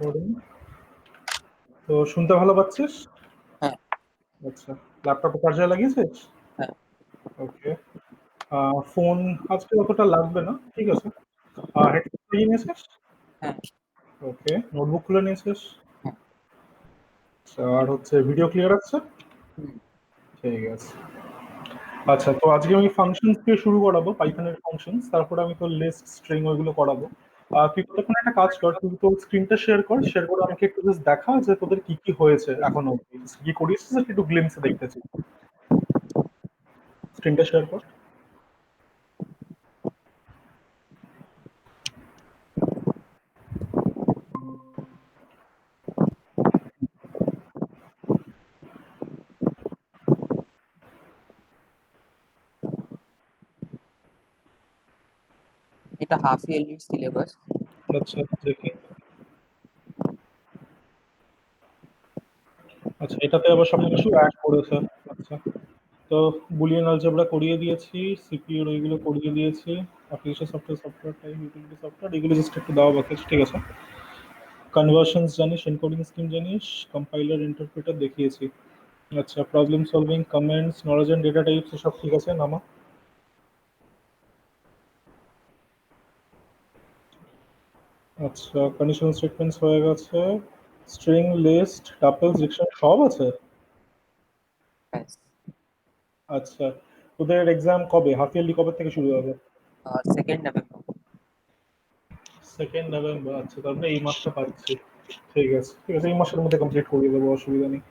Recording. তো শুনতে ভালো পাচ্ছিস? হ্যাঁ। আচ্ছা, ল্যাপটপে চার্জার লাগিয়েছিস? হ্যাঁ। ওকে। ফোন আজকে অতটা লাগবে না, ঠিক আছে। হেডফোন লাগিয়ে নিয়েছিস? হ্যাঁ। ওকে। নোটবুক খুলে নিয়েছিস? হ্যাঁ। আচ্ছা, আর হচ্ছে ভিডিও ক্লিয়ার আছে? হুম। ঠিক আছে। আচ্ছা, তো আজকে আমি ফাংশনস দিয়ে শুরু করাবো, পাইথনের ফাংশনস, তারপরে আমি তোর লিস্ট, স্ট্রিং ওইগুলো করাবো। তুই ততক্ষণ একটা কাজ কর, তুই তোর স্ক্রিনটা শেয়ার করে আমাকে একটু জাস্ট দেখা যে তোদের কি কি হয়েছে এখনো অব্দি, কি করিয়েছিস একটু গ্লিমসে দেখতে চাই। স্ক্রিনটা শেয়ার কর। এটা হাফ ইয়ারলি সিলেবাস। আচ্ছা, দেখি। আচ্ছা, এটাতে আবার সবকিছু অ্যাড করেছে। আচ্ছা, তো বুলিয়ান অলজেব্রা করিয়ে দিয়েছি, সিপিইউ ওইগুলো করিয়ে দিয়েছি, application software type, utility software, এগুলো জাস্ট একটু দেওয়া বাকি আছে, ঠিক আছে। কনভার্সনস জানিস, এনকোডিং স্কিম জানিস, কম্পাইলার ইন্টারপ্রেটার দেখিয়েছি। আচ্ছা, problem solving, comments, knowledge and data types সব ঠিক আছে, নামা। আচ্ছা, কন্ডিশনাল স্টেটমেন্টস হয়ে গেছে, স্ট্রিং, লিস্ট, টাপলস, ডিকশনারি সব আছে। ব্যাস। আচ্ছা, তোদের এক্সাম কবে, হাফ ইয়ারলি কবে থেকে শুরু হবে? 2nd November. 2nd November. আচ্ছা, তারপরে এই মাসটা পাচ্ছি। ঠিক আছে, ঠিক আছে, এই মাসের মধ্যে কমপ্লিট করিয়ে দেবো, অসুবিধা নেই।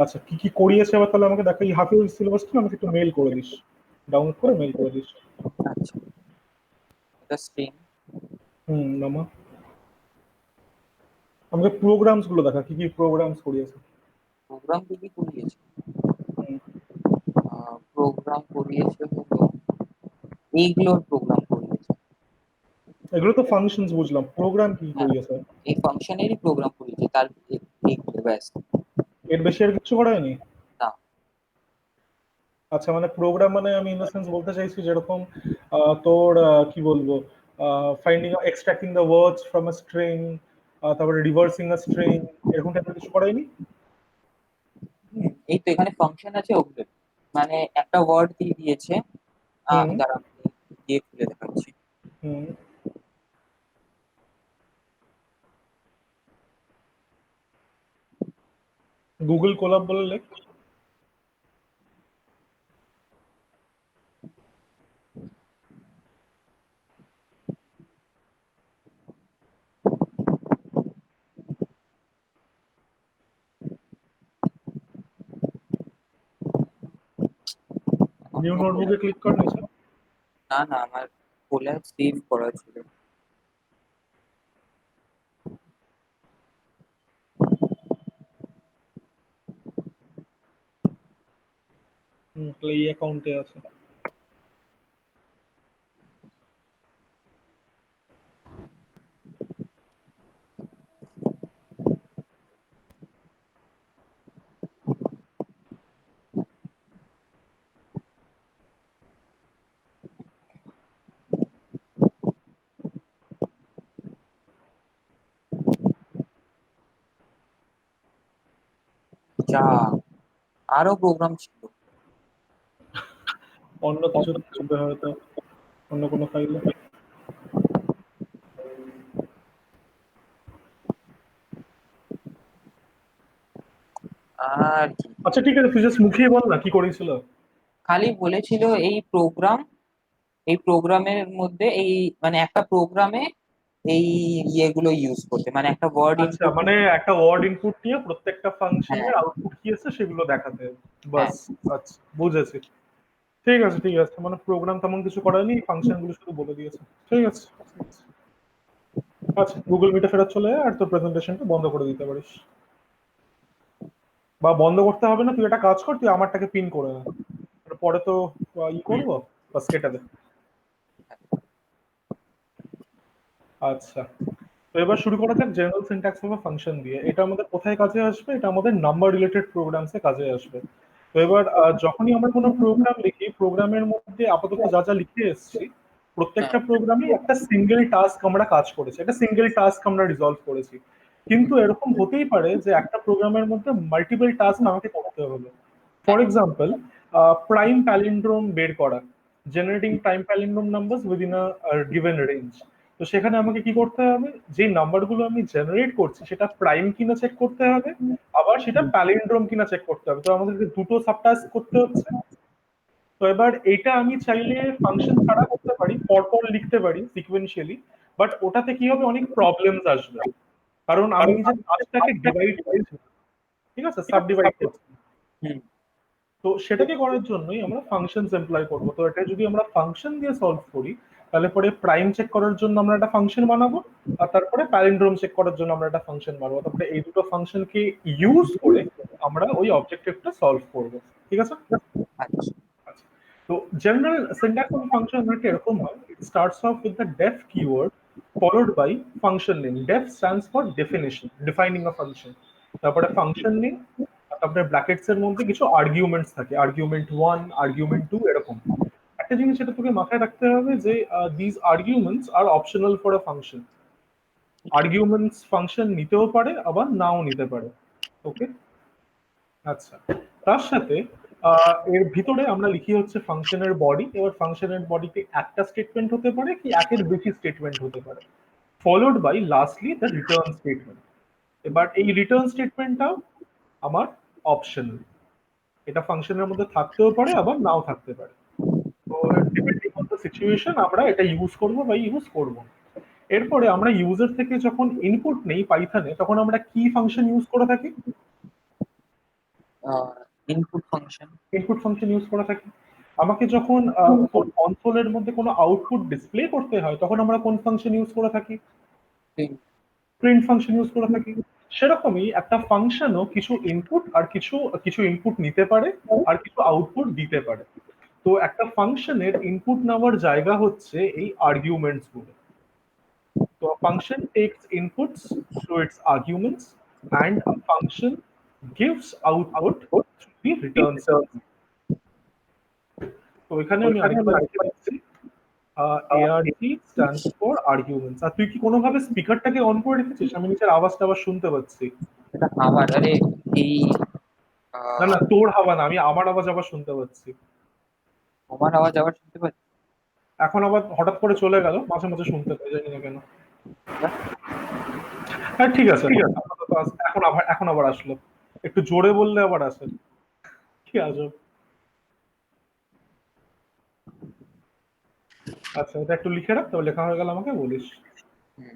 আচ্ছা, কি কি করিয়েছে আবার তাহলে আমাকে দেখা, এই হাফ ইয়ারলি সিলেবাসটা আমাকে একটু মেল করে দিস, ডাউনলোড করে মেল করে দিস। আচ্ছা, এটা স্ট্রিং। নামা। আমাকে প্রোগ্রামস গুলো দেখা, কি কি প্রোগ্রামস করিয়েছে। প্রোগ্রাম কি কি করিয়েছে? হুম, প্রোগ্রাম করিয়েছে হলো এইগুলোর প্রোগ্রাম করিয়েছে। এগুলো তো ফাংশনস বুঝলাম, প্রোগ্রাম কি কি হ্যাঁ, করিয়েছে? এই ফাংশনেরই প্রোগ্রাম করিয়েছে তার এইগুলো ব্যাস। এর বেশি আর কিছু করায়নি? না। আচ্ছা, মানে প্রোগ্রাম মানে আমি ইন দ্য সেন্স বলতে চাইছি যেরকম তোর কি বলবো, finding extracting the words from a string, তারপরে রিভার্সিং আ স্ট্রিং, এরকম টাইপের কিছু করায়নি? এই তো এখানে ফাংশন আছে ওগুলো, মানে একটা ওয়ার্ড দিয়ে দিয়েছে। হুম। দাঁড়া, দিয়ে খুলে দেখাচ্ছি। হুম। গুগল কোলাব বলে লেখ। নিউ নোটবুকে ক্লিক কর নিচে। না না, আমার খোলা সেভ করা ছিল। তাহলে এই অ্যাকাউন্টে আছে। যা, আরো প্রোগ্রাম ছিল। অন্য কিছু থাকবে হয়তো, অন্য কোনো ফাইলে। আর কি, আচ্ছা, ঠিক আছে, তুই জাস্ট মুখিয়ে বল না কি করেছিল। খালি বলেছিল এই প্রোগ্রাম, এই প্রোগ্রামের মধ্যে এই মানে একটা প্রোগ্রামে এই ইয়েগুলো ইউজ করতে, মানে একটা ওয়ার্ড আচ্ছা, ইনপুট। মানে একটা ওয়ার্ড ইনপুট নিয়ে প্রত্যেকটা হ্যাঁ। ফাংশনের আউটপুট কি আছে সেগুলো দেখাতে। হ্যাঁ। বাস। আচ্ছা, বুঝেছি। ঠিক আছে, ঠিক আছে, মানে প্রোগ্রাম তেমন কিছু করেনি, ফাংশন গুলো শুধু বলে দিয়েছে। ঠিক আছে, ঠিক আছে। আচ্ছা, গুগল মিটে ফেরত চলে আয় আর তোর প্রেজেন্টেশনটা বন্ধ করে দিতে পারিস, বা বন্ধ করতে হবে না, তুই একটা কাজ কর, তুই আমারটাকে পিন করে না, পরে তো ই করবো, বাস কেটে দে। আচ্ছা, তো এবার শুরু করা যাক জেনারেল সিনট্যাক্স অফ ফাংশন দিয়ে। এটা আমাদের কোথায় কাজে আসবে, এটা আমাদের নাম্বার রিলেটেড প্রোগ্রামসে কাজে আসবে। তো এবার যখনই আমরা কোনো প্রোগ্রাম লিখি, প্রোগ্রামের মধ্যে আপাতত যা যা লিখে এসেছি, হ্যাঁ। প্রত্যেকটা প্রোগ্রামে একটা সিঙ্গেল টাস্ক আমরা কাজ করেছি, একটা সিঙ্গেল টাস্ক আমরা রিজলভ করেছি। কিন্তু এরকম হতেই পারে যে একটা প্রোগ্রামের মধ্যে মাল্টিপল টাস্ক আমাকে করতে হলো। ফর হ্যাঁ। এক্সাম্পল, প্রাইম প্যালিন্ড্রোম বের করা, generating prime palindrome numbers within a given range. তো সেখানে আমাকে কি করতে হবে, যে নাম্বারগুলো আমি জেনারেট করছি সেটা প্রাইম কিনা চেক করতে হবে, আবার সেটা প্যালিন্ড্রোম কিনা চেক করতে হবে। তো আমাদেরকে দুটো সাবটাস্ক করতে হচ্ছে। তো এবার এটা আমি চাইলে ফাংশন ছাড়া করতে পারি, পরপর লিখতে পারি সিকোয়েন্সিয়ালি, বাট ওটাতে কি হবে, অনেক প্রবলেমস আসবে। কারণ আমি নিজের কাজটাকে ডিভাইড করছি, ঠিক আছে, সাব ডিভাইড করছি। হুম। তো সেটাকে করার জন্যই আমরা ফাংশনস এমপ্লয় করব। তো এটা যদি আমরা ফাংশন দিয়ে সলভ করি, তাহলে পরে প্রাইম চেক করার জন্য আমরা একটা ফাংশন বানাবো, আর তারপরে প্যালিন্ড্রোম চেক করার জন্য আমরা একটা ফাংশন বানাবো। তারপরে এই দুটো ফাংশনকে ইউজ করে আমরা ওই অবজেক্টিভটা সলভ করব। ঠিক আছে? আচ্ছা। আচ্ছা। তো জেনারেল সিনট্যাক্স অফ ফাংশন একটা এরকম হয়, it starts off with the def keyword followed by function name. Def stands for definition, defining a function. তারপরে ফাংশন নেম, তারপরে ব্র্যাকেটস এর মধ্যে কিছু আর্গুমেন্টস থাকে, আর্গুমেন্ট 1, আর্গুমেন্ট 2, এরকম। একটা জিনিস এটা তোকে মাথায় রাখতে হবে যে this arguments are optional for a function. Arguments function নিতেও পারে আবার নাও নিতে পারে। ওকে? আচ্ছা, তার সাথে এর ভিতরে আমরা লিখি হচ্ছে ফাংশনের বডি। এবার ফাংশনের বডিতে একটা স্টেটমেন্ট হতে পারে কি একের বেশি স্টেটমেন্ট হতে পারে, followed by lastly the return statement. এবার এই রিটার্ন স্টেটমেন্টটাও আমার অপশনাল, এটা ফাংশনের মধ্যে থাকতেও পারে আবার নাও থাকতে পারে। তো ডিপেন্ডিং অন দ্য সিচুয়েশন আমরা এটা ইউজ করব বা ইউজ করব না। এরপরে আমরা ইউজার থেকে যখন ইনপুট নেই পাইথনে, তখন আমরা কি ফাংশন ইউজ করে থাকি? Input function. Input function use করে থাকি। আমাকে যখন তোর কনসোলের মধ্যে কোনো আউটপুট ডিসপ্লে করতে হয়, তখন আমরা কোন ফাংশন ইউজ করে থাকি? প্রিন্ট ফাংশন ইউজ করে থাকি। সেরকমই একটা ফাংশনও কিছু ইনপুট আর কিছু কিছু ইনপুট নিতে পারে আর কিছু আউটপুট দিতে পারে। তো একটা ফাংশনের ইনপুট নেওয়ার জায়গা হচ্ছে এই আর্গুমেন্টস গুলো। তো a function takes inputs to its arguments and a function gives output to the return statement. তো এখানে আমি আরেকবার লিখে দিচ্ছি, ARG stands for arguments। আর তুই কি কোনোভাবে স্পিকারটাকে অন করে রেখেছিস? আমি নিচের আওয়াজটা আবার শুনতে পাচ্ছি। এটা আবার আরে এই না আহ, না, তোর হাওয়া না, আমি আমার আওয়াজ আবার শুনতে পাচ্ছি। আমার আওয়াজ আবার শুনতে পাচ্ছি। এখন আবার হঠাৎ করে চলে গেল, মাঝে মাঝে শুনতে পাই, জানি না কেন। হ্যাঁ ঠিক আছে, আপাতত এখন আবার আসলো। একটু জোরে বললে আবার আসে, কি আজব। আচ্ছা, এটা একটু লিখে রাখ, তবে লেখা হয়ে গেলে আমাকে বলিস। হুম।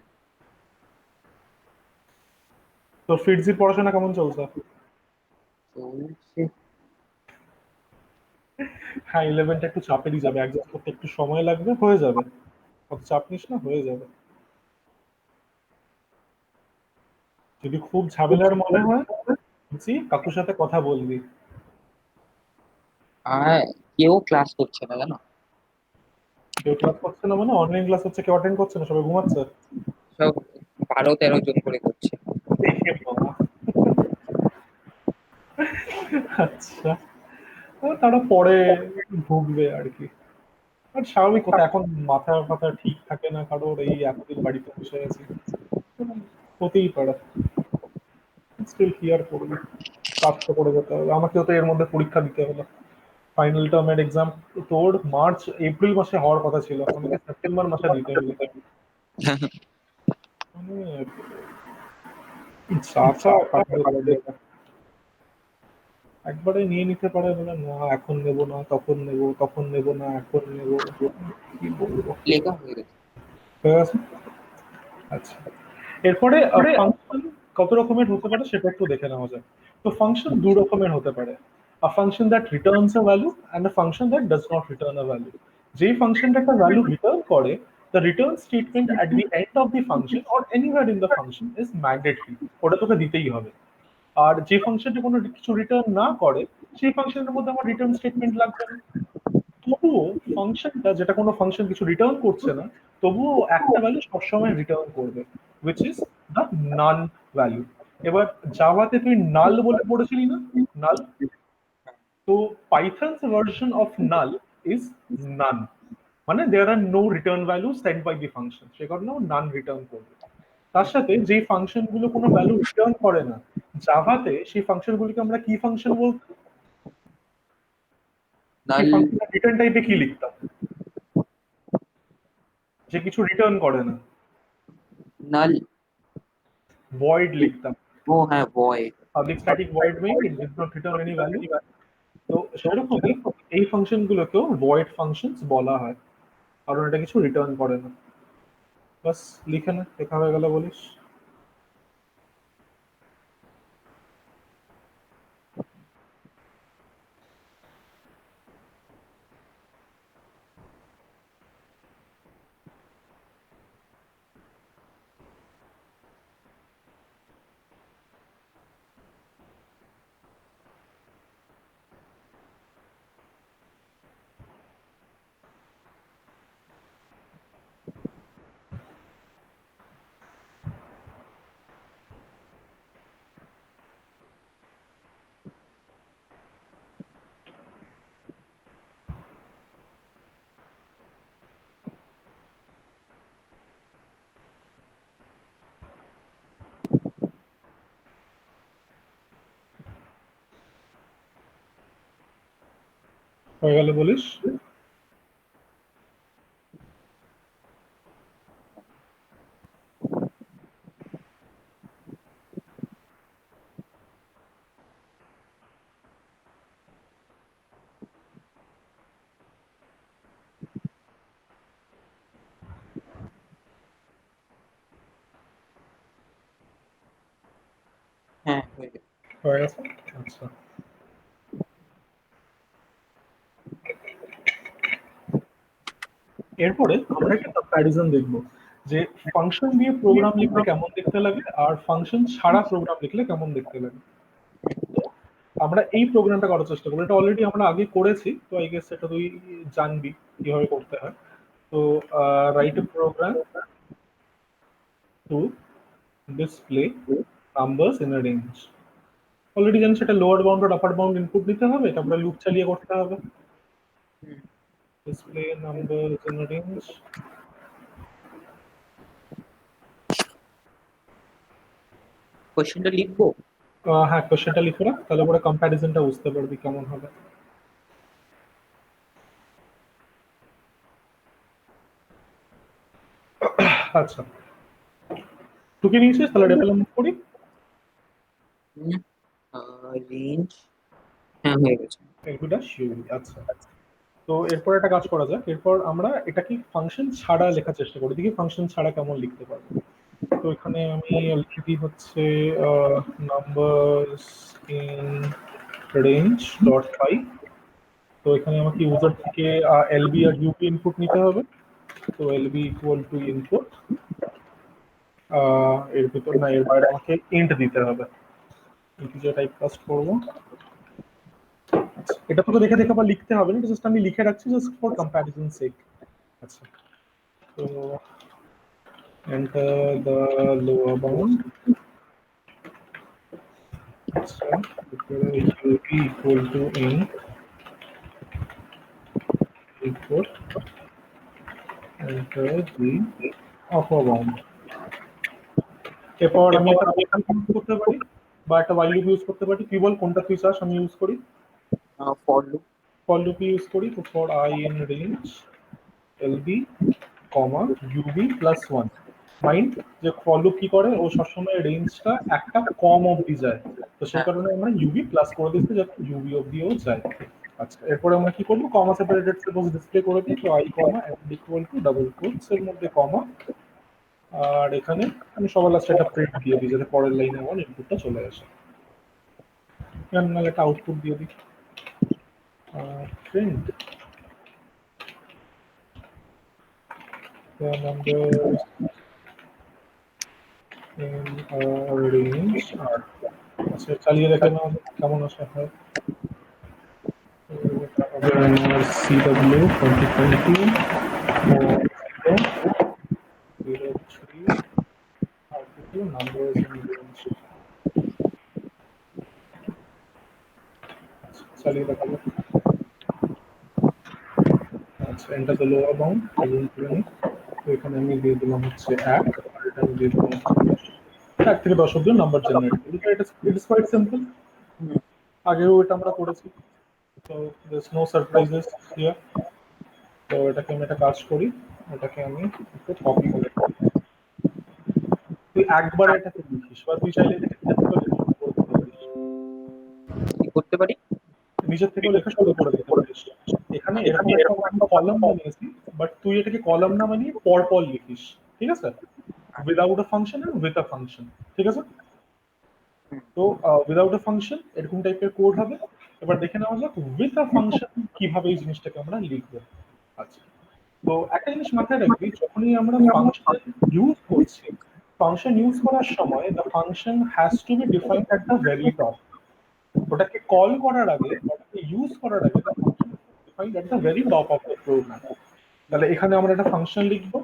তো ফিটজির পড়াশোনা কেমন চলছে? চলছে। হ্যাঁ, 11টা একটু চাপেরই যাবে, অ্যাডজাস্ট করতে একটু সময় লাগবে, হয়ে যাবে। অত চাপ নিস না, হয়ে যাবে। যদি খুব ঝামেলার মনে হয়, বলছি কাকুর সাথে কথা বলবি। আর কেউ ক্লাস করছে না জানো। কেউ ক্লাস করছে না মানে? অনলাইন ক্লাস হচ্ছে, কেউ অ্যাটেন্ড করছে না, সবাই ঘুমাচ্ছে। সব 12-13 জন করে করছে। এ বাবা। আচ্ছা, তো তারা পরে ভুগবে আর কি। আর স্বাভাবিক কথা, এখন মাথা ফাথা ঠিক থাকে না কারোর, এই এতদিন বাড়িতে বসে আছি, হতেই পারে। স্টিল কি আর করবি, কাজ তো করে যেতে হবে। আমাকেও তো এর মধ্যে পরীক্ষা দিতে হলো। ফাইনাল টার্মের এক্সাম তোর মার্চ এপ্রিল মাসে হওয়ার কথা ছিল, আমাকে সেপ্টেম্বর মাসে দিতে হলো। মানে যা যা কাণ্ড করে। একবারে নিয়ে নিতে পারে বলে না, এখন নেব না, তখন নেব, তখন নেব না, এখন নেব, কি বলবো। লেখা হয়ে গেছে। হয়ে গেছে। আচ্ছা, এরপরে ফাংশন কত রকমের হতে পারে সেটা একটু দেখে নেওয়া যায়। তো ফাংশন দু রকমের হতে পারে, আ function that Returns a value and a function that does not return a value. যেই ফাংশনটা একটা ভ্যালু রিটার্ন করে, the return statement at the end of the function or anywhere in the function is mandatory. ওটা তোকে দিতেই হবে। আর যে ফাংশনটা কোনো কিছু রিটার্ন না করে, সেই ফাংশনের মধ্যে আমার রিটার্ন স্টেটমেন্ট লাগবে না। তবুও ফাংশনটা, যেটা কোনো ফাংশন কিছু রিটার্ন করছে না, তবুও একটা ভ্যালু সবসময় রিটার্ন করবে, which is the null value. এবার জাভাতে তুই নাল বলে পড়েছিলি না, নাল? তো Python's version of null is none, মানে there are no return value sent by the function, সে কারণে ও নান রিটার্ন করবে। তার সাথে যে ফাংশন গুলো কোনো ভ্যালু রিটার্ন করে না, জাভাতে সেই ফাংশন গুলিকে আমরা কি ফাংশন বলতাম? সেই নাল। ফাংশনের রিটার্ন টাইপে কি লিখতাম? যে কিছু রিটার্ন করে না, নাল। ভয়েড লিখতাম। ও হ্যাঁ, void. Public static void main it did not return any value. তো সেরকমই এই ফাংশন গুলোকেও ভয়েড ফাংশনস বলা হয়, কারণ এটা কিছু রিটার্ন করে না। বাস লিখে না, লেখা হয়ে গেল বলিস। হয়ে গেল বলিস। হ্যাঁ, হয়ে গেছে। হয়ে গেছে। আচ্ছা, এরপরে আমরা একটা কম্প্যারিজন দেখবো যে ফাংশন দিয়ে প্রোগ্রাম লিখলে কেমন দেখতে লাগে আর ফাংশন ছাড়া প্রোগ্রাম লিখলে কেমন দেখতে লাগে। তো আমরা এই প্রোগ্রামটা করার চেষ্টা করবো, এটা অলরেডি আমরা আগে করেছি, তো আই গেস এটা তুই জানবি কিভাবে করতে হয়। তো write a program to display numbers in a range. Already জানিস এটা লোয়ার বাউন্ড আর আপার বাউন্ড ইনপুট দিতে হবে, এটা আমরা লুপ চালিয়ে করতে হবে। হুম। Display numbers in a range. কোশ্চেনটা লিখবো? হ্যাঁ, কোশ্চেনটা লিখে রাখ, তাহলে পরে কম্প্যারিজনটা বুঝতে পারবি কেমন হবে। আচ্ছা, টুকে নিয়েছিস, তাহলে ডেভেলপমেন্ট করি। রেঞ্জ। হ্যাঁ, হয়ে গেছে। এগুলা শিওর। আচ্ছা, তো এরপর একটা কাজ করা যাক, এরপর আমরা এটাকে ফাংশন ছাড়া লেখার চেষ্টা করি, দেখি ফাংশন ছাড়া কেমন লিখতে পারবো। তো এখানে আমি লিখে দিই হচ্ছে নাম্বারস ইন রেঞ্জ ডট পাই। তো এখানে আমাকে ইউজার থেকে এলবি আর ইউপি ইনপুট নিতে হবে। তো এলবি ইকুয়াল টু ইনপুট, এর ভিতর না, এর বাইরে আমাকে ইন্ট দিতে হবে। ইন্টিজার টাইপ কাস্ট করবো। এটা তোকে দেখে দেখে আবার লিখতে হবে না, জাস্ট আমি লিখে রাখছি জাস্ট ফর কম্প্যারিজন সেক। আচ্ছা, তো enter the lower bound. আচ্ছা, এরপরে up equal to int equal enter the upper bound. এরপর আমি একটা ইউজ করতে পারি বা একটা while loop ইউজ করতে পারি, কি বল কোনটা তুই চাস আমি ইউজ করি? For loop. for loop use করি, তো for I in range lb comma ub plus 1। Mind যে for loop কি করে, ও সবসময় রেঞ্জটা একটা কম অবধি যায়, তো সেই হ্যাঁ। কারণে আমরা ub প্লাস করে দিচ্ছি যাতে ub অবধিও যায়। আচ্ছা, এরপরে আমরা কি করবো, কমা সেপারেটেড সাপোজ ডিসপ্লে করে দিই, তো i comma and equal to double quotes এর মধ্যে কমা, আর এখানে আমি সবার লাস্টে একটা প্রিন্ট দিয়ে দিই যাতে পরের লাইনে আমার ইনপুটটা চলে আসে। এখানে নাহলে একটা আউটপুট দিয়ে দিই print the numbers in a range আর। আচ্ছা, চালিয়ে দেখে নাও কেমন আসা হয়। আমার CW 2020 03 numbers in range। চালিয়ে দেখা যাক। আচ্ছা, এন্টার দ্য লোয়ার বাউন্ড এবং তো এখানে আমি দিয়ে দিলাম হচ্ছে 1, আর এটা আমি দিয়ে দিলাম হচ্ছে 1 থেকে 10 অব্দি নাম্বার জেনারেট করি। তো ইট ইজ কোয়াইট সিম্পল। আগেও এটা আমরা করেছি, তো there is no surprises here. তো এটাকে আমি একটা কাজ করি, এটাকে আমি একটু কপি করে রাখি। তুই একবার এটাকে লিখিস, বা তুই চাইলে এটাকে নিজের থেকেও লেখা শুরু করে দিতে পারিস। কি করতে পারি? নিজের থেকেও লেখা শুরু করে দিতে পারিস। এখানে এরকম একটা আমি কলাম বানিয়েছি, বাট তুই এটাকে কলাম না বানিয়ে পরপর লিখিস, ঠিক আছে? Without a function and with a function, ঠিক আছে? তো উইদাউট আ ফাংশন এরকম টাইপের কোড হবে। এবার দেখে নেওয়া যাক উইথ আ ফাংশন কিভাবে এই জিনিসটাকে আমরা লিখবো। আচ্ছা, তো একটা জিনিস মাথায় রাখবি, যখনই আমরা ফাংশন ইউজ করছি, ফাংশন ইউজ করার সময় the function has to be defined at the very top. ওটাকে কল করার আগে, ওটাকে ইউজ করার আগে the function defined at the very top of the program. তাহলে এখানে আমরা একটা ফাংশন লিখবো,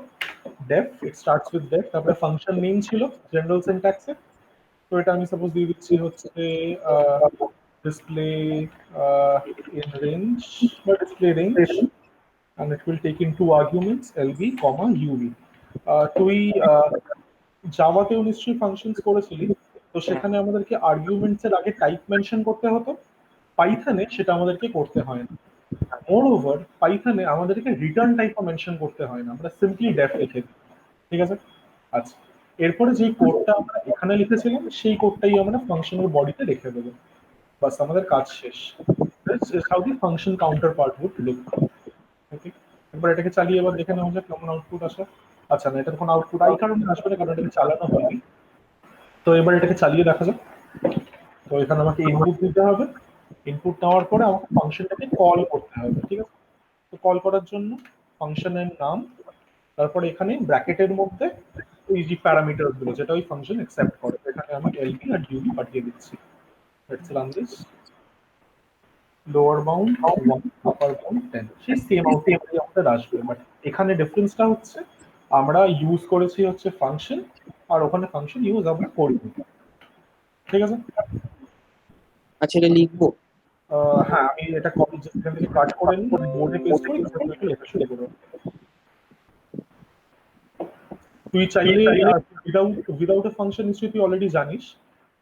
def, it starts with def, তারপরে ফাংশন নেম ছিল জেনারেল সিনট্যাক্সে। তো এটা আমি সাপোজ দিয়ে দিচ্ছি হচ্ছে ডিসপ্লে ইন রেঞ্জ বা display range, and it will take in two arguments lb, uv। তুই জাভাতেও নিশ্চয়ই ফাংশনস করেছিলি, তো সেখানে আমাদেরকে আর্গুমেন্টস এর আগে টাইপ মেনশন করতে হতো। পাইথনে সেটা আমাদেরকে করতে হয় না। মোর ওভার পাইথনে আমাদেরকে রিটার্ন টাইপও মেনশন করতে হয় না, আমরা সিম্পলি ডেফ লিখে দিই, ঠিক আছে? আচ্ছা, এরপরে যে কোডটা আমরা এখানে লিখেছিলাম সেই কোডটাই আমরা ফাংশনের বডিতে রেখে দেবো, বাস আমাদের কাজ শেষ। This is how the function counter part would look. Okay, এবার এটাকে চালিয়ে এবার দেখে নেওয়া যাক কেমন আউটপুট আসে। আচ্ছা না, এটা কোনো আউটপুট এই কারণে আসবে না কারণ এটাকে চালানো হয়নি। তো এবার এটাকে চালিয়ে দেখা যাক। তো এখানে আমাকে ইনপুট দিতে হবে, ইনপুট নেওয়ার পরে আমাকে ফাংশনটাকে কল করতে হবে, ঠিক আছে? তো কল করার জন্য ফাংশনের নাম, তারপরে এখানে ব্র্যাকেটের মধ্যে এই যে প্যারামিটার গুলো যেটা ওই ফাংশন অ্যাকসেপ্ট করে, এখানে আমি এলবি আর ডিউবি পাঠিয়ে দিচ্ছি। Let's run this. Lower bound 1, upper bound 10, সেই সেম আউটপুটই আমাদের আসবে, বাট এখানে ডিফারেন্সটা হচ্ছে আমরা ইউজ করেছি হচ্ছে ফাংশন, আর ওখানে ফাংশন ইউজ আমরা করিনি, ঠিক আছে? আচ্ছা, এটা লিখবো? হ্যাঁ, আমি এটা কপি এখান থেকে কাট করে নিই, বোর্ডে পেস্ট করে তারপর তুই একটু লেখা শুরু করো। তুই চাইলে উইদাউট এ ফাংশন নিশ্চয়ই তুই অলরেডি জানিস,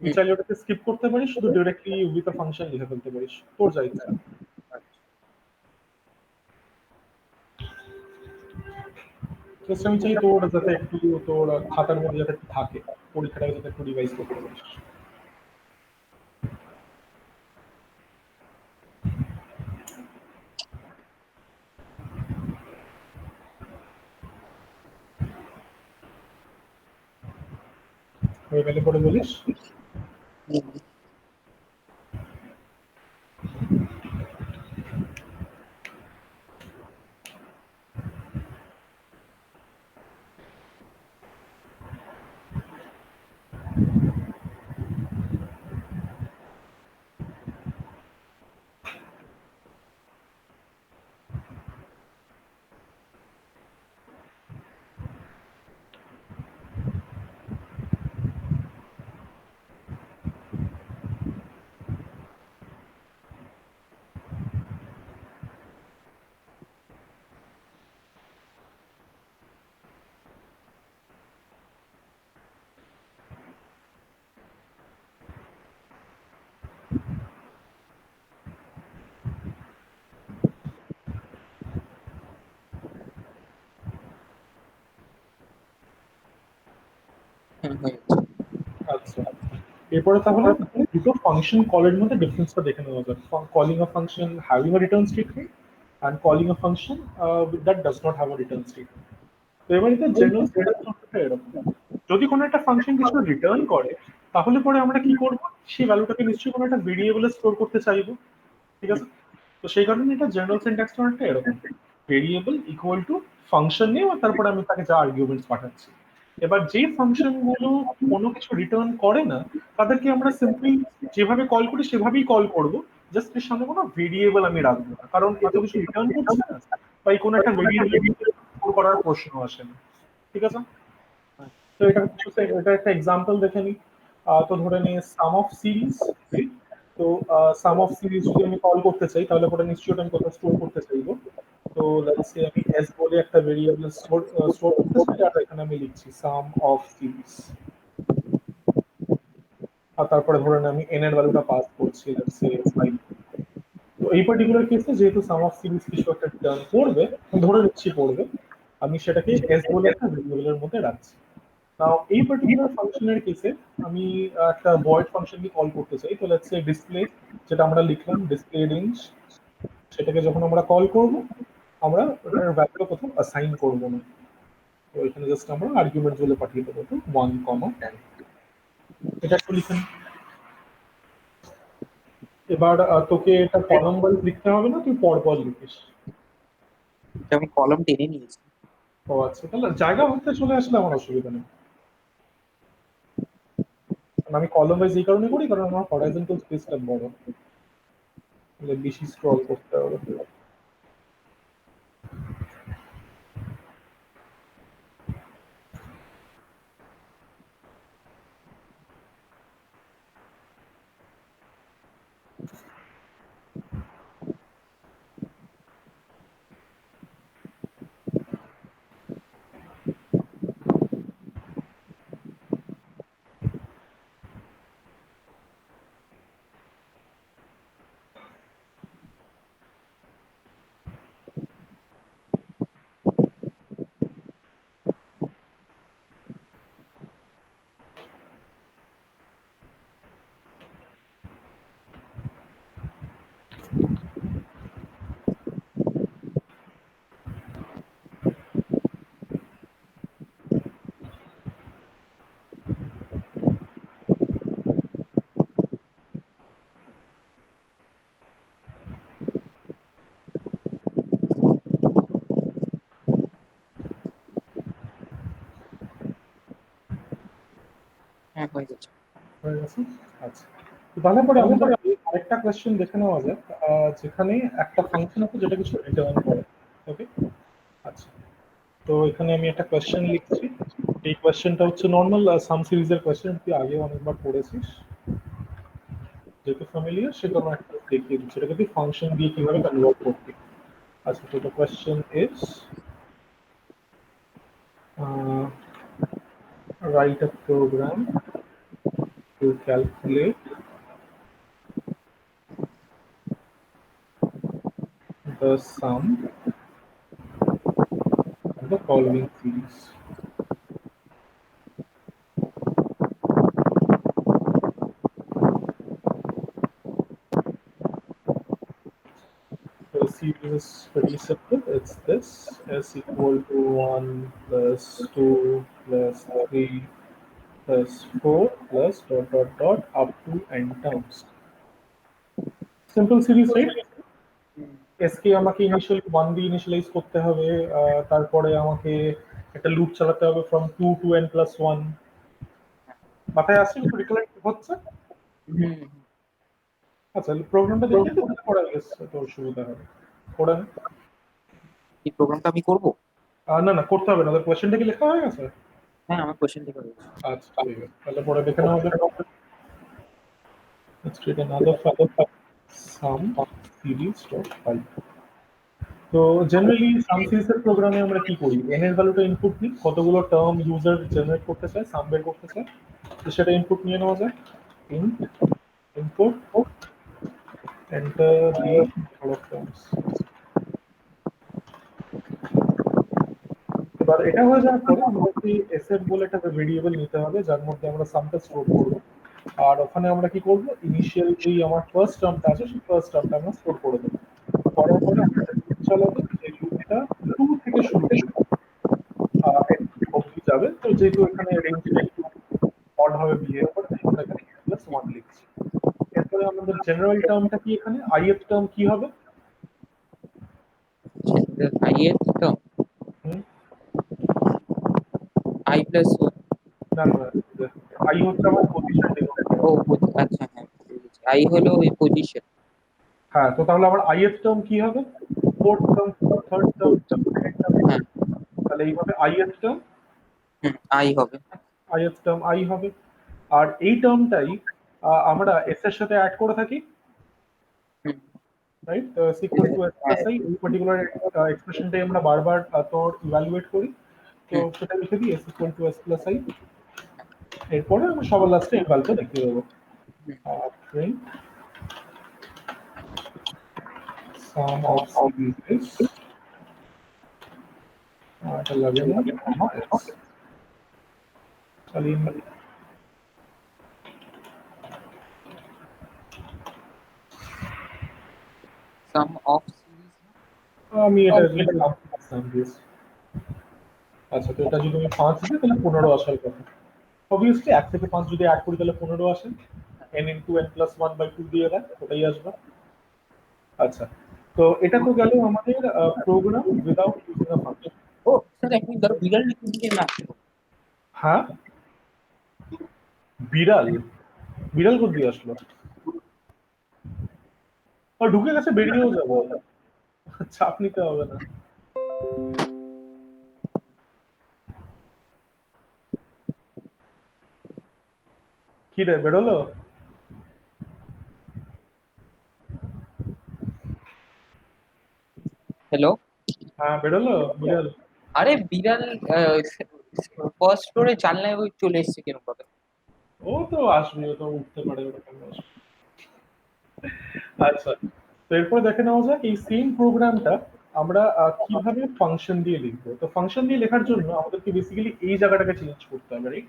তুই চাইলে ওটাকে স্কিপ করতে পারিস, শুধু ডিরেক্টলি উইথ আ ফাংশন লিখে ফেলতে পারিস, তোর যা ইচ্ছা। জাস্ট আমি চাই তোর যাতে একটু তোর খাতার মধ্যে যাতে থাকে, পরীক্ষাটাকে যাতে একটু রিভাইজ করতে পারিস। হয়ে গেলে পরে বলিস। আচ্ছা, এরপরে তাহলে দুটো ফাংশন কলের মধ্যে ডিফারেন্সটা দেখে নেওয়া যাক। Calling a function having a return statement and calling a function that does not have a return statement. তো এবার এটা জেনারেল সিনট্যাক্সটা এরকম, যদি কোনো একটা ফাংশন কিছু রিটার্ন করে তাহলে পরে আমরা কি করব, সেই ভ্যালুটাকে নিশ্চয়ই কোনো একটা ভেরিয়েবলে স্টোর করতে চাইবো, ঠিক আছে? তো সেই কারণে এটা জেনারেল সিনট্যাক্সটা অনেকটা এরকম, variable equal to function name, আর তারপরে আমি তাকে যা আর্গুমেন্টস পাঠাচ্ছি। এবার যে ফাংশন গুলো কোনো কিছু রিটার্ন করে না তাদেরকে আমরা সিম্পলি যেভাবে কল করি সেভাবেই কল করব, জাস্ট এর সামনে কোনো ভেরিয়েবল আমি রাখবো না, কারণ এত কিছু রিটার্ন করছে না, তাই কোনো একটা ভেরিয়েবল করার প্রশ্ন আসে না, ঠিক আছে? তো এটা একটা এক্সাম্পল দেখে নিই। তো ধরে নে সাম অফ সিরিজ, তো সাম অফ সিরিজ যদি আমি কল করতে চাই তাহলে পরে নিশ্চয়ই ওটা আমি কোথাও স্টোর করতে চাইবো। তো লেটস সে আমি এস বলে একটা ভেরিয়েবল স্টোর করতে চাই, আর এখানে আমি লিখছি সাম অফ সিরিজ। আর তারপরে ধরেন আমি n এর ভ্যালুটা পাস করছি, লেটস সে 5। তো এই পার্টিকুলার কেসে যেহেতু সাম অফ সিরিজ কিছু একটা টার্ম করবে, ধরে নিচ্ছি করবে, আমি সেটাকে s বলে একটা ভেরিয়েবলের মধ্যে রাখছি। নাও এই পার্টিকুলার ফাংশনের কেসে আমি একটা ভয়েড ফাংশনকে কল করতে চাই। তো লেটস সে ডিসপ্লে, যেটা আমরা লিখলাম ডিসপ্লে রেঞ্জ, সেটাকে যখন আমরা কল করব, আমরা ওটার ভ্যালুটা কোথাও অ্যাসাইন করব না। তো এখানে জাস্ট আমরা আর্গুমেন্ট বলে পাঠিয়ে দেবো তো 1, 10। এটা একটু লিখে নি। এবার তোকে এটা কলম ওয়াইজ লিখতে হবে না, তুই পর পর লিখিস। এটা আমি কলম টেনে নিয়েছি। ও আচ্ছা, তাহলে জায়গা হতে চলে আসলে আমার অসুবিধা নেই। কারণ আমি কলম ওয়াইজ এই কারণে করি, কারণ আমার হরাইজন্টাল স্পেসটা বড়, তাহলে বেশি স্ক্রল করতে হবে। হ্যাঁ, হয়ে গেছে। হয়ে গেছে। আচ্ছা, তো তাহলে পরে আমাদের আরেকটা কোয়েশ্চেন দেখে নেওয়া যাক, যেখানে একটা ফাংশন আছে যেটা কিছু রিটার্ন করে। ওকে, আচ্ছা, তো এখানে আমি একটা কোয়েশ্চেন লিখছি। এই কোয়েশ্চেনটা হচ্ছে নর্মাল সাম সিরিজের কোয়েশ্চেন, তুই আগে অনেকবার পড়েছিস, যেহেতু ফ্যামিলিয়ার সে কারণে একটা দেখিয়ে দিচ্ছি এটাকে তুই ফাংশন দিয়ে কিভাবে কনভার্ট করবি। আচ্ছা, তো the question is write a program to calculate the sum of the following series. So the series is pretty simple. It's this: s equal to 1 plus 2 plus 3 plus 4 plus dot dot dot up to n terms. Simple series, right? s কে আমাকে initially 1 দিয়ে initialise করতে হবে, তারপরে আমাকে একটা loop চালাতে হবে from 2 to n plus 1। মাথায় আসছে, একটু রিকলেক্ট হচ্ছে? আচ্ছা, প্রোগ্রামটা দেখে তো পড়া গেছে, তোর সুবিধা হবে। পড়া এই প্রোগ্রামটা আমি করব? না না, করতে হবে না, তোর কোয়েশ্চেনটা কি লেখা হয়ে গেছে? হ্যাঁ, আমার কোশ্চেন থেকে হয়ে গেছে। আচ্ছা, ঠিক আছে, তাহলে পরে দেখে নেওয়া যাবে। Let's create another file, sum series.py। তো জেনারেলি সাম সিরিজের প্রোগ্রামে আমরা কি করি, n এর ভ্যালুটা ইনপুট দিই, কতগুলো টার্ম ইউজার জেনারেট করতে চায়, সাম বের করতে চায়, তো সেটা ইনপুট নিয়ে নেওয়া যায়। Int input enter the number of terms. এবার এটা হয়ে যাওয়ার পরে আমাদের এসএফ বলে একটা ভেরিয়েবল নিতে হবে, যার মধ্যে আমরা সামটা স্টোর করব। আর ওখানে আমরা কি করব, ইনিশিয়াল যেই আমার ফার্স্ট টার্মটা আছে সেই ফার্স্ট টার্মটা আমরা স্টোর করে দেবো। করার পরে আমরা একটা লুপ চালাবো, এই লুপটা 2 থেকে শুরু করব, n অবধি যাবে। তো যেহেতু এখানে রেঞ্জটা একটু অড ভাবে বিহেভ করে, তাই আমরা এখানে n+1 লিখছি। এরপরে আমাদের জেনারেল টার্মটা কি, এখানে ith টার্ম কি হবে? আই এর টার্ম হুম, আই প্লাস না না, i হচ্ছে আমার পজিশন ডিনোমিনেটর। ও আচ্ছা, হ্যাঁ, আই হলো ওই পজিশন। হ্যাঁ, তো তাহলে আমার ith টার্ম কি হবে? Fourth term, third term, second term. হ্যাঁ, তাহলে এইভাবে ith টার্ম, আই হবে। ith টার্ম i হবে। আর এই টার্মটাই আমরা s এর সাথে অ্যাড করে থাকি, hmm, right? s equal to s plus i, এই পার্টিকুলার এক্সপ্রেশনটাই আমরা বারবার তোর ইভ্যালুয়েট করি। তো হুম, সেটা লিখে দিই s equal to s plus i। এরপরে আমরা সবার লাস্টে এই ভ্যালুটা দেখিয়ে দেবো। print sum of series এটা লাগে না comma s চালিয়ে নিই। সাম অফ সিরিজ আমি এটা sum দিয়েছি। আচ্ছা, তো এটা যদি আমি 5 দিই তাহলে 15 আসার কথা। অবভিয়াসলি 1 থেকে 5 যদি অ্যাড করি তাহলে 15 আসে। n into n plus 1 by 2 দিয়ে দেয়, ওটাই আসবে। আচ্ছা, তো এটা তো গেল আমাদের program without using a function. ও স্যার একটু ধরো বিড়াল লিখে না। হ্যাঁ, বিড়াল বিড়াল কোথা দিয়ে আসলো? ও ঢুকে গেছে, বেরিয়েও যাবো, চাপ নিতে হবে না। কি রে, বেরোলো? হ্যালো, হ্যাঁ, বেরোলো বিড়াল। আরে বিড়াল ফার্স্ট ফ্লোরে জানলায় ওই চলে এসেছে কেন ভাবে। ও তো আসবে, ও তো উঠতে পারে, ওটা কেন আসবে? আচ্ছা, তো এরপর দেখে নেওয়া যাক এই সেম প্রোগ্রামটা আমরা কিভাবে ফাংশন দিয়ে লিখবো। তো ফাংশন দিয়ে লেখার জন্য আমাদেরকে বেসিক্যালি এই জায়গাটাকে চেঞ্জ করতে হবে, রাইট?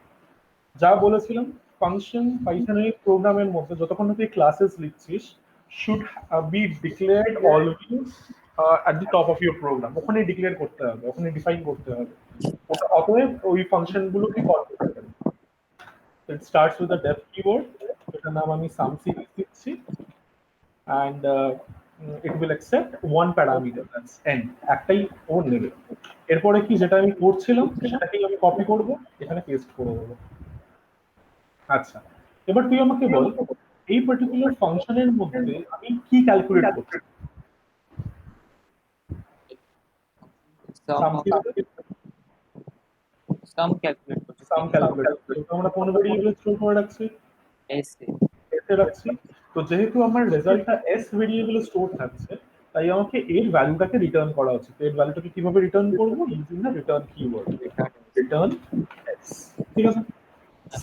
যা বলেছিলাম, ফাংশন পাইথনের প্রোগ্রামের মধ্যে যতক্ষণ না তুই ক্লাসেস লিখছিস should be declared always at the top of your program. ওখানে ডিক্লেয়ার করতে হবে, ওখানে ডিফাইন করতে হবে। ওটা অতএব ওই ফাংশনগুলোকে কল করতে পারি। It starts with the def keyword, এটার নাম আমি সাম সিরিজ দিচ্ছি, and it will accept one parameter, that's n, একটাই ও নেবে। এরপরে কি যেটা আমি করছিলাম সেটাকেই আমি কপি করব, এখানে পেস্ট করে দেবো। আচ্ছা, এবার তুই আমাকে বল এই পার্টিকুলার ফাংশনের মধ্যে আমি কি ক্যালকুলেট করছি? সাম সাম সাম ক্যালকুলেট করছে সাম ক্যালকুলেট করছি, তো আমরা কোন ভেরিয়েবল স্টোর করে রাখছি? এস s এ রাখছি। তো যেহেতু আমার রেজাল্টটা s ভেরিয়েবলে স্টোর থাকছে, তাই আমাকে এর ভ্যালুটাকে রিটার্ন করা উচিত। এর ভ্যালুটাকে কিভাবে রিটার্ন করব? Using the return keyword, return s। ঠিক আছে,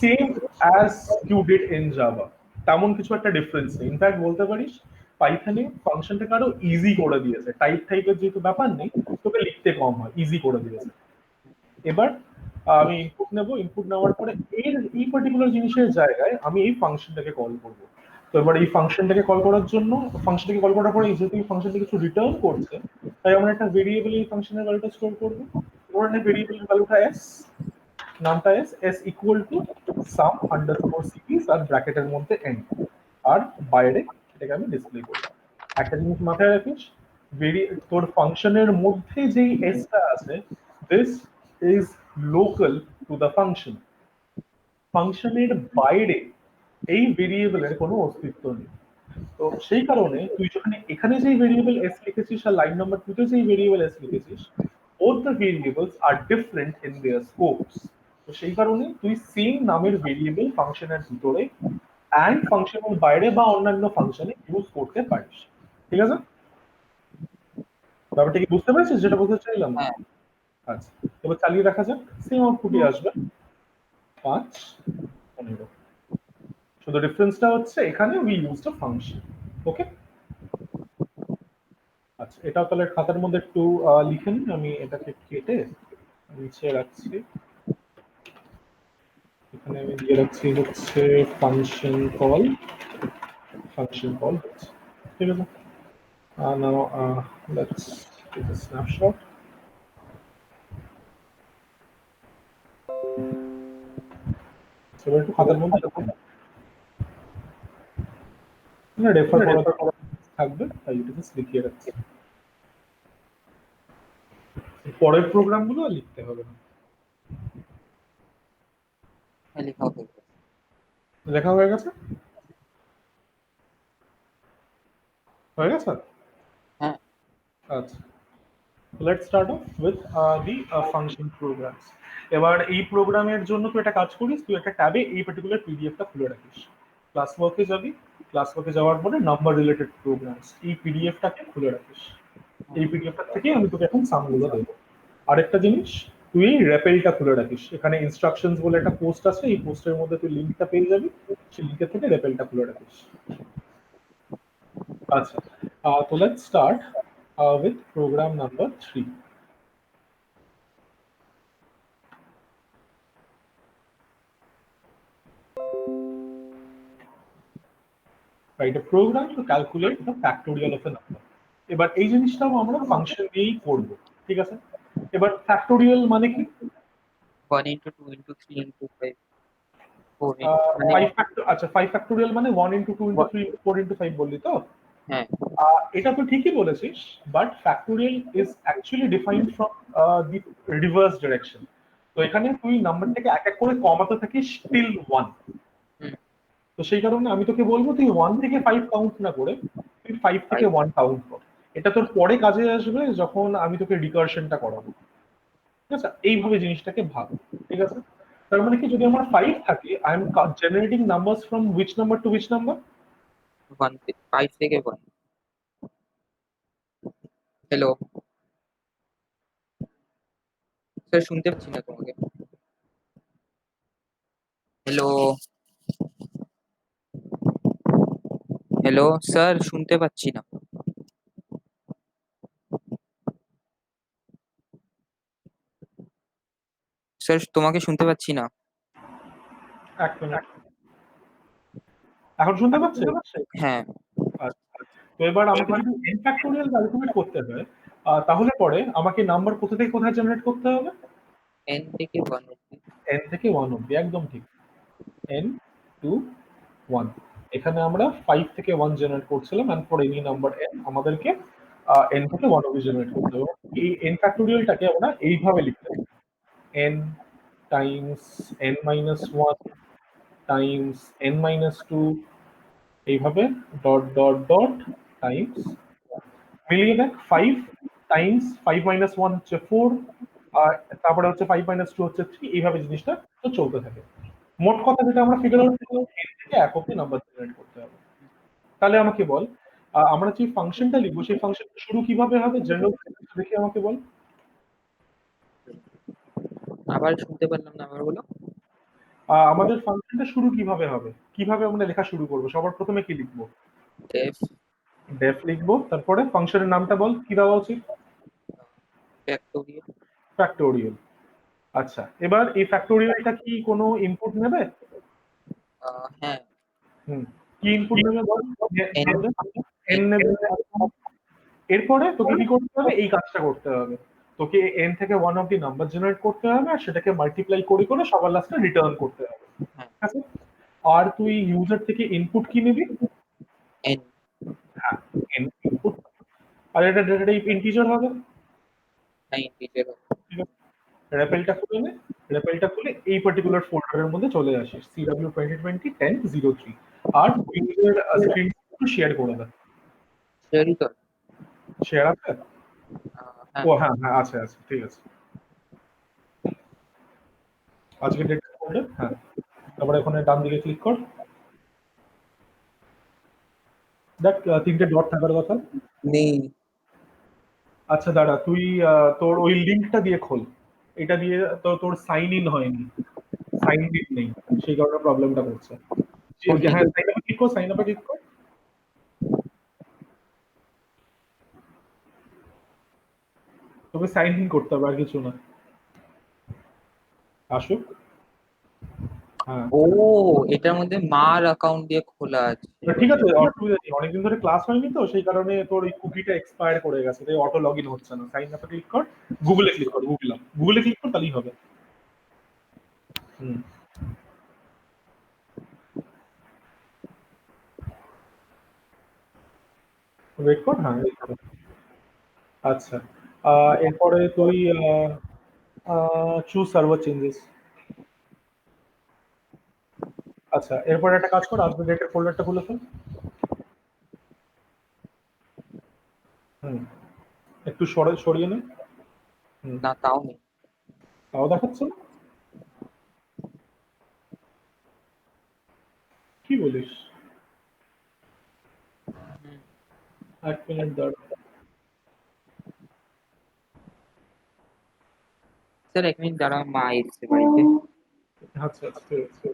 same as you did in Java, তেমন কিছু একটা ডিফারেন্স নেই। ইনফ্যাক্ট বলতে পারিস পাইথনে ফাংশনটাকে আরো ইজি করে দিয়েছে, টাইপের যেহেতু ব্যাপার নেই, তোকে লিখতে কম হয়, ইজি করে দিয়েছে। এবার আমি ইনপুট নেব, ইনপুট নেওয়ার পরে এর এই পার্টিকুলার জিনিসের জায়গায় আমি এই ফাংশনটাকে কল করব। তো এবার এই ফাংশনটাকে কল করার জন্য, ফাংশনটাকে কল করার পরে যেহেতু এই ফাংশনটা কিছু রিটার্ন করছে, তাই আমরা একটা ভেরিয়েবল এই ফাংশনের ভ্যালুটা স্টোর করব। ধরে ভেরিয়েবলের ভ্যালুটা s, নামটা s equal to sum underscore series আর ব্র্যাকেটের মধ্যে n, আর বাইরে এটাকে আমি ডিসপ্লে করব। একটা জিনিস মাথায় রাখিস, তোর ফাংশনের মধ্যে যেই s টা আছে, this is local to the function. ফাংশনের বাইরে এই ভেরিয়েবলের কোনো অস্তিত্ব নেই। তো সেই কারণে তুই যখন এখানে যেই ভেরিয়েবল s লিখেছিস আর লাইন নাম্বার 2 তে যেই variable s লিখেছিস, both the variables are different in their scopes. তো সেই কারণে তুই সেম নামের ভেরিয়েবল ফাংশনের ভিতরে এন্ড ফাংশনের বাইরে বা অন্যান্য ফাংশনে ইউজ করতে পারিস। ঠিক আছে, ব্যাপারটা কি বুঝতে পেরেছিস যেটা বলতে চাইলাম? হ্যাঁ আচ্ছা, এবার চালিয়ে দেখা যাক, সেম আউটপুটই আসবে 5 15। শুধু ডিফারেন্সটা হচ্ছে এখানে উই ইউজড আ ফাংশন। ওকে, আচ্ছা, এটাও তাহলে খাতার মধ্যে একটু লিখে নিন। আমি এটাকে কেটে নিচে রাখছি, এখানে আমি দিয়ে রাখছি হচ্ছে ফাংশন কল, ফাংশন কল হচ্ছে। ঠিক আছে, now let's take a snapshot. এবার একটু খাতার মধ্যে রেফার করা থাকবে, তাই এটা জাস্ট লিখিয়ে রাখছি। পরের প্রোগ্রামগুলো আর লিখতে হবে না। লেখা হয়ে গেছে। লেখা হয়ে গেছে? হয়ে গেছে? হ্যাঁ আচ্ছা, let's start off with the function programs. এবার এই প্রোগ্রামের জন্য তুই একটা কাজ করিস, তুই একটা ট্যাবে এই পার্টিকুলার পিডিএফটা খুলে রাখিস। ক্লাস ওয়ার্কে যাবি, ক্লাস ওয়ার্কে যাওয়ার পরে নাম্বার রিলেটেড প্রোগ্রামস এই পিডিএফটাকে খুলে রাখিস। এই পিডিএফটা থেকে আমি তোকে এখন সামগুলো দেবো। আরেকটা জিনিস, তুই রেপেলটা খুলে রাখিস, এখানে ইনস্ট্রাকশনস বলে একটা পোস্ট আছে, এই পোস্টের মধ্যে তুই লিঙ্কটা পেয়ে যাবি, সেই লিঙ্কের থেকে রেপেলটা খুলে রাখিস। আচ্ছা, তো let's start with program number 3. Write a program to calculate the factorial of a number. এবার এই জিনিসটাও আমরা ফাংশন দিয়েই করব, ঠিক আছে? এবার ফ্যাক্টোরিয়াল মানে কি? 1 into 2 into 3 into 5 4 into মানে 5 ফ্যাক্টর, আচ্ছা 5 ফ্যাক্টোরিয়াল মানে 1 into 2 into 3 into 4 into 5 বললি তো? হ্যাঁ এটা তো ঠিকই বলেছিস, but factorial is actually defined from the reverse direction. তো এখানে তুই নাম্বারটাকে এক এক করে কমাতে থাকিস টিল 1। হুম তো সেই কারণে আমি তোকে বলবো তুই 1 থেকে 5 কাউন্ট না করে তুই 5 থেকে 5 1 কাউন্ট কর। এটা তোর পরে কাজে আসবে যখন আমি তোকে রিকার্শনটা করাবো, ঠিক আছে? এইভাবে জিনিসটাকে ভাগ, ঠিক আছে? তার মানে কি, যদি আমার 5 থাকে, I am generating numbers from which number to which number? 5 থেকে 1। হ্যালো স্যার, শুনতে পাচ্ছি না তোমাকে। হ্যালো হ্যালো স্যার, শুনতে পাচ্ছি না। স্যার, তোমাকে শুনতে পাচ্ছি না। এক মিনিট, এখন শুনতে পাচ্ছিস? হ্যাঁ, আচ্ছা, তো এবার আমাকে যদি n ফ্যাক্টোরিয়াল ক্যালকুলেট করতে হয়, তাহলে পরে আমাকে নাম্বার কোথা থেকে কোথায় জেনারেট করতে হবে? n থেকে 1 অব্দি। n থেকে 1 অব্দি, একদম ঠিক। n টু 1, এখানে আমরা 5 থেকে 1 জেনারেট করছিলাম, and for any number n আমাদেরকে n থেকে 1 অব্দি জেনারেট করতে হবে। এই n ফ্যাক্টোরিয়ালটাকে আমরা এইভাবে লিখতে পারি, n Times n minus 1 Times n minus 2, এইভাবে ডট ডট ডট টাইমস, মিলিয়ে দেখ 5 টাইমস 5 মাইনাস 1 হচ্ছে 4, আর তারপরে হচ্ছে 5 মাইনাস 2 হচ্ছে 3, এইভাবে জিনিসটা তো চলতে থাকে। মোট কথা যেটা আমরা ফিগার আউট করব, n থেকে এক অব্দি নাম্বার জেনারেট করতে হবে। তাহলে আমাকে বল, আমরা যে ফাংশনটা লিখবো সেই ফাংশনটা শুরু কিভাবে হবে, জেনারেল দেখে আমাকে বল। আবার শুনতে পারলাম না, আবার বলো। আমাদের ফাংশনটা শুরু কিভাবে হবে, কিভাবে আমরা লেখা শুরু করবো, সবার প্রথমে কি লিখবো? ডেফ ডেফ লিখবো, তারপরে ফাংশনের নামটা বল, কি দেওয়া উচিত? ফ্যাক্টোরিয়াল। ফ্যাক্টোরিয়াল। আচ্ছা, এবার এই ফ্যাক্টোরিয়ালটা কি কোনো ইনপুট নেবে? হ্যাঁ, হুম, কি ইনপুট নেবে বল? n নেবে n n নেবে। এরপরে তোকে কি করতে হবে, এই কাজটা করতে হবে, তোকে n থেকে 1 অব্দি নাম্বার জেনারেট করতে হবে, আর সেটাকে মাল্টিপ্লাই করে করে সবার লাস্টে রিটার্ন করতে হবে, হ্যাঁ ঠিক আছে? আর তুই ইউজার থেকে ইনপুট কি নিবি? n হ্যাঁ, n ইনপুট। আর এটা ডেটা টাইপ ইন্টিজার হবে, ইন্টিজার। ঠিক আছে? রেপেলটা খুলে নে, রেপেলটা খুলে এই পার্টিকুলার ফোল্ডারের মধ্যে চলে আসিস, CW2020-10-03, আর উইন্ডোজের স্ক্রিন একটু শেয়ার করে দে। শেয়ারই তো। শেয়ার আছে? হ্যাঁ, ও হ্যাঁ হ্যাঁ, আছে আছে, ঠিক আছে। আজকে ডেট ফোল্ডার, হ্যাঁ। তারপরে ওখানে ডান দিকে ক্লিক কর, দেখ তিনটে ডট থাকার কথা। নেই। আচ্ছা দাঁড়া, তুই তোর ওই লিঙ্কটা দিয়ে খোল, এটা দিয়ে তো তোর সাইন ইন হয়নি, সাইন ইন নেই, সেই কারণে প্রবলেমটা করছে। কোন হ্যাঁ, link? সাইন আপে ক্লিক কর, সাইন আপে ক্লিক কর। তোকে সাইন ইন করতে হবে, আর কিছু না। আসুক, হ্যাঁ। ও, এটার মধ্যে মার অ্যাকাউন্ট দিয়ে খোলা আছে। ঠিক আছে, অসুবিধা নেই, অনেকদিন ধরে ক্লাস হয়নি তো সেই কারণে তোর ওই কুকিটা এক্সপায়ার করে গেছে, তাই অটো লগ ইন হচ্ছে না। সাইন আপে ক্লিক কর, গুগলে ক্লিক কর, গুগলে ক্লিক কর, তাহলেই হবে। হুম, ওয়েট কর, হ্যাঁ wait কর। আচ্ছা, এরপরে তুই চুজ সার্ভার চেঞ্জেস। আচ্ছা, এরপরে একটা কাজ কর, আপডেটের ফোল্ডারটা খুলে ফেল। হুম, একটু সরিয়ে নে। হুম, না, তাও নেই। তাও দেখাচ্ছে না? কি বলিস? হুম, এক মিনিট দাঁড়া। স্যার এক মিনিট দাঁড়া, মা এসছে বাড়িতে। আচ্ছা আচ্ছা, ঠিক আছে।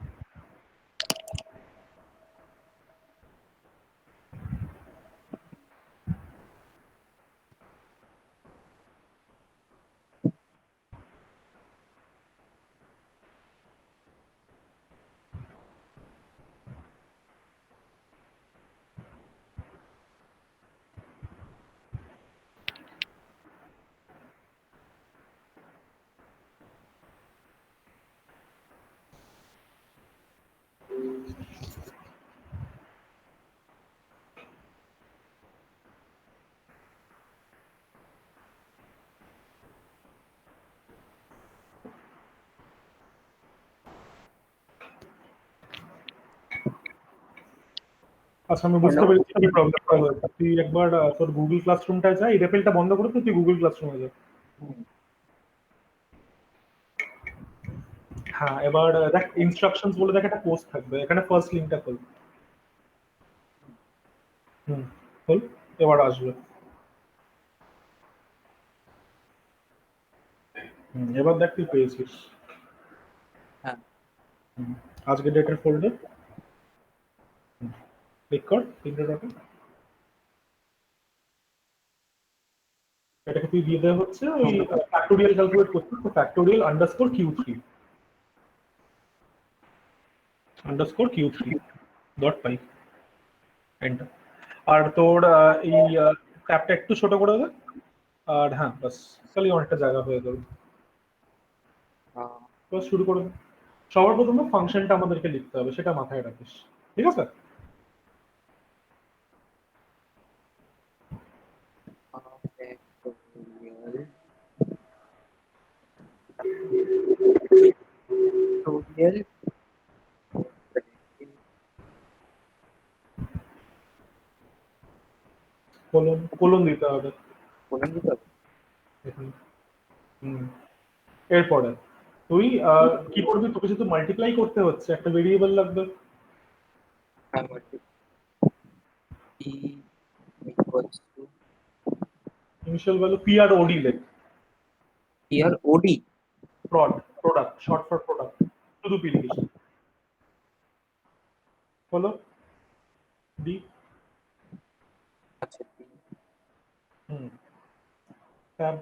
আচ্ছা, আমি বুঝতে হ্যালো। পেরেছি কি প্রবলেমটা হয়েছে। তুই একবার তোর গুগল ক্লাসরুমটায় যা, এই রেপেলটা বন্ধ করে তুই গুগল ক্লাসরুমে যা। হ্যাঁ, এবার দেখ ইনস্ট্রাকশনস বলে দেখ একটা পোস্ট থাকবে, এখানে ফার্স্ট লিঙ্কটা খোল। হুম, খোল, এবার আসবে। এবার দেখ তুই পেয়েছিস। হ্যাঁ। হুম, আজকে ডেটের ফোল্ডার ক্লিক কর, তিনটে ডটে। এটাকে তুই দিয়ে দেওয়া হচ্ছে ওই ফ্যাক্টোরিয়াল ক্যালকুলেট করছিস, তো factorial underscore Q three dot py, enter. আর তোর এই ট্যাবটা একটু ছোট করে দে। আর হ্যাঁ, বাস তাহলে অনেকটা জায়গা হয়ে যাবে। তো শুরু করে দে। সবার প্রথমে ফাংশনটা আমাদেরকে লিখতে হবে, সেটা মাথায় রাখিস, ঠিক আছে? কোলন কোলন দিতে হবে এখানে। হুম, এরপরে তুই কি করবি, তোকে যেহেতু মাল্টিপ্লাই করতে হচ্ছে একটা ভেরিয়েবল লাগবে। ইনিশিয়াল ভ্যালু পি আর ওডি লেখ। ইয়ার ওডি। প্রোডাক্ট, শর্ট ফর প্রোডাক্ট, শুধু পি লিখিস। হলো ডি। আচ্ছা। হুম, ট্যাব।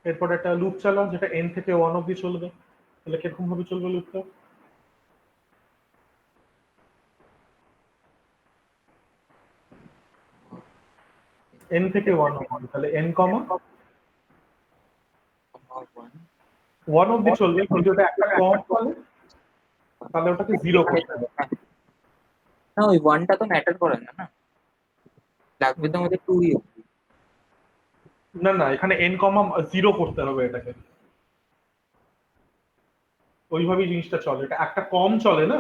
এরপর একটা লুপ চালা যেটা এন থেকে ওয়ান অব্দি চলবে। তাহলে কিরকম ভাবে চলবে লুপটা? এন থেকে ওয়ান অব্দি, তাহলে এন কমা ওয়ান অব্দি চলবে, কিন্তু ওটা একটা কম ফলে তাহলে ওটাকে জিরো করতে হবে। না, ওই ওয়ানটা তো ম্যাটার করে না, না লাগবে তো আমাদের টুই অব্দি। না না, এখানে এন কমা জিরো করতে হবে এটাকে, ওইভাবেই জিনিসটা চলে, এটা একটা কম চলে না।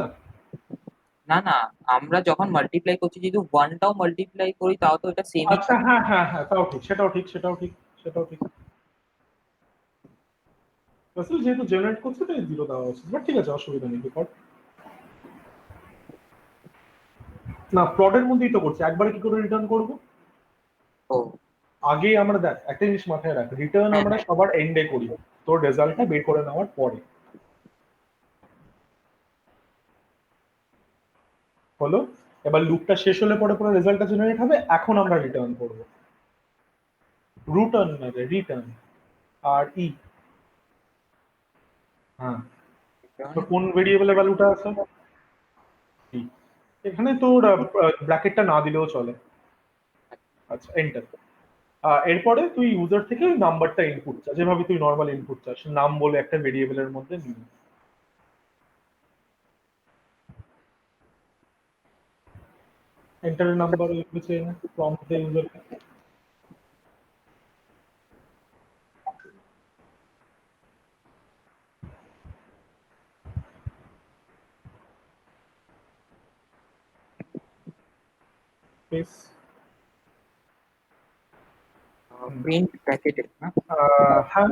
না না, আমরা যখন মাল্টিপ্লাই করছি যদি ওয়ানটাও মাল্টিপ্লাই করি তাও তো এটা সেমই আচ্ছা, থাকে। হ্যাঁ হ্যাঁ হ্যাঁ, তাও ঠিক, সেটাও ঠিক। আসলে যেহেতু জেনারেট করছে তাই জিরো দেওয়া উচিত, বাট ঠিক আছে, অসুবিধা নেই। বিকট না, প্রডের মধ্যেই তো করছে, একবারে কি করে রিটার্ন করবো? ও আগে আমরা দেখ একটা জিনিস মাথায় রাখ, রিটার্ন হ্যাঁ আমরা হ্যাঁ। সবার এন্ডে করি, তোর রেজাল্টটা বের করে নেওয়ার পরে। হলো, এবার লুপটা শেষ হলে পরে পুরো রেজাল্টটা জেনারেট হবে, এখন আমরা রিটার্ন করব। রুটার্ন না রে, রিটার্ন। আর ই, হ্যাঁ। তো কোন ভেরিয়েবলের ভ্যালুটা আছে? ই। এখানে তোর ব্র্যাকেটটা না দিলেও চলে। আচ্ছা, এন্টার। এরপরে তুই ইউজার থেকে ওই নাম্বারটা ইনপুট চা, যেভাবে তুই নর্মাল ইনপুট চাস, নাম বলে একটা ভেরিয়েবলের মধ্যে নিয়ে। এন্টারের নাম্বার লিখেছে প্রম্পট দে ইউজারকে। স্পেস। প্রিন্ট প্যাকেটে না। হ্যাঁ,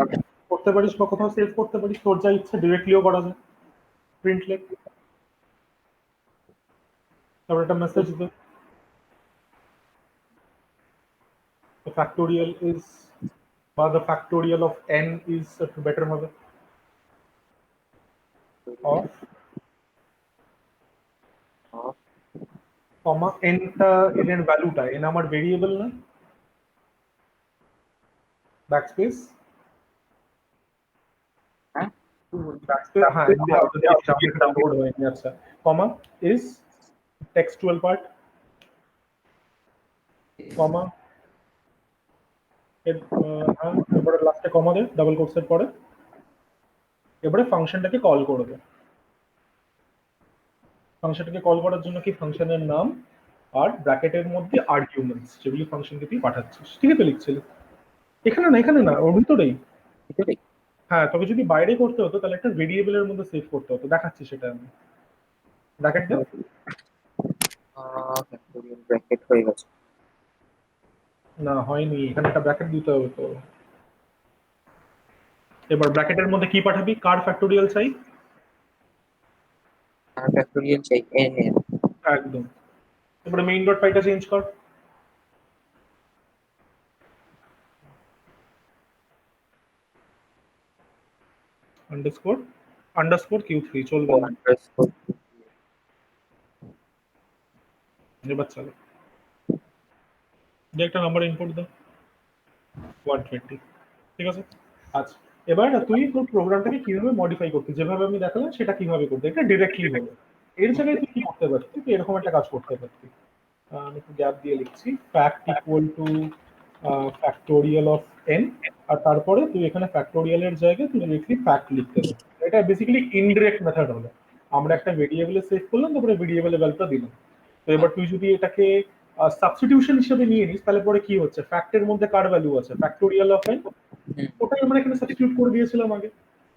করতে পারিস বা কোথাও সেভ করতে পারিস, তোর যা ইচ্ছে ডিরেক্টলিও করা যায়। প্রিন্ট লেখ, তারপর একটা মেসেজ দে, ফ্যাক্টোরিয়াল ইজ বা the factorial of n is একটু বেটার হবে, of কমা n টা n এর ভ্যালুটা n আমার ভেরিয়েবল না, ব্যাকস্পেস হ্যাঁ ব্যাকস্পেস হ্যাঁ এমনি আউট দিয়ে লোড হয়নি, আচ্ছা কমা is textual part কমা হ্যাঁ এবারে লাস্টে কমা দে ডাবল কোটসের পরে, এবারে ফাংশনটাকে কল করবে। ফাংশনটাকে কল করার জন্য কি ফাংশনের নাম আর ব্র্যাকেটের মধ্যে আর্গুমেন্টস যেগুলি ফাংশনকে তুই পাঠাচ্ছিস, ঠিক আছে লিখছিলি এখানে না ওর ভিতরেই। ভিতরে হ্যাঁ তবে যদি বাইরে করতে হতো তাহলে একটা ভেরিয়েবলের মধ্যে সেভ করতে হতো, দেখাচ্ছি সেটা আমি। ব্র্যাকেট দে। ফ্যাক্টোরিয়াল ব্র্যাকেট হয়ে গেছে। না হয়নি, এখানে একটা ব্র্যাকেট দিতে হবে তো। এবার ব্র্যাকেটের মধ্যে কি পাঠাবি, কার ফ্যাক্টোরিয়াল চাই? আর ফ্যাক্টোরিয়াল চাই n এর। একদম। এবারে মেইন ডট পাইটা চেঞ্জ কর, আন্ডারস্কোর আন্ডারস্কোর Q3 চলবে না। এবার চলো যে একটা নাম্বার ইনপুট দাও 120, ঠিক আছে। আচ্ছা এবার তুই তোর প্রোগ্রামটাকে কিভাবে মডিফাই করতে, যেভাবে আমি দেখালাম সেটা কিভাবে করতে, এটা ডিরেক্টলি হবে। এর জায়গায় তুই কি করতে পারতি, তুই এরকম একটা কাজ করতে পারতি, আমি একটু গ্যাপ দিয়ে লিখছি, fact equal to factorial of n, আর তারপরে তুই এখানে ফ্যাক্টোরিয়ালের জায়গায় তুই ডিরেক্টলি ফ্যাক্ট লিখতে পারবি। এটা বেসিক্যালি ইনডিরেক্ট মেথড হলো, আমরা একটা ভেরিয়েবলে সেভ করলাম তারপরে ভেরিয়েবলের ভ্যালুটা দিলাম। তো এবার তুই যদি এটাকে সাবস্টিটিউশন হিসেবে নিয়ে নিস তাহলে পরে কি হচ্ছে, ফ্যাক্টের মধ্যে কার ভ্যালু আছে ফ্যাক্টোরিয়াল অফ এন, ওটাই আমরা এখানে সাবস্টিটিউট করে দিয়েছিলাম আগে।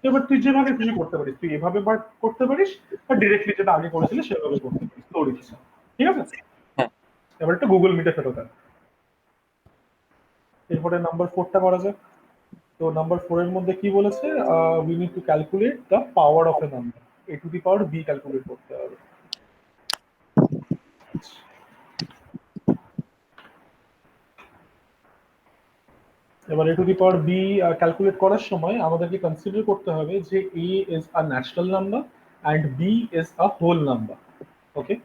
এবার তুই যেভাবে খুশি করতে পারিস, তুই এভাবে বার করতে পারিস বা ডিরেক্টলি যেটা আগে করেছিলি সেভাবে করতে পারিস তোর ইচ্ছা, ঠিক আছে। হ্যাঁ এবার একটা গুগল মিটে ফেরত আন। এরপরে নাম্বার 4টা করা যাক। তো নাম্বার 4 এর মধ্যে কি বলেছে, we need to calculate the power of a number, a to the power b calculate করতে হবে। এবার a to the power b calculate করার সময় আমাদেরকে কনসিডার করতে হবে যে a is a natural number and b is a whole number, okay.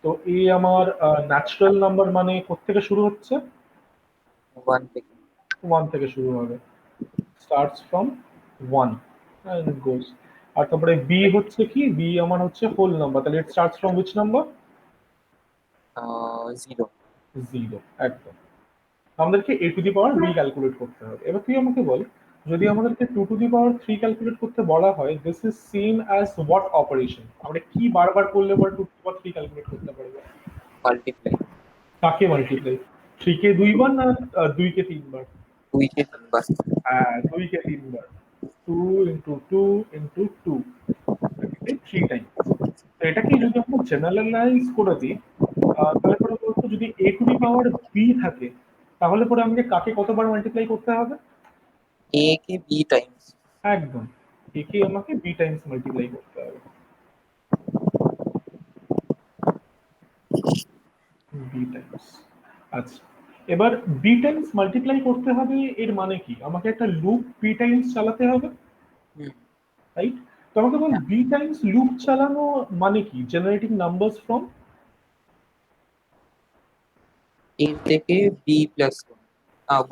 তো এ আমার ন্যাচারাল নাম্বার মানে কোত্থেকে শুরু হচ্ছে, 1 থেকে 1 থেকে শুরু হবে, starts from 1 and it goes। আর তারপরে বি হচ্ছে কি, বি আমার হচ্ছে হোল নাম্বার, তাহলে it starts from which number, 0। 0 একদম। আমাদেরকে a to the power b calculate করতে হবে। এবার তুই আমাকে বল, যদি আমাদেরকে 2 টু দি পাওয়ার 3 ক্যালকুলেট করতে বলা হয়, this is same as what operation, আমরা কি বারবার করলে পর 2 টু দি পাওয়ার 3 ক্যালকুলেট করতে পারবো? মাল্টিপ্লাই কাকে মাল্টিপ্লাই, 3 কে 2 বার না 2 কে 3 বার? 2 কে 3 বার। হ্যাঁ 2 কে 3 বার, 2 ইন্টু 2 ইন্টু 2 থ্রি টাইম। তো এটাকে যদি আমরা জেনারেলাইজ করে দিই, তাহলে পরে বলতো যদি এ টু দি পাওয়ার বি থাকে তাহলে পরে আমাকে কাকে কতবার মাল্টিপ্লাই করতে হবে? a K b Times. একদম, একে আমাকে বি টাইমস মাল্টিপ্লাই করতে হবে, বি টাইমস। আচ্ছা এবার বি টাইমস মাল্টিপ্লাই করতে হবে এর মানে কি, আমাকে একটা লুপ বি টাইমস চালাতে হবে, রাইট। তো আমাকে বল বি টাইমস লুপ চালানো মানে কি, জেনারেটিং নাম্বারস ফ্রম, a থেকে b প্লাস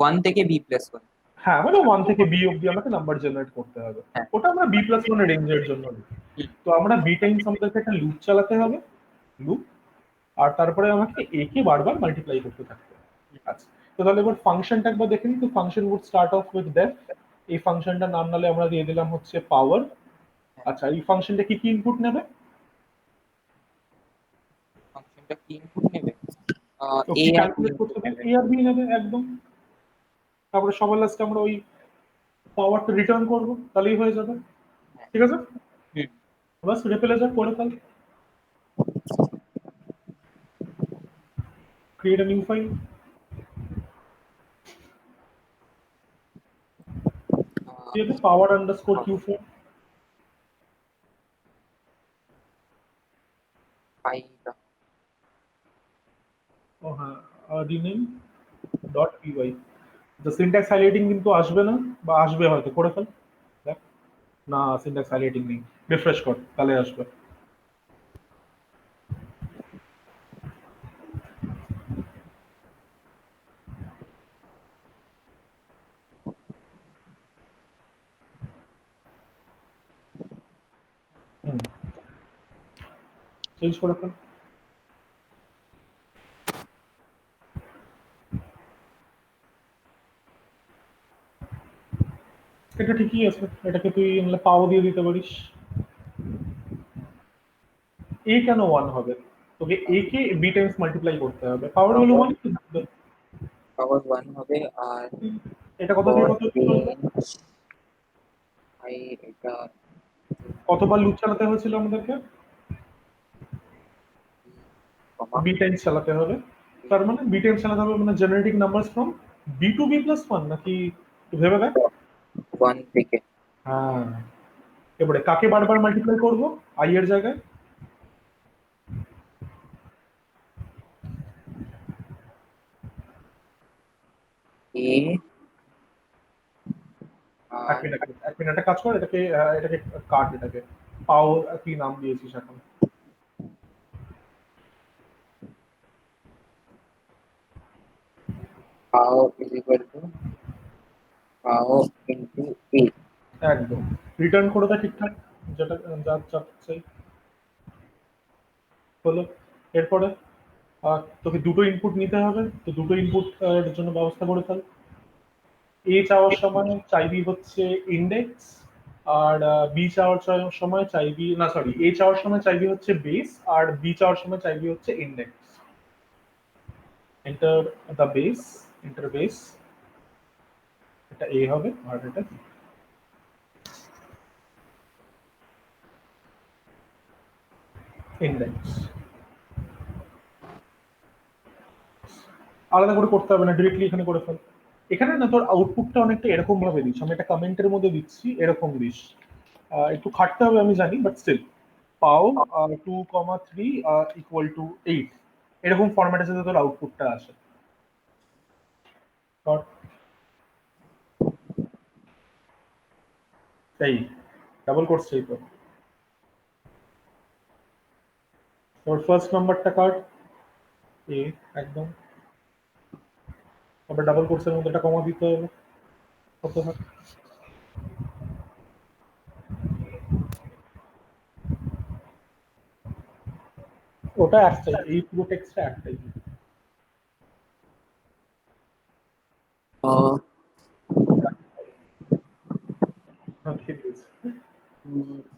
1 থেকে b প্লাস 1। হ্যাঁ মানে 1 থেকে বি অব্দি আমাকে নাম্বার জেনারেট করতে হবে, হ্যাঁ ওটা আমরা বি প্লাস 1 এর রেঞ্জের জন্য লিখি। তো আমরা বি টাইমস আমাদেরকে একটা লুপ চালাতে হবে, লুপ, আর তারপরে আমাকে এ কে বারবার মাল্টিপ্লাই করতে থাকতে হবে। আচ্ছা তো তাহলে এবার ফাংশনটা একবার দেখে নিই, তো function would start off with def, এই ফাংশনটার নাম নালে আমরা দিয়ে দিলাম হচ্ছে পাওয়ার। আচ্ছা এই ফাংশনটা কি কি ইনপুট নেবে, ফাংশনটা কি ইনপুট নেবে? তো a কি আর b ক্যালকুলেট করতে ইনপুট হবে, নেবে। এ আর বি নেবে একদম। তারপরে সবার লাস্টে আমরা ওই পাওয়ারটা রিটার্ন করবো, তাহলেই হয়ে যাবে, হ্যাঁ ঠিক আছে। হুম বাস রেপেলে যা করে fail, create a new file, দিয়ে দে পাওয়ার আন্ডারস্কোর Q4, ফাইলটা ও হ্যাঁ rename dot py, the syntax highlighting কিন্তু আসবে না, বা আসবে হয়তো, করে ফেল দেখ। না, সিনট্যাক্স হাইলাইটিং নেই, রিফ্রেশ কর তাহলে আসবে। হুম, চেঞ্জ করে ফেল। এটা ঠিকই আছে, এটাকে তুই নাহলে পাও দিয়ে দিতে পারিস। এ কেন ওয়ান হবে? তোকে এ কে বি টাইমস মাল্টিপ্লাই করতে হবে, পাওয়ার হলো পাওয়ার ওয়ান। পাওয়ার 1 হবে। আর এটা কত থেকে ফর কত চলবে? রেঞ্জ আই এটা কতবার লুপ চালাতে হয়েছিল আমাদেরকে? কমা বি টাইমস চালাতে হবে। তার মানে বি টাইমস চালাতে হবে মানে generating numbers from b to b plus one, নাকি তুই ভেবে দেখ। 1 থেকে হ্যাঁ, এবারে কাকে বারবার মাল্টিপ্লাই করবো আই এর জায়গায়? এ এক আর মিনিট, এক মিনিট, একটা কাজ কর, এটাকে এটাকে কাট, এটাকে পাও কি নাম দিয়েছিস এখন? পাও ইজ ইকুয়াল টু পাও ইন্টু এ। একদম, রিটার্ন করে দেয় ঠিকঠাক, যেটা যা যা চাই হলো। এরপরে তোকে দুটো ইনপুট নিতে হবে, তো দুটো ইনপুট এর জন্য ব্যবস্থা করে ফেল। এ চাওয়ার সময় চাইবি হচ্ছে ইন্ডেক্স, আর বি চাওয়ার সময় চাইবি, না সরি, এ চাওয়ার সময় চাইবি হচ্ছে বেস, আর বি চাওয়ার সময় চাইবি হচ্ছে index. Enter the base, enter base, এটা এ হবে আর এটা ইন্ডেক্স। আলাদা করে করতে হবে না, ডিরেক্টলি এখানে করে ফেল। এখানে না তোর আউটপুটটা অনেকটা এরকম ভাবে দিস, আমি একটা কমেন্টের মধ্যে দিচ্ছি, এরকম দিস। একটু খাটতে হবে আমি জানি, বাট স্টিল পাও 2,3 ইকুয়াল টু 8, এরকম ফরম্যাটে যাতে তোর আউটপুটটা আসে। কর। এই ডাবল করছে এই তো, তোর ফার্স্ট নাম্বারটা কাট এ, একদম। তারপর ডাবল কোর্সের মধ্যে একটা কমা দিতে হবে, কত হয়? ওটা একটাই, এই পুরো টেক্সটটা একটাই। হ্যাঁ, ঠিক আছে।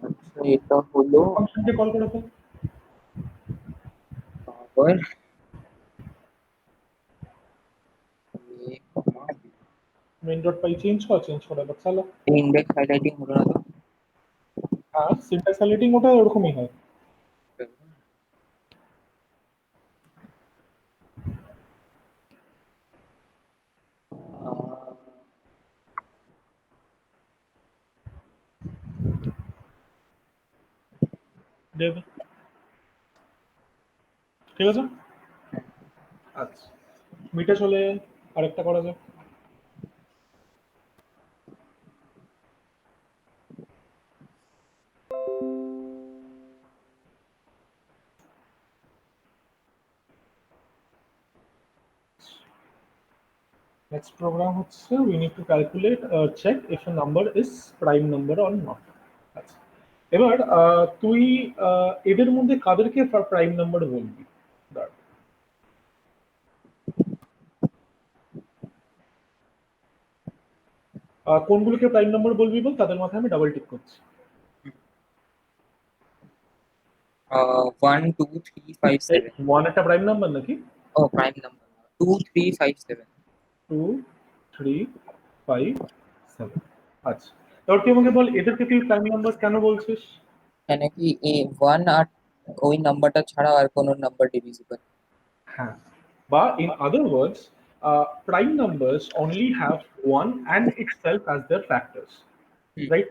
আচ্ছা এটা হলো ফাংশনকে কল করে ফেল। পাওয়ার এ কমা মেইন ডট পাই চেঞ্জ কর, চেঞ্জ করে এবার চালা। ইন্ডেক্স হাইলাইটিং হলো না তো? হ্যাঁ, সিনট্যাক্স হাইলাইটিং ওটা ওরকমই হয়। দেবে, ঠিক আছে। আচ্ছা, মিটে চলে আরেকটা করা যাক। নেক্সট প্রোগ্রাম হচ্ছে we need to calculate check if a number is prime number or not. আচ্ছা, এবার তুই এদের মধ্যে কাদেরকে প্রাইম নাম্বার বলবি? দাঁড়া, কোনগুলোকে প্রাইম নাম্বার বলবি বল, তাদের মাথায় আমি ডাবল টিক করছি। 1 2 3 5 এই 7। ওয়ান একটা প্রাইম নাম্বার নাকি? ও প্রাইম নাম্বার 2 3 5 7। 2, 3, 5, 7। আচ্ছা, এবার তুই আমাকে বল এদেরকে তুই প্রাইম নাম্বার কেন বলছিস? কেন কি এ 1 আর ওই নাম্বারটা ছাড়া আর কোনো নাম্বার ডিভিজিবল? হ্যাঁ, বা in other words, prime numbers only have one and itself as their factors, hmm. right?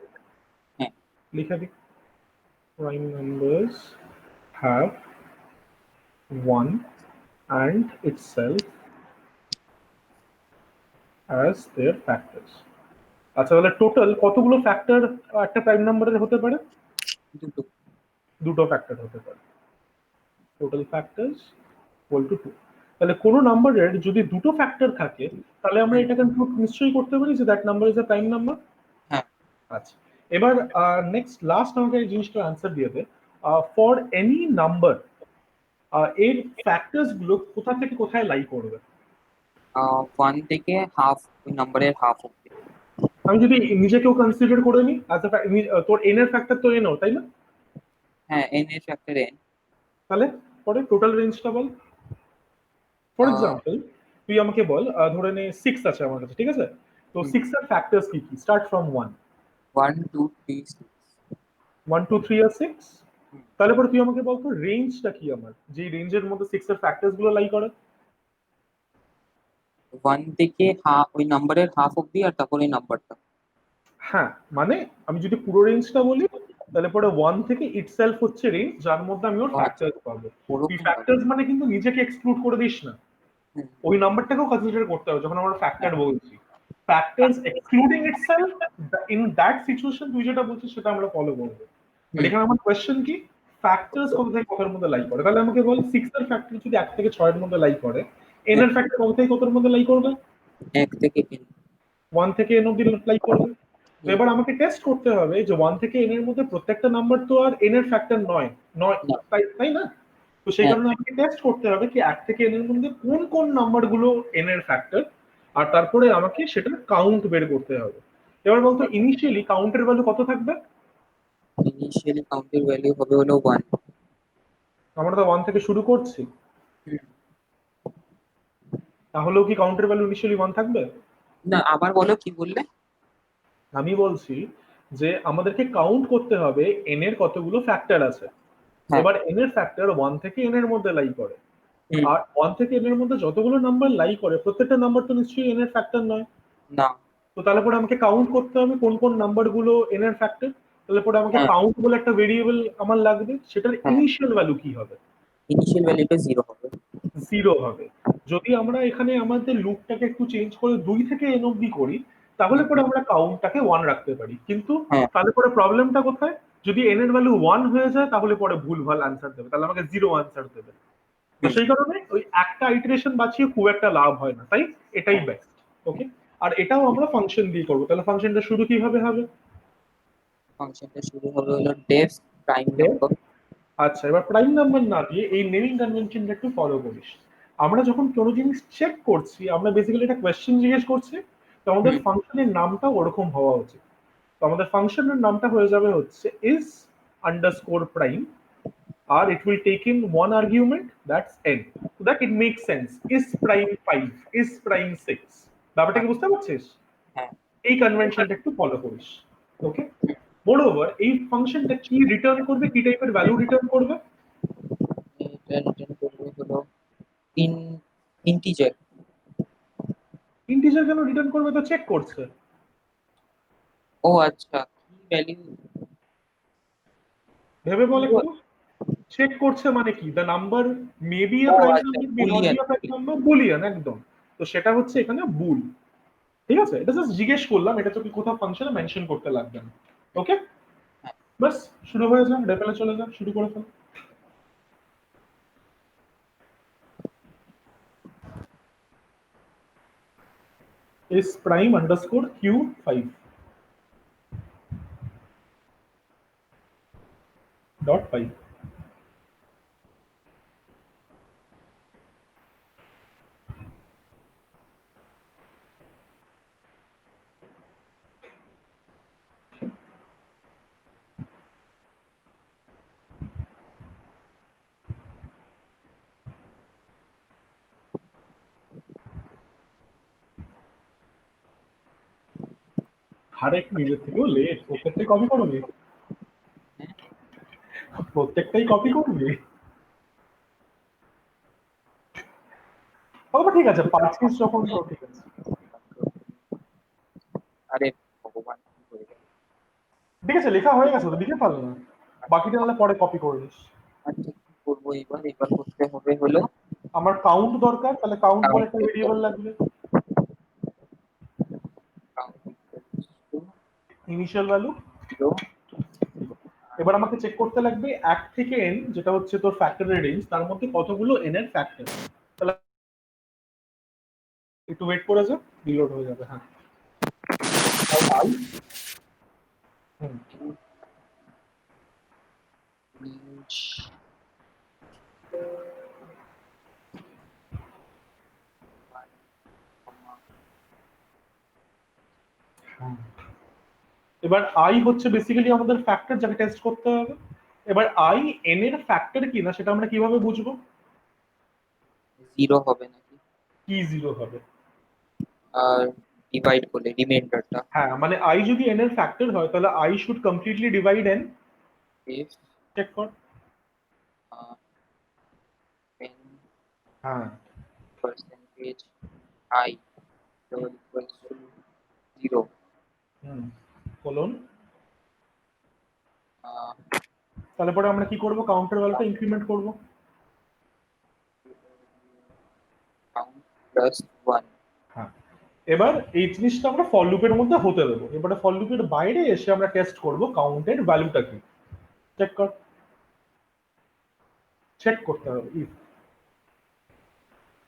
হ্যাঁ। লিখে দি, prime numbers have one and itself as their factors. আচ্ছা, তাহলে টোটাল কতগুলো ফ্যাক্টর একটা প্রাইম নাম্বারের হতে পারে? দুটো। দুটো ফ্যাক্টর হতে পারে। Total factors equal to 2। তাহলে কোনো নাম্বারের যদি দুটো ফ্যাক্টর থাকে, তাহলে আমরা হুম, এটাকে প্রুফ নিশ্চয়ই করতে পারি যে that number is a prime number. হ্যাঁ। আচ্ছা, এবার নেক্সট লাস্ট আমাকে এই জিনিসটা আনসার দিয়ে দে। ফর এনি নাম্বার এর ফ্যাক্টরস গুলো কোথা থেকে কোথায় লাই করবে? 1 থেকে হাফ, ওই নাম্বারের হাফ অব্দি। আমি যদি নিজেকেও কনসিডার করে নিই তোর এন এর ফ্যাক্টর তো এনও, তাই না? হ্যাঁ, এন এর ফ্যাক্টর এন। তাহলে পরে টোটাল রেঞ্জটা বল। ফর এক্সাম্পল, তুই আমাকে বল, ধরে নে 6 আছে আমার কাছে, ঠিক আছে? তো 6 এর ফ্যাক্টরস কি কি? Start from 1। 1 2 3 6। 1 2 3 আর 6। তাহলে পরে তুই আমাকে বল তো রেঞ্জটা কি আমার, যে রেঞ্জের মধ্যে 6 এর ফ্যাক্টরস গুলো লাই করে? 1 থেকে হাফ, ওই নাম্বারের হাফ অব্দি, আর তারপরে এই নাম্বারটা। হ্যাঁ, মানে আমি যদি পুরো রেঞ্জটা বলি, তাহলে পরে 1 থেকে ইটসেলফ হচ্ছে রেঞ্জ, যার মধ্যে আমি ওর ও আচ্ছা, ফ্যাক্টরস পাবো। তুই ওরকম ভাবে। ফ্যাক্টরস মানে কিন্তু নিজেকে এক্সক্লুড করে দিস না, হুম, ওই নাম্বারটাকেও কনসিডার করতে হবে যখন আমরা ফ্যাক্টর হ্যাঁ, বলছি। Factors excluding itself, in that situation তুই যেটা বলছিস সেটা আমরা ফলো করবো। বাট হুম। এখানে আমার কোয়েশ্চেন কি, ফ্যাক্টরস কত থেকে কতর মধ্যে লাই করে? তাহলে আমাকে বল 6 এর ফ্যাক্টর যদি 1 থেকে 6 এর মধ্যে লাই করে, এন হ্যাঁ, এর ফ্যাক্টর কত থেকে কতর মধ্যে লাই করবে? 1 থেকে n। 1 থেকে এন অব্দি লাই করবে। তো হুম, এবার আমাকে টেস্ট করতে হবে যে 1 থেকে এন এর মধ্যে প্রত্যেকটা নাম্বার তো আর এন এর ফ্যাক্টর নয়, নয়, না, তাই তাই না? তো সেই হ্যাঁ, কারণে আমাকে টেস্ট করতে হবে কি 1 থেকে এন এর মধ্যে কোন কোন নাম্বারগুলো এন এর ফ্যাক্টর, আর তারপরে আমাকে সেটা কাউন্ট বের করতে হবে। এবার বলতো ইনিশিয়ালি কাউন্টের ভ্যালু কত থাকবে? ইনিশিয়ালি কাউন্টের ভ্যালু হবে হলো 1। আমরা তো 1 থেকে শুরু করছি, তাহলেও কি কাউন্টের ভ্যালু ইনিশিয়ালি 1 থাকবে? না, আবার বলো, কি বললে? আমি বলছি যে আমাদেরকে কাউন্ট করতে হবে এন এর কতগুলো ফ্যাক্টর আছে। হ্যাঁ। এবার এন এর ফ্যাক্টর 1 থেকে এন এর মধ্যে লাই করে, হুম। আর 1 থেকে এন এর মধ্যে যতগুলো নাম্বার লাই করে প্রত্যেকটা নাম্বার তো নিশ্চয়ই এন এর ফ্যাক্টর নয়। না। তো তাহলে পরে আমাকে কাউন্ট করতে হবে কোন কোন নাম্বার গুলো এন এর ফ্যাক্টর। তাহলে পরে আমাকে হ্যাঁ, কাউন্ট বলে একটা ভেরিয়েবল আমার লাগবে, সেটার হ্যাঁ, ইনিশিয়াল ভ্যালু কি হবে? ইনিশিয়াল ভ্যালুটা 0 হবে। 0 হবে। যদি আমরা এখানে আমাদের লুপটাকে একটু চেঞ্জ করে 2 থেকে এন অব্দি করি, তাহলে হুম, পরে আমরা কাউন্টটাকে 1 রাখতে পারি, কিন্তু হ্যাঁ, তাহলে পরে প্রবলেমটা কোথায়? যদি এন এর ভ্যালু 1 হয়ে যায় তাহলে পরে ভুলভাল আনসার দেবে, তাহলে আমাকে 0 আনসার দেবে। তো হুম, সেই কারণে ওই একটা আইটারেশন বাঁচিয়ে খুব একটা লাভ হয় না, তাই এটাই হ্যাঁ। বেস্ট। ওকে, আর এটাও আমরা ফাংশন দিয়ে করবো। তাহলে ফাংশনটা শুরু কিভাবে হবে? ফাংশনটা শুরু হবে হলো ডেফ প্রাইম Def। নাম্বার। আচ্ছা, এবার প্রাইম নাম্বার না দিয়ে এই নেমিং কনভেনশনটা একটু ফলো করিস। আমরা যখন কোনো জিনিস চেক করছি, আমরা বেসিক্যালি একটা কোয়েশ্চেন জিজ্ঞেস করছি, তো আমাদের হুম, ফাংশনের নামটা ওরকম হওয়া উচিত। তো আমাদের ফাংশনের নামটা হয়ে যাবে হচ্ছে is underscore prime, R it will take in one argument, that's n, so that it makes sense, is prime 5, is prime 6। ব্যাপারটা কি বুঝতে পারছিস? হ্যাঁ। এই কনভেনশনটা একটু ফলো করিস। ওকে, মোরওভার এই ফাংশনটা কি রিটার্ন করবে, কি টাইপের ভ্যালু রিটার্ন করবে? এটা রিটার্ন করবে হলো ইন ইন্টিজার। ইন্টিজার কেন রিটার্ন করবে? তো চেক করছে। ও আচ্ছা, কি ভ্যালু? ভেবে বল একটু, চেক করছে মানে কি? The number may be a ও প্রাইম আচ্ছা, number, may not be boolean. A prime number, boolean একদম। তো সেটা হচ্ছে এখানে বুল। ঠিক আছে, এটা জাস্ট জিজ্ঞেস করলাম, এটা তোকে কোথাও ফাংশনে মেনশন করতে লাগবে না। ওকে, হ্যাঁ। বাস শুরু হয়ে যা, রেপেলে চলে যা, শুরু করে fail. is prime underscore q5 dot 5। আরে একটু নিজের থেকেও লেট, প্রত্যেকটাই কপি করবি? হ্যাঁ, প্রত্যেকটাই কপি করবি? তবে ঠিক আছে, পারছিস যখন তো ঠিক আছে। আরে ভগবান, কি হয়ে গেল? ঠিক আছে, লেখা হয়ে গেছে তো, লিখে ফেল না, বাকিটা নাহলে পরে কপি করে নিস। আচ্ছা, কি করবো এবার? এবার করতে হবে হলো আমার কাউন্ট দরকার, তাহলে কাউন্ট বলে কাউন্ট একটা করতে ভেরিয়েবল হবে। লাগবে। Initial value 0। এবার আমাকে চেক করতে লাগবে 1 থেকে n যেটা হচ্ছে তোর ফ্যাক্টরের রেঞ্জ, তার মধ্যে কতগুলো n এর ফ্যাক্টর। তাহলে একটু ওয়েট করে যা, রিলোড হয়ে যাবে। হ্যাঁ, আই এবার আই হচ্ছে বেসিক্যালি আমাদের ফ্যাক্টর যাকে টেস্ট করতে হবে। এবার আই এন এর ফ্যাক্টর কিনা সেটা আমরা কিভাবে বুঝবো? 0 হবে নাকি, কি জিরো হবে? আর ডিভাইড করলে রিমাইন্ডারটা হ্যাঁ, মানে আই যদি এন এর ফ্যাক্টর হয় তাহলে I should completely divide n. if check কর। n হ্যাঁ, percentage I equals to 0, colon. uh, তাহলে পরে আমরা কি করব? কাউন্টার ভ্যালুটা ইনক্রিমেন্ট করব। count plus 1. হ্যাঁ, এবার এই জিনিসটা আমরা ফর লুপের মধ্যে হতে দেবো। এবারে ফর লুপের বাইরে এসে আমরা টেস্ট করব কাউন্টের ভ্যালুটা কি। চেক কর, চেক করতে হবে if।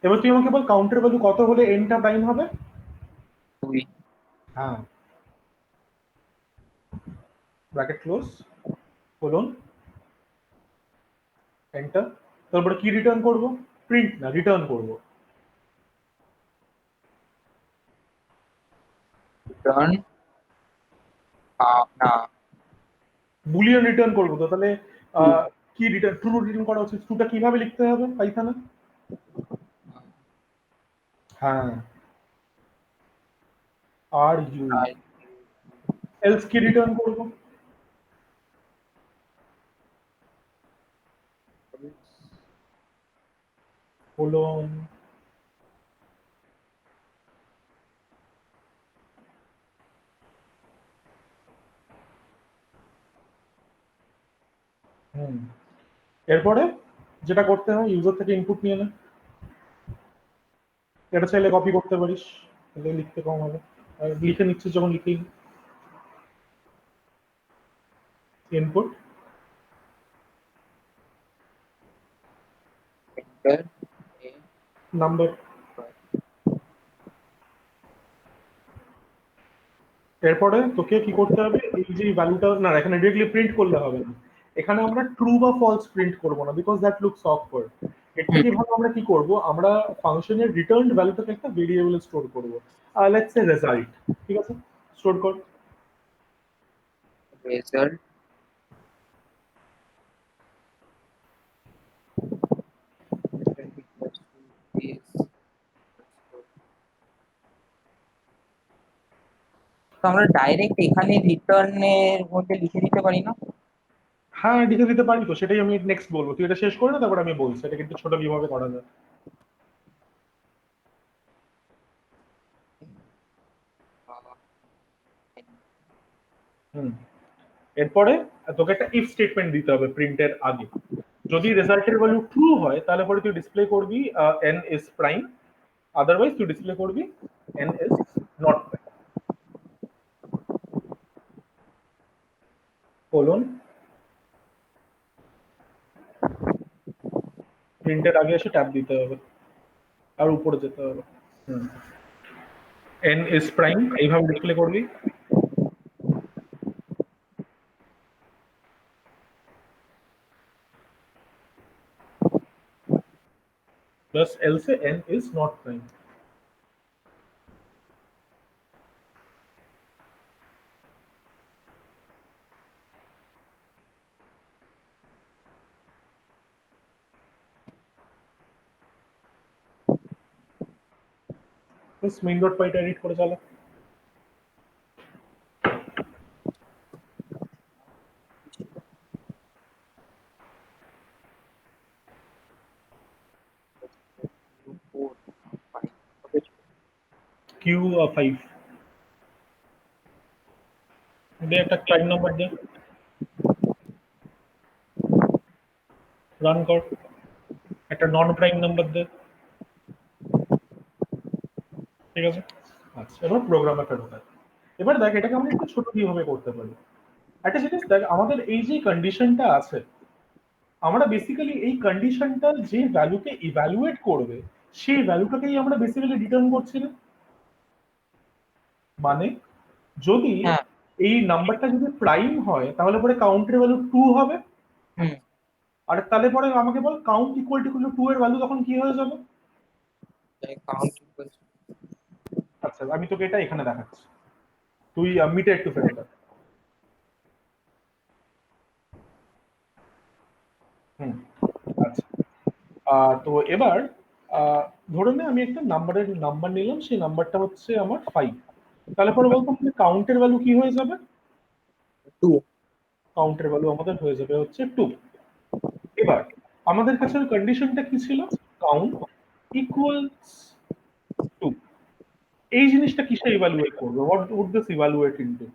এবার তুই আমাকে বল কাউন্টের ভ্যালু কত হলে এনটা প্রাইম হবে? 2, হ্যাঁ, ব্র্যাকেট ক্লোজ, কোলন, এন্টার। তারপরে কি রিটার্ন করব? প্রিন্ট না, রিটার্ন করব। return না বুলিয়ান রিটার্ন করব। তো তাহলে true, কি রিটার্ন? ট্রু রিটার্ন করা উচিত। ট্রুটা কিভাবে লিখতে হবে পাইথনে? হ্যাঁ, আর ইউ। আর এলস কি রিটার্ন করব? কোলন, এরপরে যেটা করতে হয় ইউজার থেকে ইনপুট নিয়ে নে। এটা চাইলে কপি করতে পারিস, তাহলে লিখতে কম হবে। আর লিখে নিচ্ছিস যখন লিখেই ইনপুট enter a নাম্বার। এরপরে তোকে কি করতে হবে? এই যে ভ্যালুটা না, এখানে ডিরেক্টলি প্রিন্ট করলে হবে না। এখানে আমরা ট্রু বা ফলস প্রিন্ট করব না, বিকজ দ্যাট লুকস অকওয়ার্ড। এর থেকে ভালো আমরা কি করব? আমরা ফাংশনের রিটার্ন ভ্যালুটাকে একটা ভেরিয়েবলে স্টোর করব। Let's say result. ঠিক আছে, স্টোর কর। result equals to this. তো আমরা ডাইরেক্ট এখানে রিটার্নের মধ্যে লিখে দিতে পারি না? হ্যাঁ, লিখে দিতে পারি, তো সেটাই আমি নেক্সট বলবো। তুই এটা শেষ করে না, তারপর আমি বলছি এটা কিন্তু ছোট কিভাবে করা যায়। হুম, এরপরে তোকে একটা ইফ স্টেটমেন্ট দিতে হবে প্রিন্টের আগে। যদি রেজাল্টের ভ্যালু ট্রু হয় তাহলে পরে তুই ডিসপ্লে করবি এন ইজ প্রাইম, আদারওয়াইজ তুই ডিসপ্লে করবি N is not prime. Colon, প্রিন্টের আগে এসে ট্যাব দিতে হবে আর উপরে যেতে হবে। এন ইজ প্রাইম এইভাবে ডিসপ্লে করবি। Plus else n is not prime. Plus main dot পাইটা এডিট করে চালা। কিউ 5 দে, একটা ক্লায়েন্ট নাম্বার দে, রান কর। একটা নন প্রাইম নাম্বার দে। ঠিক আছে, আচ্ছা এবার প্রোগ্রামে ফেরত আয়। এবার দেখ এটাকে আমরা একটু ছোট কিভাবে করতে পারি। একটা জিনিস দেখ, আমাদের এই যে কন্ডিশনটা আছে, আমরা বেসিক্যালি এই কন্ডিশনটা যে ভ্যালুকে ইভ্যালুয়েট করবে সেই ভ্যালুটাকেই আমরা বেসিক্যালি রিটার্ন করছি না। মানে যদি হ্যাঁ। এই নাম্বারটা যদি প্রাইম হয় তাহলে পরে কাউন্টের ভ্যালু 2 হবে। হুম। আর তাহলে পরে আমাকে বল কাউন্ট ইকুয়াল টু 2 এর ভ্যালু তখন কি হয়ে যাবে। কাউন্ট। আচ্ছা আমি তোকে এটা এখানে দেখাচ্ছি, তুই মিটে একটু ফেলে দেখ। হুম, আচ্ছা। তো এবার ধরে নে আমি একটা নাম্বার নিলাম, সেই নাম্বারটা হচ্ছে আমার 5। তাহলে পরে বলতো কাউন্টের ভ্যালু কি হয়ে যাবে। 2। কাউন্টের ভ্যালু আমাদের হয়ে যাবে হচ্ছে 2। এবার আমাদের কাছে কন্ডিশনটা কি ছিল, কাউন্ট ইকুয়ালস 2। এই জিনিসটা কিসে ইভালুয়েট করবে, what would this evaluate into.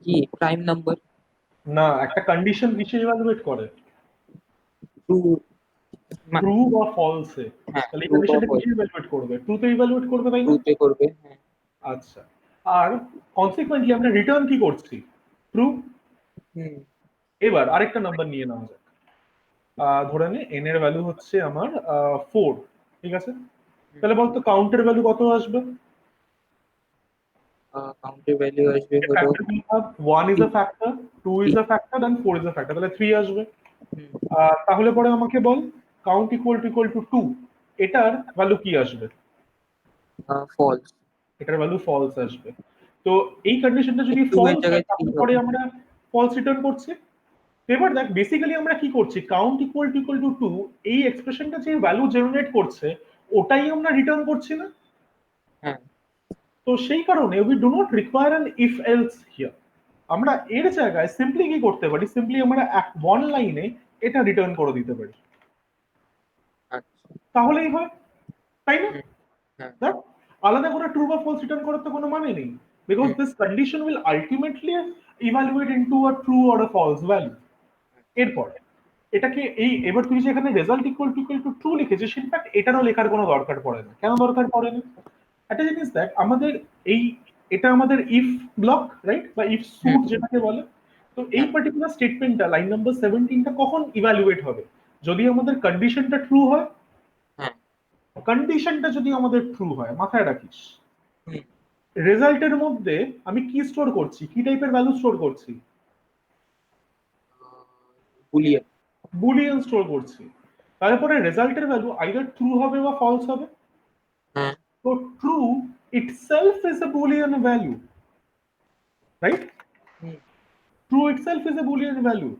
কি প্রাইম নাম্বার? না, একটা কন্ডিশন কিসে ইভালুয়েট করে, 2। ট্রু বা ফলসে। হ্যাঁ, তাহলে এই ট্রু বা কন্ডিশনটা ফলস। কিসে ইভালুয়েট করবে, ট্রু তে ইভালুয়েট করবে তাই 2 না। তে করবে, হ্যাঁ। আচ্ছা, আর কনসিকুয়েন্টলি আমরা রিটার্ন কি করছি, ট্রু। হুম। এবার আরেকটা নাম্বার নিয়ে নেওয়া যাক, ধরে নে এন এর ভ্যালু হচ্ছে আমার 4, ঠিক আছে। তাহলে বলতো কাউন্টের ভ্যালু কত আসবে। কাউন্টের ভ্যালু আসবে A হলো factor will have 1 is 3। a factor, 2 is a factor, and 4 is a factor, তাহলে 3 আসবে। হুম। তাহলে পরে আমাকে বল কাউন্ট ইকুয়াল টু 2, এটার ভ্যালু কি আসবে। ফলস। এটার ভ্যালু ফলস আসবে। তো এই কন্ডিশনটা যদি 2 এর ফলস হয় জায়গায় 3 তাহলে পরে হবে। আমরা ফলস রিটার্ন করছি। এবার দেখ বেসিক্যালি আমরা কি করছি, কাউন্ট ইকুয়াল টু 2 এই এক্সপ্রেশনটা যে ভ্যালু জেনারেট করছে ওটাই আমরা রিটার্ন করছি না। হ্যাঁ। তো সেই কারণে we do not require an if else here. আমরা এর জায়গায় সিম্পলি কি করতে পারি, সিম্পলি আমরা ওয়ান লাইনে এটা রিটার্ন করে দিতে পারি, আচ্ছা। তাহলেই হয়, তাই না। হুম। হ্যাঁ। দেখ আলাদা করে ট্রু বা ফলস রিটার্ন করার তো কোনো মানে নেই, because hmm. This condition will ultimately evaluate into a true or a false value. এরপর এটাকে এই এবার তুই যে এখানে রেজাল্ট ইকুয়াল টু ট্রু লিখেছিস, ইনফ্যাক্ট এটারও লেখার কোনো দরকার পড়ে না। কেন দরকার পড়ে না, একটা জিনিস দেখ, আমাদের এই এটা আমাদের ইফ ব্লক রাইট, বা ইফ হুম। স্যুট যেটাকে বলে। তো এই হ্যাঁ। পার্টিকুলার স্টেটমেন্টটা লাইন নাম্বার 17টা কখন ইভ্যালুয়েট হবে, যদি আমাদের কন্ডিশনটা ট্রু হয়। হ্যাঁ। কন্ডিশনটা যদি আমাদের ট্রু হয় মাথায় রাখিস, হুম। রেজাল্টের মধ্যে আমি কি স্টোর করছি, কি টাইপের ভ্যালু স্টোর করছি, বুলিয়ান। বুলিয়ান স্টোর করছি। তারপরে রেজাল্টের ভ্যালু আইদার ট্রু হবে বা ফলস হবে। হ্যাঁ। তো true itself is a boolean value, right. Hmm. True itself is a boolean value।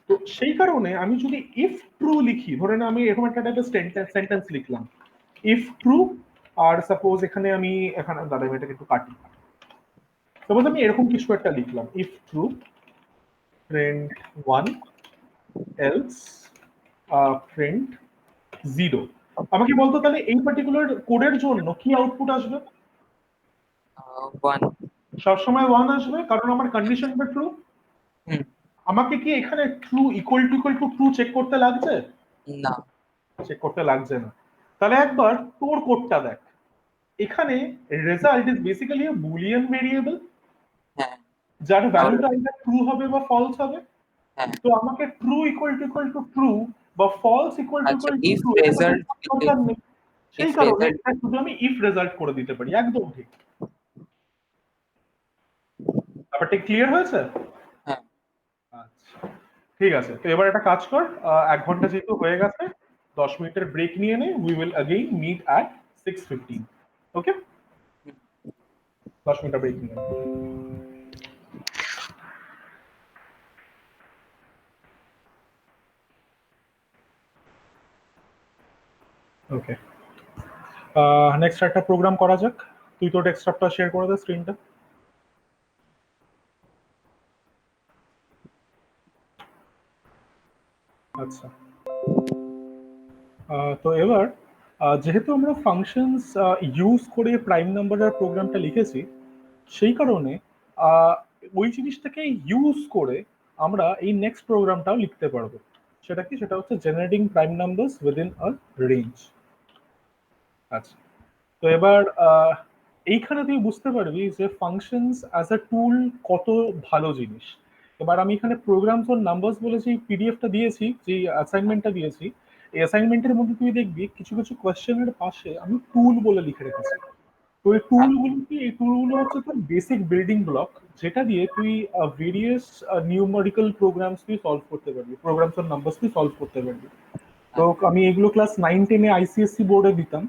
তো হ্যাঁ। সেই কারণে আমি যদি ইফ ট্রু লিখি, ধরে না আমি এরকম একটা টাইপের সেন্টেন্স লিখলাম, ইফ ট্রু, আর সাপোজ এখানে আমি এখানে দাঁড়া আমি এটাকে একটু কাটি, সাপোজ আমি এরকম কিছু একটা লিখলাম, if true print 1 else print 0। আমাকে বলতো তাহলে এই পার্টিকুলার কোডের জন্য কি আউটপুট আসবে। 1। সবসময় 1 আসবে কারণ আমার কন্ডিশনটা ট্রু। হুম। আমাকে কি এখানে true equal to true check করতে লাগছে, না। চেক করতে লাগছে না। তাহলে একবার তোর কোডটা দেখ, এখানে result is basically A Boolean variable হ্যাঁ। যার তাহলে ভ্যালুটা আইদার ট্রু হবে বা ফলস হবে। হ্যাঁ। তো আমাকে ট্রু ইকুয়াল টু ট্রু বা ফলস ইকুয়াল টু আচ্ছা, ইফ ট্রু এটা তো রেজাল্ট দেখার দিতে, দরকার নেই। সেই ইফ কারণে রেজাল্ট। এটা শুধু আমি ইফ রেজাল্ট করে দিতে পারি, একদম ঠিক। ব্যাপারটা ক্লিয়ার হয়েছে। হ্যাঁ। আচ্ছা ঠিক আছে, তো এবার একটা কাজ কর, 1 ঘন্টা যেহেতু হয়ে গেছে, 10 মিনিটের ব্রেক নিয়ে নে, we will again meet at 6:15। Okay, হুম। 10 মিনিটের ব্রেক নিয়ে নে। ওকে, নেক্সট একটা প্রোগ্রাম করা যাক। তুই তোর ডেস্কটপটা শেয়ার করে দে, স্ক্রিনটা। আচ্ছা, তো এবার যেহেতু আমরা ফাংশনস ইউজ করে প্রাইম নাম্বারের প্রোগ্রামটা লিখেছি, সেই কারণে আহ, ওই জিনিসটাকে ইউজ করে আমরা এই নেক্সট প্রোগ্রামটাও লিখতে পারবো। সেটা কি, সেটা হচ্ছে জেনারেটিং প্রাইম নাম্বারস উইদিন আ রেঞ্জ। আচ্ছা, তো এবার এইখানে তুই বুঝতে পারবি যে ফাংশনস অ্যাজ আ টুল কত ভালো জিনিস। এবার আমি এখানে প্রোগ্রামস অর নাম্বারস বলে যে পিডিএফটা দিয়েছি, যে অ্যাসাইনমেন্টটা দিয়েছি, এই অ্যাসাইনমেন্টের মধ্যে তুই দেখবি কিছু কিছু কোয়েশ্চেনের পাশে আমি টুল বলে লিখে রেখেছি। তো এই টুলগুলো কি, এই টুলগুলো হচ্ছে তোর বেসিক বিল্ডিং ব্লক, যেটা দিয়ে তুই ভেরিয়াস নিউমেরিক্যাল প্রোগ্রামস তুই সলভ করতে পারবি, প্রোগ্রামস অর নাম্বারস তুই সলভ করতে পারবি। তো আমি এগুলো ক্লাস 9-10-এ আইসিএসসি বোর্ডে দিতাম,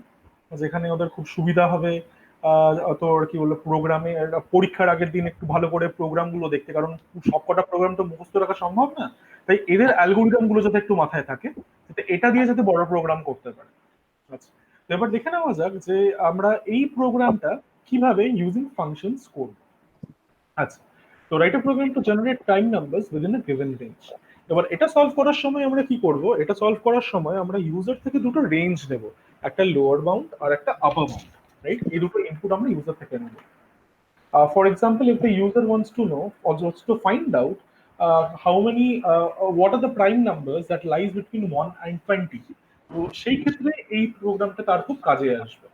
যেখানে ওদের খুব সুবিধা হবে তোর কি বলবো প্রোগ্রামে পরীক্ষার আগের দিন একটু ভালো করে প্রোগ্রামগুলো দেখতে, কারণ সবকটা প্রোগ্রাম তো মুখস্থ রাখা সম্ভব না। তাই এদের অ্যালগোরিদম গুলো যাতে একটু মাথায় থাকে, যাতে এটা দিয়ে যাতে বড় প্রোগ্রাম করতে পারে। আচ্ছা, তো এবার দেখে নেওয়া যাক যে আমরা এই প্রোগ্রামটা কিভাবে ইউজিং ফাংশনস করব। আচ্ছা, তো write a program to generate prime numbers within a given range. এবার এটা সলভ করার সময় আমরা কি করব, এটা সলভ করার সময় আমরা ইউজার থেকে দুটো রেঞ্জ নেব, একটা লোয়ার বাউন্ড আর একটা আপার বাউন্ড। রাইট, এই দুটো ইনপুট আমরা ইউজার থেকে নেব। For example, if the user wants to know or wants to find out what are the prime numbers that lies between 1 and 20, তো সেই ক্ষেত্রে এই প্রোগ্রামটা তার খুব কাজে আসবে।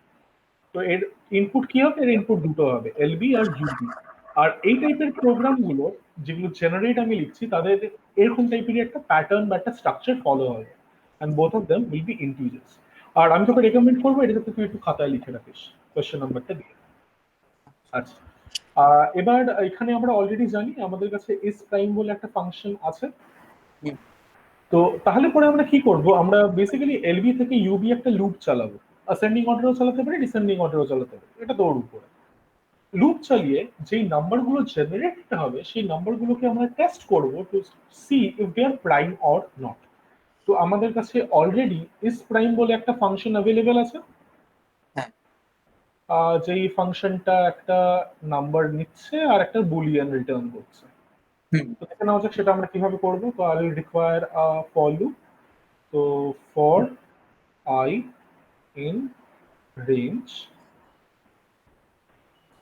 তো এর ইনপুট কি হবে, এর ইনপুট দুটো হবে, এলবি আর ইউবি। আর এই টাইপের প্রোগ্রামগুলো যেগুলো জেনারেট আমি লিখছি, তাদের এরকম টাইপের একটা প্যাটার্ন বা একটা স্ট্রাকচার ফলো হবে, and both of them will be integers. আর আমি তোকে রেকমেন্ড করবো এটা যাতে তুই একটু খাতায় লিখে রাখিস কোয়েশ্চেন নাম্বারটা দিয়ে। আচ্ছা, এবার এখানে আমরা অলরেডি জানি আমাদের কাছে এস প্রাইম বলে একটা ফাংশন আছে। তো তাহলে পরে আমরা কি করব, আমরা বেসিক্যালি এলবি থেকে ইউবি একটা লুপ চালাবো, অ্যাসেন্ডিং অর্ডারও চালাতে পারি, ডিসেন্ডিং অর্ডারও চালাতে পারি, এটা তোর উপরে। লুপ চালিয়ে যেই নাম্বারগুলো জেনারেট হবে সেই নাম্বারগুলোকে আমরা টেস্ট করব to see if they are prime or not. তো আমাদের কাছে অলরেডি ইস প্রাইম বলে একটা ফাংশন অ্যাভেলেবেল আছে, যেই ফাংশনটা একটা নাম্বার নিচ্ছে আর একটা বুলিয়ান রিটার্ন করছে। তো দেখে নেওয়া যাক সেটা আমরা কিভাবে করবো। তো I will require for loop. তো for i in range,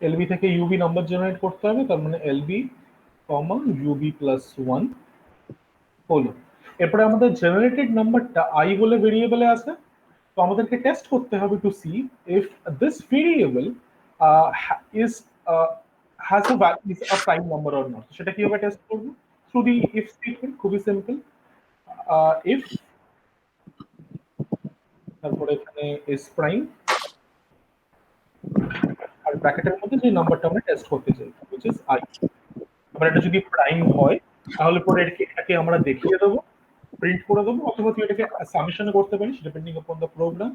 LB থেকে ইউবি নাম্বার জেনারেট করতে হবে, তার মানে এলবি কমা ইউবি প্লাস 1 হলো। এরপরে আমাদের জেনারেটেড নাম্বারটা আই বলে ভেরিয়েবলে আছে, তো আমাদেরকে টেস্ট করতে হবে to see if this variable is has a value, is a prime number or not। সেটা কিভাবে টেস্ট করব, থ্রু দি ইফ স্টেটমেন্ট, খুবই সিম্পল। ইফ, তারপরে এখানে ইজ প্রাইম, আর ব্র্যাকেটের মধ্যে যে নাম্বারটা আমরা টেস্ট করতে চাই which is i। এবার এটা যদি প্রাইম হয় তাহলে পরে এটাকে আমরা দেখিয়ে দেবো, প্রিন্ট করে দেবো, অথবা তুই এটাকে সামেশনে করতে পারিস ডিপেন্ডিং আপন দ্য প্রোগ্রাম।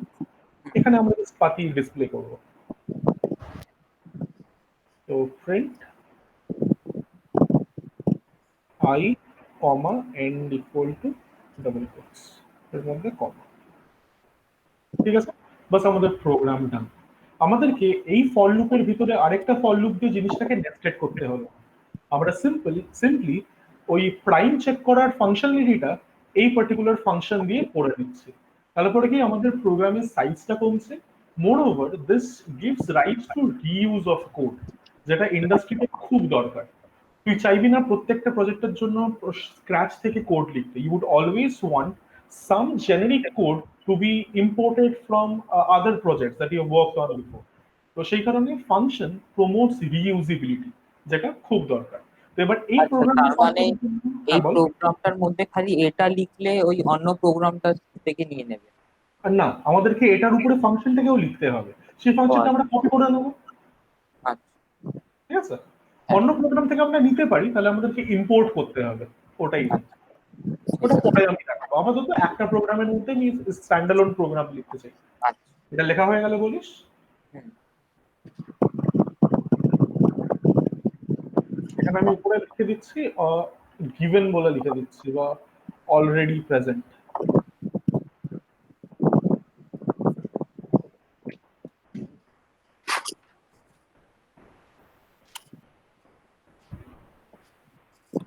এখানে আমরা জাস্ট পাতি ডিসপ্লে করব। তো print i comma end equal to double quotes এর মধ্যে কমা। ঠিক আছে, বাস আমাদের প্রোগ্রাম ডান। আমাদেরকে এই ফর লুপের ভিতরে আরেকটা ফর লুপ দিয়ে জিনিসটাকে নেস্টেড করতে হবে। আমরা সিম্পলি ওই প্রাইম চেক করার ফাংশনালিটিটা এই পার্টিকুলার ফাংশন দিয়ে করে দিচ্ছি। তাহলে পরে কি আমাদের প্রোগ্রামের সাইজটা কমছে। মোর over this gives rights to reuse of code, যেটা ইন্ডাস্ট্রিতে খুব দরকার। তুই চাইবি না প্রত্যেকটা প্রজেক্টের জন্য স্ক্র্যাচ থেকে কোড লিখতে, you would always want some generic code to be imported from other projects that you worked on before. তো সেই কারণে ফাংশন প্রমোটস রিইউজিবিলিটি, যেটা খুব দরকার। তো এবার এই আচ্ছা, প্রোগ্রামটা তার সলভ মানে করার জন্য, এই হ্যাঁ বল। প্রোগ্রামটার মধ্যে খালি এটা লিখলে ওই অন্য প্রোগ্রামটা থেকে নিয়ে নেবে? আর না, আমাদেরকে এটার উপরে ফাংশনটাকেও লিখতে হবে, সেই ও ফাংশনটা আমরা কপি করে নেবো। আচ্ছা, ঠিক আছে, হ্যাঁ, অন্য প্রোগ্রাম থেকে আমরা নিতে পারি, তাহলে আমাদেরকে ইম্পোর্ট করতে হবে, ওটাই না। ওটা পরে আমি রাখবো, আপাতত একটা প্রোগ্রামের মধ্যে আমি স্ট্যান্ডালোন প্রোগ্রাম লিখতে চাই। আচ্ছা, এটা লেখা হয়ে গেল বলিস। হুম, এখানে আমি উপরে লিখে দিচ্ছি গিভেন বলে লিখে দিচ্ছি, বা অলরেডি প্রেজেন্ট।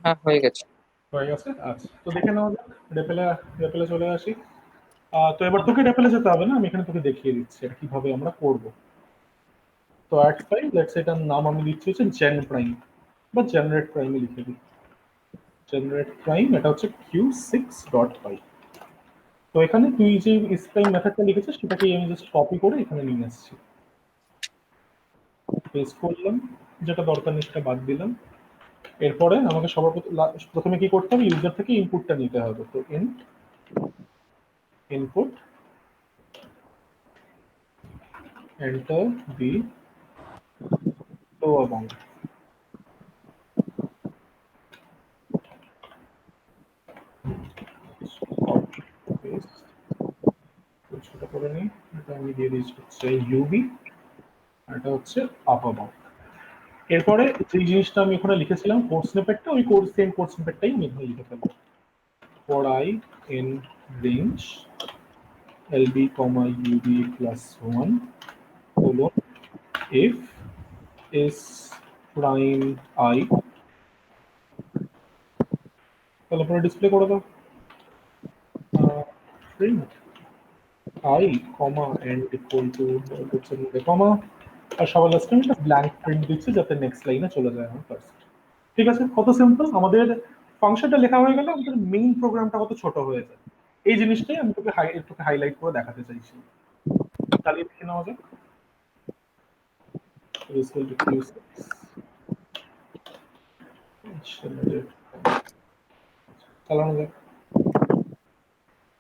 হ্যাঁ, হয়ে গেছে। হয়ে গেছে। আচ্ছা, তো দেখে নেওয়া যাক, রেপেলে রেপেলে চলে আসি। তো এবার তোকে রেপেলে যেতে হবে না, আমি এখানে তোকে দেখিয়ে দিচ্ছি এটা কিভাবে আমরা করব। তো অ্যাট ফাইল, লেটস এটার নাম আমি দিচ্ছি হচ্ছে জেন প্রাইম, বা জেনারেট প্রাইমে লিখে দিই। জেনারেট প্রাইম, এটা হচ্ছে q6.py। তো এখানে তুই যে ইস প্রাইম মেথডটা লিখেছিস সেটাকে আমি জাস্ট কপি করে এখানে নিয়ে আসছি। পেস্ট করলাম, যেটা দরকার নেই সেটা বাদ দিলাম। এরপরে আমাকে সবার প্রথমে কি করতে হবে, ইউজার থেকে ইনপুটটা নিতে হবে। তো input, enter the low amount. ছোট করে নিই, এটা আমি দিয়ে দিচ্ছি হচ্ছে ইউবি, আর এটা হচ্ছে আপ অ্যামাউন্ট। এরপরে যে জিনিসটা আমি ওখানে লিখেছিলাম কোড স্নিপেটটা, ওই সেম কোড স্নিপেটটাই আমি এখানে লিখে ফেলবো। For i in range LB comma UB plus 1 colon if is prime I, তাহলে পরে ডিসপ্লে করে দাও print I comma end equal to হচ্ছে কমা, আর সবার লাস্টে আমি একটা ব্ল্যাঙ্ক প্রিন্ট দিচ্ছি যাতে নেক্সট লাইনে চলে যায় আমার ফার্স্ট। ঠিক আছে, কত সিম্পল। আমাদের ফাংশনটা লেখা হয়ে গেল, আমাদের মেইন প্রোগ্রামটা কত ছোট হয়ে যায়। এই জিনিসটাই আমি তোকে একটু হাইলাইট করে দেখাতে চাইছি। চালিয়ে দেখে নেওয়া যাক। চালানো যাক।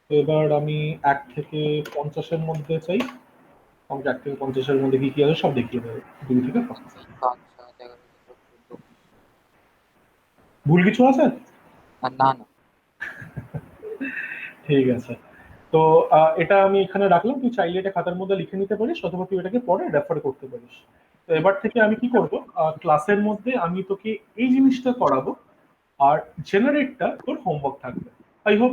তো এবার আমি 1 থেকে 50-এর মধ্যে চাই। আমাকে 1 থেকে 50-এর মধ্যে কি কি আছে সব দেখিয়ে দেবে। 2 থেকে 5। 5, 7, 11, 12, 13। ভুল কিছু আছে? না না। ঠিক আছে। তো এটা আমি এখানে রাখলাম, তুই চাইলে এটা খাতার মধ্যে লিখে নিতে পারিস, অথবা তুই এটাকে পরে রেফার করতে পারিস। তো এবার থেকে আমি কি করব, ক্লাসের মধ্যে আমি তোকে এই জিনিসটা করাবো, আর জেনারেটটা তোর হোমওয়ার্ক থাকবে। আই হোপ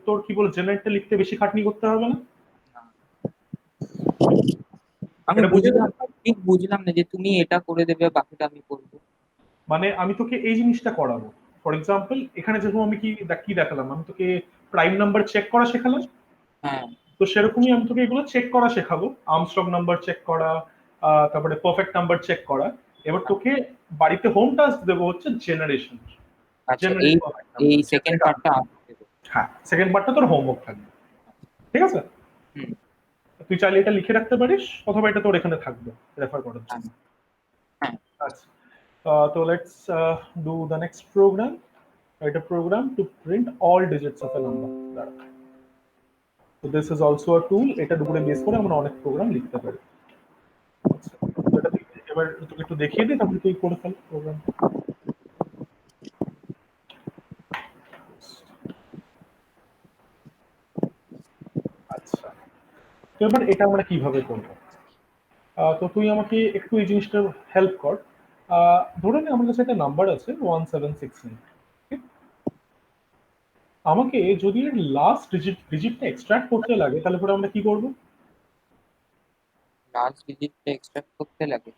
তোর কি বল, জেনারেটটা লিখতে বেশি খাটনি করতে হবে না। না। আমি এটা বুঝে বুঝলাম, গেছিস? ঠিক বুঝলাম না যে তুমি এটা করে দেবে বাকিটা আমি করবো। মানে আমি তোকে এই জিনিসটা করাবো। ফর এক্সাম্পল, এখানে যেরকম আমি কি দেখালাম, আমি তোকে প্রাইম নাম্বার চেক করা শেখালাম। হ্যাঁ তো সেরকমই আমি তোকে এগুলো চেক করা শেখাবো, আর্মস্ট্রং নাম্বার চেক করা, তারপরে পারফেক্ট নাম্বার চেক করা। এবার তোকে বাড়িতে হোম টাস্ক দেবো হচ্ছে জেনারেশন, আচ্ছা, জেনারেট এই পারফেক্ট এই নাম্বার সেকেন্ড জেনারেট। পার্টটা আমি দেবো। হ্যাঁ, সেকেন্ড পার্টটা তোর হোমওয়ার্ক থাকবে। ঠিক আছে, হুম। তুই চাইলে এটা লিখে রাখতে পারিস, অথবা এটা তোর এখানে থাকবে রেফার করার হ্যাঁ জন্য। হ্যাঁ। আচ্ছা, তো let's do the next program. Write a program to print all digits of a number. So this is also a tool, এটার উপরে বেস করে আমরা অনেক প্রোগ্রাম লিখতে পারি। আচ্ছা, তো এটা এবার তোকে একটু দেখিয়ে দিই, তারপরে তুই করে ফেল প্রোগ্রাম। আচ্ছা, তো এবার এটা আমরা কিভাবে করবো, তো তুই আমাকে একটু এই জিনিসটা হেল্প কর। ধরে নে আমার কাছে একটা নাম্বার আছে 1769। আমাকে যদি এর লাস্ট ডিজিটটা এক্সট্রাক্ট করতে লাগে, তাহলে পরে আমরা কি করব? লাস্ট ডিজিটটা এক্সট্রাক্ট করতে লাগে।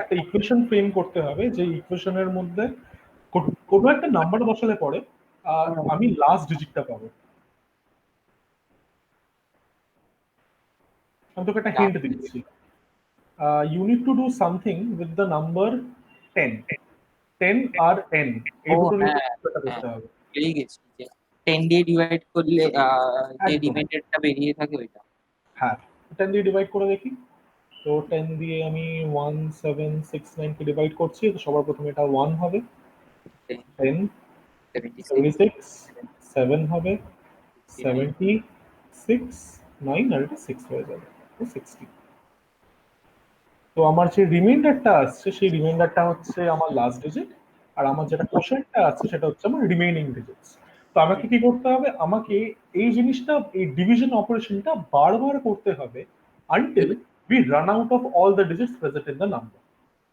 একটা ইকুয়েশন ফ্রেম করতে হবে, যে ইকুয়েশনের মধ্যে কোনো একটা নাম্বার বসালে পরে আমি লাস্ট ডিজিটটা পাবো। আমি তোকে একটা হিন্ট লাস্ট ডিজিট। দিচ্ছি। You need to do something with the number 10। 10 আর n, ও এই দুটো নিয়ে হ্যাঁ একটা হ্যাঁ, করতে হবে। পেয়ে গেছি যে 10 দিয়ে ডিভাইড করলে যে একদম, রিমাইন্ডারটা বেরিয়ে থাকে ওইটা। হ্যাঁ। 10 দিয়ে ডিভাইড করে দেখি। তো 10 দিয়ে আমি 1769 কে ডিভাইড করছি, তো সবার প্রথমে এটা 1 হবে, 10, 10 76, 76, 7 হবে, 69। 76, 9, আর এটা 6 হয়ে যাবে, তো 60। তো আমার যে রিমাইন্ডারটা আসছে, সেই রিমাইন্ডারটা হচ্ছে আমার লাস্ট ডিজিট, আর আমার যেটা কোশ্চেনটা আছে সেটা হচ্ছে আমার রিমেইনিং ডিজিটস। তো আমাকে কি করতে হবে, আমাকে এই জিনিসটা, এই ডিভিশন অপারেশনটা বারবার করতে হবে until we run out of all the digits present in the number.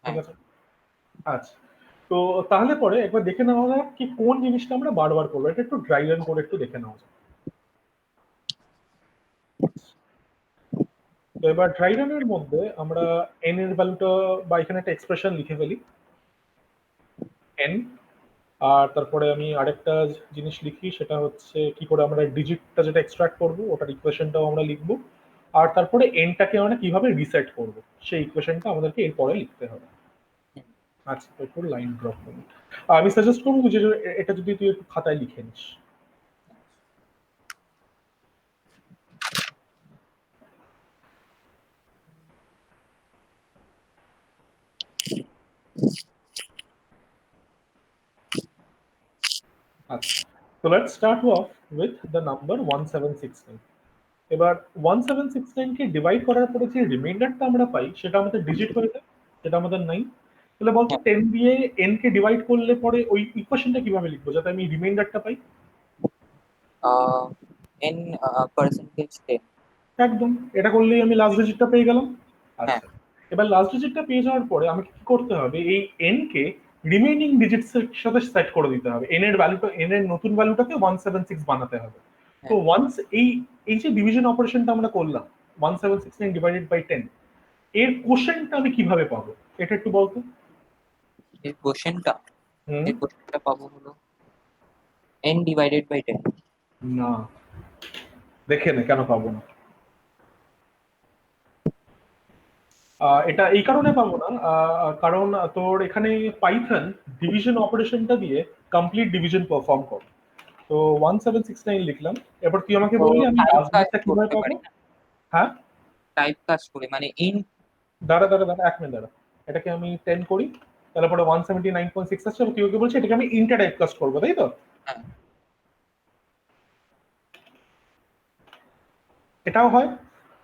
ঠিক হ্যাঁ। আছে, আচ্ছা। তো তাহলে পরে একবার দেখে নেওয়া যাক কি কোন জিনিসটা আমরা বারবার করবো, এটা একটু ড্রাই রান করে একটু দেখে নেওয়া যাক। তো এবার ড্রাই রানের মধ্যে আমরা এন এর ভ্যালুটা, বা এখানে একটা এক্সপ্রেশন লিখে ফেলি এন। আর তারপরে আমি আরেকটা জিনিস লিখি, সেটা হচ্ছে কি করে আমরা ডিজিটটা যেটা এক্সট্রাক্ট করবো ওটার ইকুয়েশনটাও আমরা লিখবো। আর তারপরে এনটাকে আমরা কিভাবে রিসেট করব, সেই ইকুয়েশনটা আমাদেরকে এরপরে লিখতে হবে। আচ্ছা, তো একটু লাইন ড্রপ করি। আমি সাজেস্ট করবো যে এটা যদি তুই একটু খাতায় লিখে নিস। So let's start off with the number 1769. এবার 1769 কে ডিভাইড করার পরে যে রিমাইন্ডারটা আমরা পাই সেটা আমাদের ডিজিট হয়ে যায়, সেটা আমাদের 9। তাহলে বলতো হ্যাঁ 10 দিয়ে n কে ডিভাইড করলে পরে ওই ইকুয়েশনটা কিভাবে লিখবো যাতে আমি রিমাইন্ডারটা পাই? n percentage 10। একদম, এটা করলেই আমি লাস্ট ডিজিটটা পেয়ে গেলাম। হ্যাঁ আচ্ছা, এবার লাস্ট ডিজিটটা পেয়ে যাওয়ার পরে আমাকে কি করতে হবে, এই n কে রিমেইনিং ডিজিটস এর সাথে সেট করে দিতে হবে। n এর ভ্যালুটা, n এর নতুন ভ্যালুটাকে 176 বানাতে হবে। তো হ্যাঁ ওয়ান্স এই এই যে ডিভিশন অপারেশনটা আমরা করলাম 1769 ডিভাইডেড বাই 10, এর কোশ্চেনটা আমি কিভাবে পাবো এটা একটু বলতো। এর কোশ্চেনটা হুম। এর কোশ্চেনটা পাবো হলো n ডিভাইডেড বাই 10। না, দেখে নে কেন পাবো না। এটা এই কারণে পাবো না, কারণ তোর এখানে পাইথন ডিভিশন অপারেশনটা দিয়ে কমপ্লিট ডিভিশন পারফর্ম করে। তো 1769 লিখলাম, এবার তুই আমাকে তো বললি আমি টাইপ লাস্ট কাস্ট ডিজিটটা কিভাবে করতে পাবো। পারি না? হ্যাঁ, টাইপ কাস্ট করে মানে int। দাঁড়া দাঁড়া দাঁড়া, 1 মিনিট দাঁড়া। এটাকে আমি 10 করি, তাহলে পরে 179.6 আসছে। তুই ওকে বলছি এটাকে আমি ইন্টার টাইপ কাস্ট করবো, তাই তো? হ্যাঁ এটাও হয়।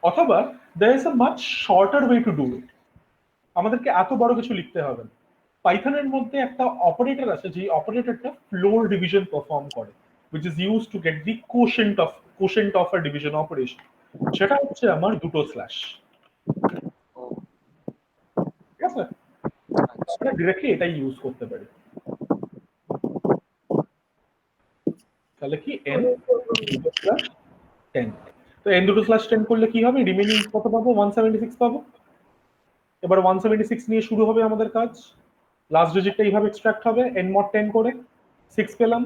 অথবা there is a much shorter way to do it. আমাদেরকে এত বড় কিছু লিখতে হবে না। পাইথনের মধ্যে একটা অপারেটর আছে, যে অপারেটরটা ফ্লোর ডিভিশন পারফর্ম করে, which is used to get the quotient of a division operation. সেটা হচ্ছে আমার দুটো স্ল্যাশ। ও ঠিক আছে, আচ্ছা। আমরা ডিরেক্টলি এটাই ইউজ করতে পারি। তাহলে কি n দুটো স্ল্যাশ 10। তো n দুটো স্ল্যাশ 10 করলে কি হবে, রিমেইনিং কত পাবো, 176 পাবো। এবার 176 নিয়ে শুরু হবে আমাদের কাজ। লাস্ট ডিজিটটা এইভাবে এক্সট্রাক্ট হবে n mod 10 করে, 6 পেলাম।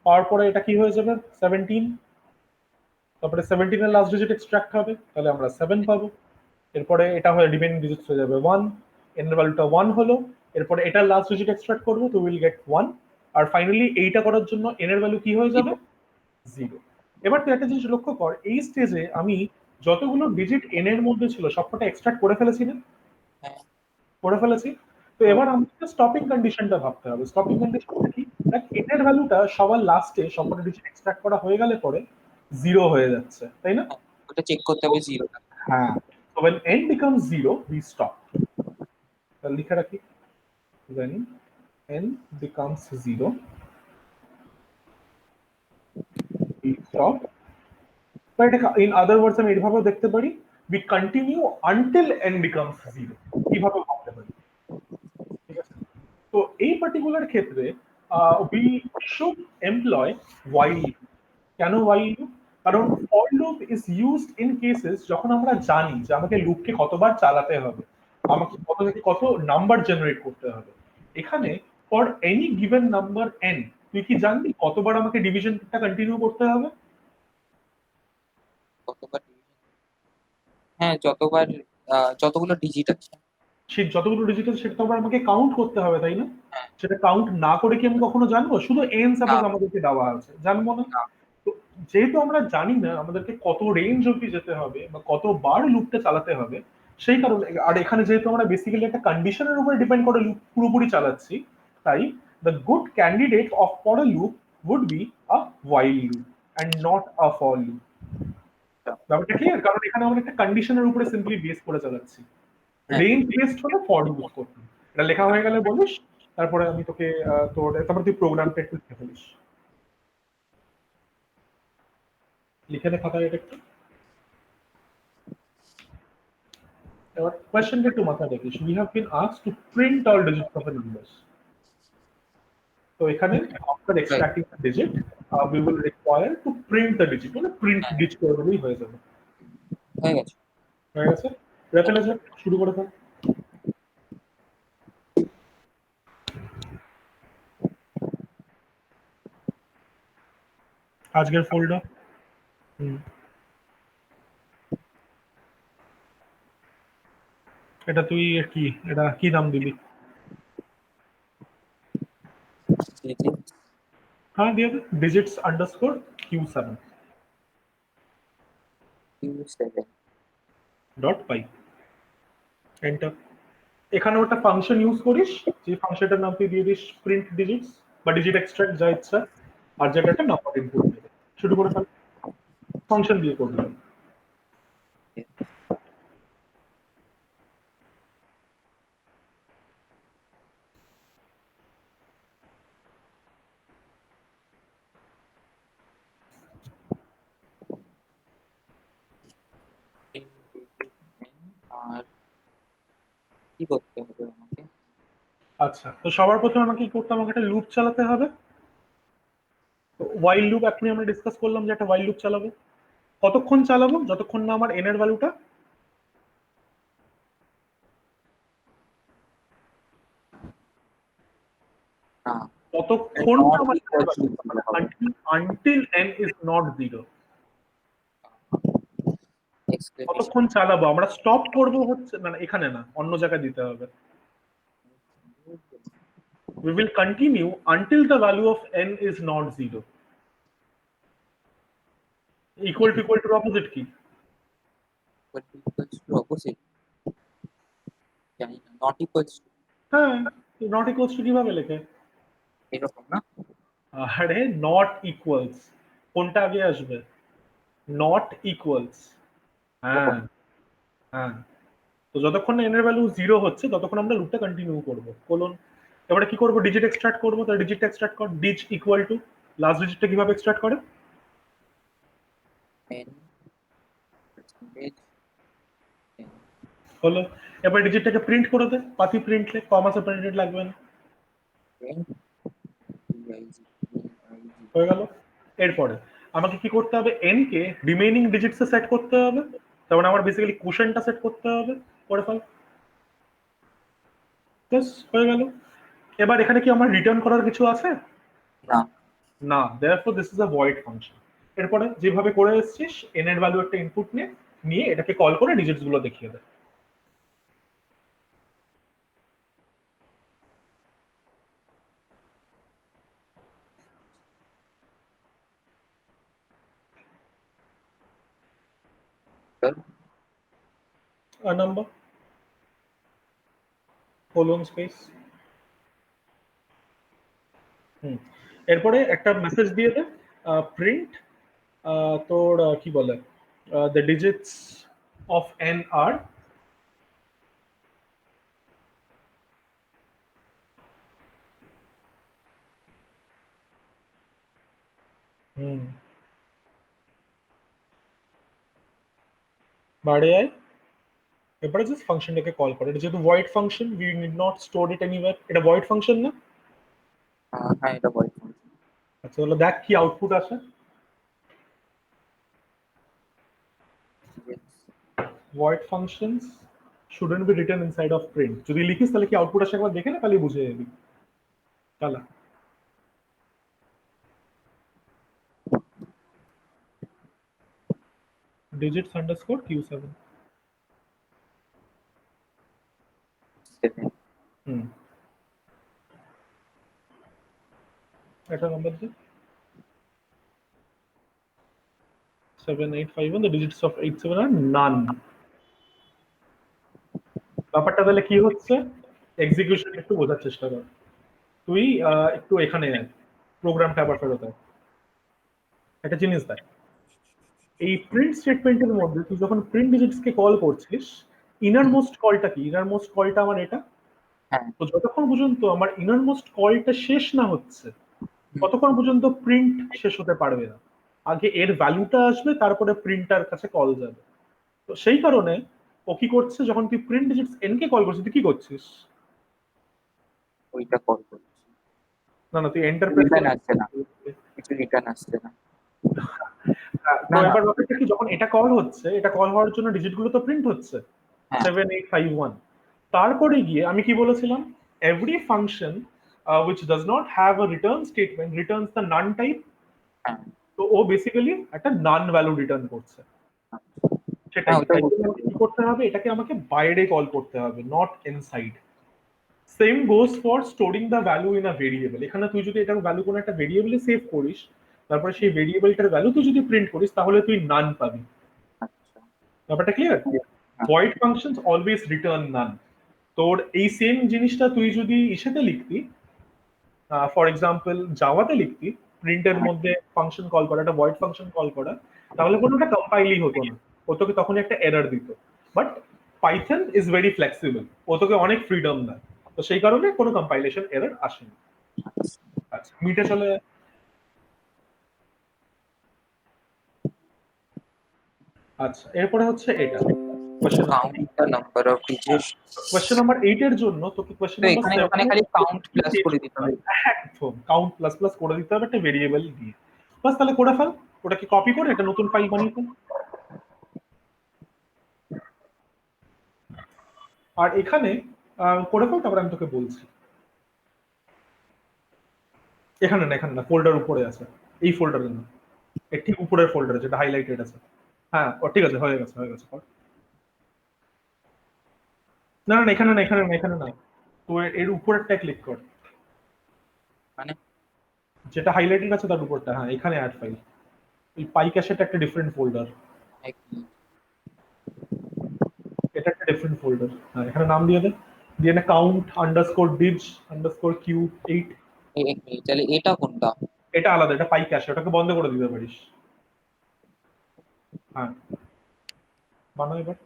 পাওয়ার পরে এটা কি হয়ে যাবে 17, তারপরে 17 এর লাস্ট ডিজিট এক্সট্রাক্ট হবে, তাহলে আমরা 7 পাবো। এরপরে এটা হয়ে রিমেইনিং ডিজিটস হয়ে যাবে 1, n এর ভ্যালুটা 1 হলো। এরপরে এটার লাস্ট ডিজিট এক্সট্রাক্ট করবো, তো উইল গেট 1। আর ফাইনালি এইটা করার জন্য n এর ভ্যালু কি হয়ে যাবে 0। এবার তুই একটা জিনিস লক্ষ্য কর, এই স্টেজে আমি যতগুলো ডিজিট n এর মধ্যে ছিল সবকটা এক্সট্রাক্ট করে ফেলেছি না? হ্যাঁ করে ফেলেছি। তো এবার আমাকে স্টপিং কন্ডিশনটা ভাবতে হবে। স্টপিং কন্ডিশনটা কি, দেখ n এর ভ্যালুটা সবার লাস্টে সবকটা ডিজিট এক্সট্রাক্ট করা হয়ে গেলে পরে 0 হয়ে যাচ্ছে, তাই না? হ্যাঁ ওটা চেক করতে হবে জিরোটা। হ্যাঁ, so when n becomes 0 we stop। তাহলে লিখে রাখি, when n becomes 0 we stop। বা এটা ইন আদার ওয়ার্ডস আমি এইভাবেও দেখতে পারি, we continue until n becomes 0। কিভাবে ভাবতে পারি, ঠিক আছে? তো এই পার্টিকুলার ক্ষেত্রে we should employ while loop। কেন while loop? কারণ for loop is used in cases যখন আমরা জানি যে আমাকে লুপকে কতবার চালাতে হবে, আমাকে কত থেকে কত নাম্বার জেনারেট করতে হবে। এখানে for any given number n, তুই কি জানবি কতবার আমাকে ডিভিশনটা কন্টিনিউ করতে হবে? কতবার division? হ্যাঁ যতবার যতগুলো ডিজিট আছে। সেই যতগুলো ডিজিটাল সেটা তো আবার আমাকে কাউন্ট করতে হবে, তাই না? হ্যাঁ সেটা কাউন্ট না করে কি আমি কখনো জানবো? শুধু এন না সাপোজ আমাদেরকে দেওয়া আছে, জানবো না। না। তো যেহেতু আমরা জানি না আমাদেরকে কত রেঞ্জ অব্দি যেতে হবে বা কতবার লুপটা চালাতে হবে, সেই কারণে, আর এখানে যেহেতু আমরা বেসিক্যালি একটা কন্ডিশনের উপর ডিপেন্ড করে লুপ পুরোপুরি চালাচ্ছি, তাই the good candidate of for a loop would be a while loop and not a for loop। ব্যাপারটা ক্লিয়ার? কারণ এখানে আমরা একটা কন্ডিশনের উপরে সিম্পলি বেস করে চালাচ্ছি। হ্যাঁ রেঞ্জ বেসড হলে ফর ইউজ করতে। এটা লেখা হয়ে গেলে বলিস, তারপরে আমি তোকে তোর তারপরে তুই প্রোগ্রামটা একটু লিখে ফেলিস। লিখে নে খাতায় এটা একটু। এবার কোয়েশ্চেনটা একটু মাথায় রাখিস, we have been asked two print all digits of A numbers. তো এখানে after right. Extracting the digit we will require to print the digit, মানে প্রিন্ট হ্যাঁ ডিজিট করে দিলেই হয়ে যাবে। হয়ে গেছে। হয়ে গেছে, এটা ফেলে যাক, শুরু করে ফেল। আজকের ফোল্ডার। এটা তুই কি, এটা কি নাম দিবি? হ্যাঁ দিয়ে দে, digits underscore Q7 dot py, enter. এখানে একটা ফাংশন ইউজ করিস, যে ফাংশনটার নাম তুই দিয়ে দিস প্রিন্ট ডিজিটস বা ডিজিট এক্সট্রাক্ট, যা ইচ্ছা। আর যেটা একটা নাম্বার ইনপুট নেবে। শুরু করে ফেল, ফাংশন দিয়ে করবে। আর কি করতে হবে আমাকে? আচ্ছা, তো সবার প্রথমে আমাকে কি করতে হবে? আমাকে একটা লুপ চালাতে হবে। ওয়াইল লুপ এখনই আমরা ডিসকাস করলাম যে একটা ওয়াইল লুপ চালাবো। কতক্ষণ চালাবো? যতক্ষণ না আমার এন এর ভ্যালুটা না, ততক্ষণ না নট আমার ইকুয়াল টু জিরো হবে। Until N is not zero, exclamation. কতক্ষণ চালাবো? আমরা স্টপ করব হচ্ছে না, না, এখানে না, অন্য জায়গায় দিতে হবে। We will continue until the value of n is not zero. Equal to opposite কি? অপোজিট জানি না, নট ইকুয়াল টু হ্যাঁ, নট ইকুয়ালস টু কিভাবে লেখে? এরকম না? আরে নট ইকুয়ালস কোনটা আগে আসবে? Not equals. হ্যাঁ, এরকম। হ্যাঁ। তো যতক্ষণ না n এর ভ্যালু জিরো হচ্ছে ততক্ষণ আমরা লুপটা কন্টিনিউ করব। কোলন। এবারে কি করব? ডিজিট এক্সট্রাক্ট করব। তাহলে ডিজিটটা এক্সট্রাক্ট কর, ডিজ ইকুয়াল টু লাস্ট ডিজিটটা কিভাবে এক্সট্রাক্ট করে? এন পার্সেন্টেজ এন হলো। এবার ডিজিটটাকে প্রিন্ট করে দে, পাতি প্রিন্টলে কমা সেপারেটেড লাগবে না। N PIG PIG. হয়ে গেল। এরপরে আমাকে কি করতে হবে? এন কে রিমেইনিং ডিজিটসে সেট করতে হবে। তার মানে আমার বেসিক্যালি কোশেন্টটা সেট করতে হবে। করে ফেল। ব্যাস হয়ে গেল। এবার এখানে কি আমার রিটার্ন করার কিছু আছে? না, না, therefore this is a void function। এরপরে যেভাবে করে এসেছিস, n এর ভ্যালু একটা ইনপুট নিয়ে এটাকে কল করে ডিজিটস গুলো দেখিয়ে দে। a number colon space। এরপরে একটা মেসেজ দিয়ে দে, প্রিন্ট তোর কি বলে, দ্য ডিজিটস অফ n আর বাড়ে আয়। এরপরে জাস্ট ফাংশনটাকে কল করে। এটা যেহেতু void function, we need not store it anywhere. এটা ভয়েড ফাংশন না? হ্যাঁ এটা বলে। আচ্ছা, তাহলে দেখ কি আউটপুট আসে। Void functions shouldn't be written inside of print। যদি লিখিস তাহলে কি আউটপুট আসে একবার দেখে না, তাহলে বুঝে যাবি। চালা। digits underscore q7। হুম, এটা number they. 7851, the digits of 87 are none। ব্যাপারটা তাহলে কি হচ্ছে? এক্সিকিউশন একটু বোঝার চেষ্টা কর। তুই একটু এখানে প্রোগ্রামটা আবার ফেরত আয়। একটা জিনিস দেখ, এই প্রিন্ট স্টেটমেন্টের মধ্যে তুই যখন প্রিন্ট ডিজিটস কে কল করছিস, ইনার মোস্ট কলটা কি? ইনার মোস্ট কলটা আমার এটা। হ্যাঁ। তো যতক্ষণ পর্যন্ত আমার ইনার মোস্ট কলটা শেষ না হচ্ছে ততক্ষণ পর্যন্ত প্রিন্ট শেষ হতে পারবে না। আগে এর ভ্যালুটা আসবে, তারপরে প্রিন্টার কাছে কল যাবে। তো সেই কারণে ও কি করছে, যখন তুই print digits N K call করছিস, তুই কি করছিস? ওইটা কল করছি, না, না, তুই এন্টার প্রেস রিটার্ন করে। আসছে না, কিছু রিটার্ন আসছে না। তো না না। এবার ব্যাপারটা কি, যখন এটা কল হচ্ছে, এটা কল হওয়ার জন্য ডিজিট গুলো তো প্রিন্ট হচ্ছে হ্যাঁ 7851। তারপরে গিয়ে আমি কি বলেছিলাম? Every function which does not have a return statement returns the none type। হ্যাঁ তো ও বেসিক্যালি একটা নান ভ্যালু রিটার্ন করছে। হ্যাঁ সেটাই, ওটা তাই জন্য বুঝতে আমাকে কি করতে হবে? এটাকে আমাকে বাইরে কল করতে হবে, not inside. Same goes for storing the value in a variable. এখানে তুই যদি এটার ভ্যালু কোনো একটা ভেরিয়েবলে সেভ করিস, তারপরে সেই ভেরিয়েবলটার ভ্যালু তুই যদি প্রিন্ট করিস, তাহলে তুই নান পাবি। আচ্ছা। ব্যাপারটা ক্লিয়ার? হ্যাঁ ভয়েড ফাংশনস অলওয়েজ রিটার্ন নান। তোর এই সেম জিনিসটা তুই যদি ইসেতে লিখতি, ফর এক্সাম্পল জাভাতে লিখতি, প্রিন্টের মধ্যে ফাংশন কল করা, একটা ভয়েড ফাংশন কল করা, তাহলে কোনোটা কম্পাইলই হতো না, ও তোকে তখন একটা এরর দিত। But Python is very flexible, ও তোকে অনেক ফ্রিডম দেয়, তো সেই কারণে কোনো কম্পাইলেশন এরর আসেনি। আচ্ছা, মিটে চলে যায়। আচ্ছা, এরপরে হচ্ছে এটা question count the number of digits. Question number 8 এর জন্য তোকে কোশ্চেন তো নাম্বার এখানে 7 ওখানে খালি কাউন্ট প্লাস করে দিতে হবে। একদম কাউন্ট প্লাস প্লাস করে দিতে হবে একটা ভেরিয়েবল দিয়ে। বাস, তাহলে করে ফেল, ওটাকে কপি করে একটা নতুন ফাইল বানিয়ে ফেল। আর এখানে করে ফেল, তারপর আমি তোকে বলছি। এখানে না, এখানে না, ফোল্ডার উপরে আছে, এই ফোল্ডারে না, এর ঠিক উপরের ফোল্ডারে যেটা হাইলাইটেড আছে। হ্যাঁ, ও ঠিক আছে, হয়ে গেছে হয়ে গেছে, কর। না না না, এখানে না, এখানে না, এখানে না, তো এর উপরেরটা ক্লিক কর, মানে যেটা হাইলাইটেড আছে তার উপরটা, হ্যাঁ এখানে অ্যাড ফাইল। এই পাই ক্যাশেটা একটা ডিফারেন্ট ফোল্ডার, এটা একটা ডিফারেন্ট ফোল্ডার। হ্যাঁ, এখানে নাম দিয়ে দে, দিয়ে না count underscore digs underscore Q 8। এক মিনিট, তাহলে এটা কোনটা? এটা আলাদা, এটা পাই ক্যাশে, ওটাকে বন্ধ করে দিতে পারিস। হ্যাঁ, বানাও এবার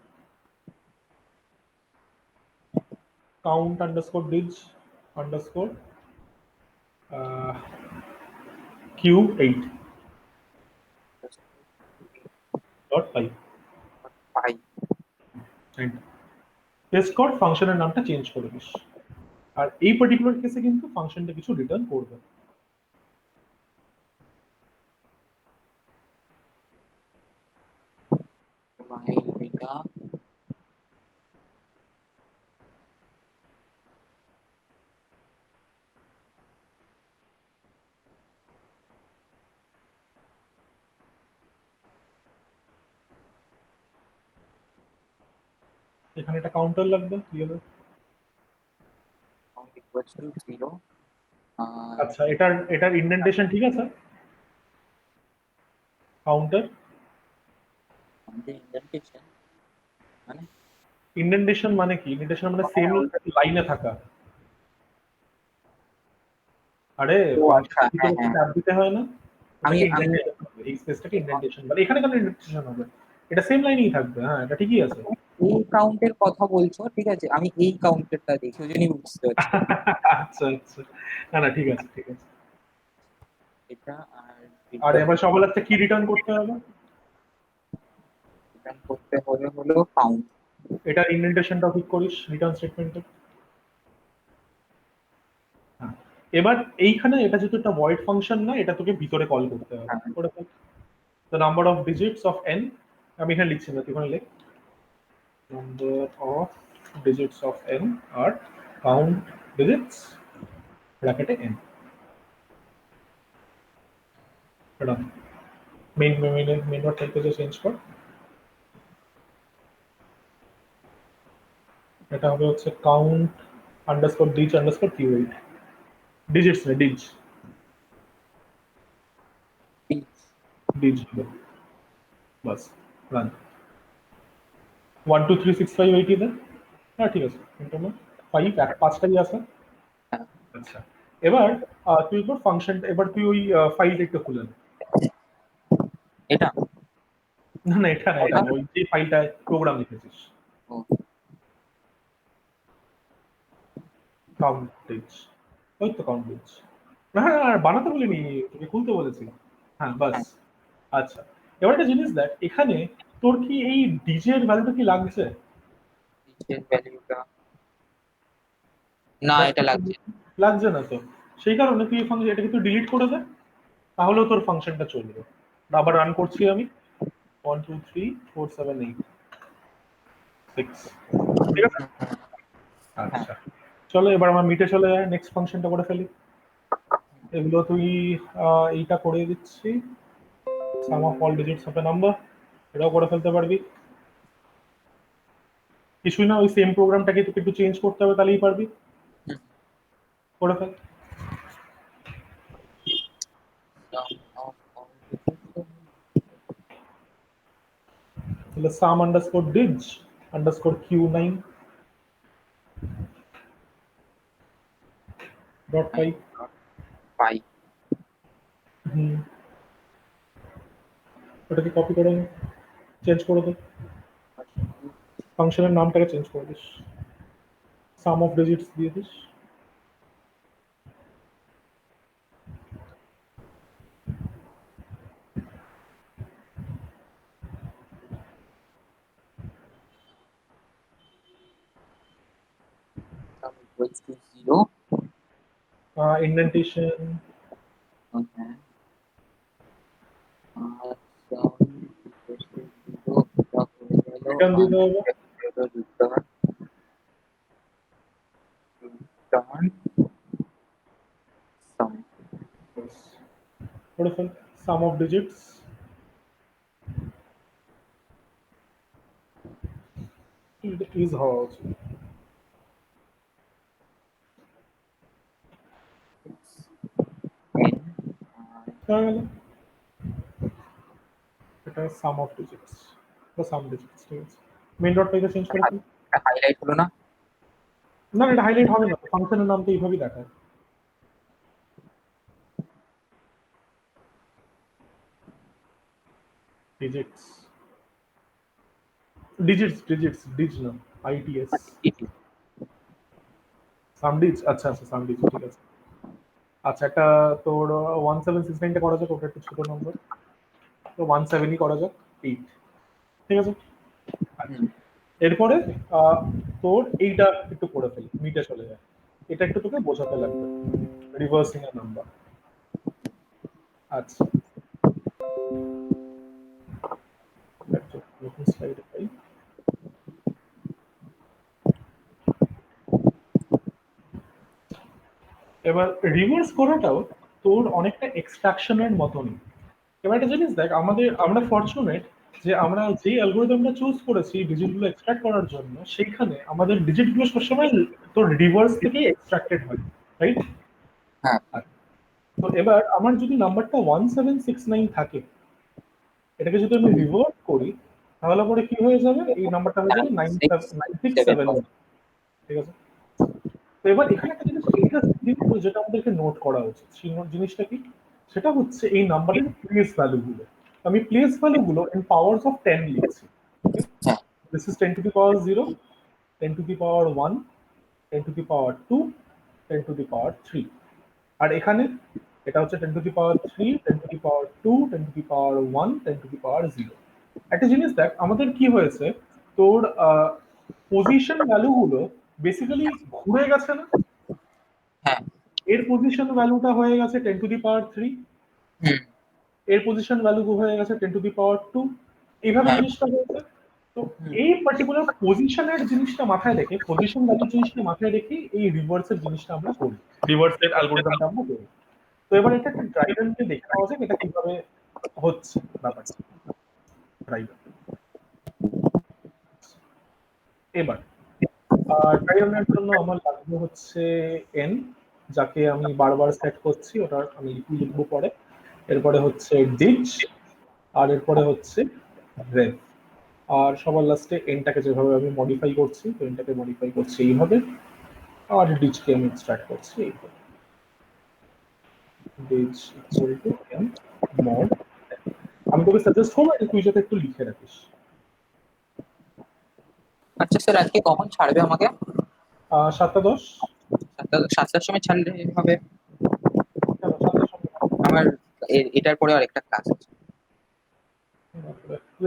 count underscore digs underscore Q 8 dot py. Py. Test কর, ফাংশনের নামটা চেঞ্জ করে দিস। আর এই পার্টিকুলার কেসে কিন্তু ফাংশনটা কিছু রিটার্ন করবে। ফাইল এটা এখানে একটা কাউন্টার লাগবে, দিয়ে দে। Count equals to 0। আর আচ্ছা, এটার ইন্ডেন্টেশন ঠিক আছে? কাউন্টার আমাদের ইন্ডেন্টেশন মানে ইন্ডেন্টেশন মানে কি? ইন্ডেন্টেশন মানে সেম লাইনে থাকা। আরে ও আচ্ছা, ফাংশনের হ্যাঁ ভিতরে হ্যাঁ। ট্যাব দিতে হয় না, আমি ওটাকে আমি ইন্ডেন্টেশন বলে, এই স্পেসটাকে ইন্ডেন্টেশন বলে। এখানে কেন ইন্ডেন্টেশন হবে? এটা সেম লাইনেই থাকবে, হ্যাঁ এটা ঠিকই আছে। এই কাউন্টের কথা বলছো, ঠিক আছে, আমি এই কাউন্টেরটা দেখি, ওই জন্যই বুঝতে পারছি না। আচ্ছা আচ্ছা, না না ঠিক আছে ঠিক আছে। এটা আর আর এটা এবার সবার একটা কি রিটার্ন করতে হবে? রিটার্ন করতে হলে হলো কাউন্ট। এটা ইন্ডেন্টেশনটা ঠিক করিস রিটার্ন স্টেটমেন্টে। হ্যাঁ, এবার এইখানে এটা যেহেতু একটা ভয়েড ফাংশন না, এটা তোকে ভিতরে কল করতে হবে। হ্যাঁ, করে fail. The number of digits of n, আমি এখানে লিখছি না, তুই এখানে লিখ number of digits of n are count digits bracket n। এটা মেইন ডট টাইপে যে চেঞ্জ কর, এটা হবে হচ্ছে count underscore digs underscore q8, digits না ডিজ, ডিজ হবে বাস। রান 1 2 3 6 5 8 দেন। হ্যাঁ ঠিক আছে, ইন্টারনাল 5 এক পাঁচটাই আছে। হ্যাঁ, আচ্ছা, এবার তুই তোর ফাংশন, এবার তুই ওই ফাইলটা একটু খুলে নে। এটা না না, এটা না, এটা না, ওই যে ফাইলটায় প্রোগ্রাম লিখেছিস, ও, কাউন্টেজ, ওই তো কাউন্টেজ। না হ্যাঁ, আর বানাতে বলিনি, তোকে খুলতে বলেছি। হ্যাঁ বাস। হ্যাঁ, আচ্ছা, এবার একটা জিনিস দেখ, এখানে তোর কি এই ডিজের ভ্যালুটা কি লাগছে? নিচের ভ্যালুটা না, দেখ এটা লাগছে না। লাগছে না তো, সেই কারণে তুই এই ফাংশন, এটা কিন্তু ডিলিট করে দে, তাহলেও তোর ফাংশনটা চলবে। আবার রান করছি আমি, 1 2 3 4 7 8 6, ঠিক আছে। হ্যাঁ, আচ্ছা, চলো এবার আমার মিটে চলে যায়, নেক্সট ফাংশনটা করে ফেলি। এগুলো তুই এইটা করে দিচ্ছি, sum of all digits of a number, এটাও করে ফেলতে পারবি। কিছুই না, ওই সেম প্রোগ্রামটাকে তোকে একটু চেঞ্জ করতে হবে, তাহলেই পারবি। হুম, করে ফেল। তাহলে সাম underscore digs underscore q9 dot py. পাই। হুম, ওটাকে কপি করে চেঞ্জ করে দে, ফাংশনের নামটাকে চেঞ্জ করে দিস, সাম অফ ডিজিটস দিয়ে this. sum equals to 0. Indentation Okay. Sum equals to 0. এটা হয়ে গেল রিটার্ন দিতে হবে। return sum. করে fail, some of digits, is হওয়া উচিত। N হয়ে গেল, এটা সাম অফ ডিজিটস বা সাম ডিজিটস, ঠিক আছে। মেন ডটটাকে চেঞ্জ করে ফেল। হাইলাইট হলো না? না না, এটা হাইলাইট হবে না, ফাংশনের নাম তো এইভাবেই দেখায়। ডিজিটস, ডিজিটস ডিজিটস, ডিজ না, আইটিএস, সামডিজ, আচ্ছা আচ্ছা সামডিজ, ঠিক আছে। আচ্ছা, একটা তোর 1769টা করা যাক, ওটা একটু ছোট নম্বর, তো 17ই করা যাক, 8, ঠিক আছে। আচ্ছা, হুম। এরপরে তোর এইটা একটু করে ফেলি, মিটে চলে যায়, এটা একটু তোকে বোঝাতে লাগবে, রিভার্সিং এর নাম্বার। আচ্ছা, একটা নতুন স্লাইডে পাই। এবার রিভার্স করাটাও তোর অনেকটা এক্সট্রাকশনের মতনই। এবার একটা জিনিস দেখ, আমরা ফরচুনেট যে আমরা যেই অ্যালগোরিদমটা চুজ করেছি ডিজিটগুলো এক্সট্রাক্ট করার জন্য, সেইখানে আমাদের ডিজিটগুলো সবসময় তোর রিভার্স থেকেই এক্সট্রাক্টেড হয়, রাইট? হ্যাঁ। তো এবার আমার যদি নাম্বারটা 1769 থাকে, এটাকে যদি আমি রিভার্ট করি, তাহলে পরে কি হয়ে যাবে, এই নাম্বারটা হয়ে যাবে 9671, ঠিক আছে। তো এবার এখানে একটা জিনিস ইন্টারেস্টিং, যেটা আমাদেরকে নোট করা উচিত, সেই জিনিসটা কি, সেটা হচ্ছে এই নাম্বারের প্লেস ভ্যালুগুলো। আমি প্লেস ভ্যালুগুলো ইন পাওয়ার্স অফ 10 লিখছি। হ্যাঁ। This is 10 to the power 0, 10 to the power 1, 10 to the power 2, 10 to the power 3। আর এখানে এটা হচ্ছে 10 to the power 3, 10 to the power 2, 10 to the power 1, 10 to the power 0। একটা জিনিস দেখ, আমাদের কি হয়েছে, তোর পজিশন ভ্যালুগুলো বেসিক্যালি ঘুরে গেছে না, হ্যাঁ। এর পজিশন ভ্যালুটা হয়ে গেছে 10 টু দি পাওয়ার 3, হুম। এর পজিশন ভ্যালু হয়ে গেছে 10 টু দি পাওয়ার 2, এইভাবে হ্যাঁ। জিনিসটা হয়েছে। তো হুম। এই পার্টিকুলার পজিশনের জিনিসটা মাথায় রেখে, পজিশন ভ্যালু জিনিসটা মাথায় রেখে এই রিভার্সের জিনিসটা আমরা করি, রিভার্সের অ্যালগোরিদমটা আমরা করি। তো এবার এটা একটা ড্রাইভেনকে দেখে নেওয়া যাক এটা কিভাবে হচ্ছে ব্যাপারটা। ড্রাইভেন, এবার ড্রাইভেনের জন্য আমার লাগবে হচ্ছে এন, যাকে আমি বারবার সেট করছি, ওটা আমি লিখবো পরে। এরপরে হচ্ছে ডিচ, আর এরপরে হচ্ছে রেভ, আর সবার লাস্টে এনটাকে যেভাবে আমি মডিফাই করছি, তো এনটাকে মডিফাই করছি এইভাবে, আর ডিচকে আমি এক্সট্রাক্ট করছি এইভাবে, ditch equal to n mod. আমি তোকে সাজেস্ট করবো এটা তুই যাতে একটু লিখে রাখিস। আচ্ছা স্যার, আজকে কখন ছাড়বে আমাকে? 7:10। 7টার সময় ছাড়লে হবে? কেন 7টার সময়? আমার এটার পরে আরেকটা ক্লাস আছে।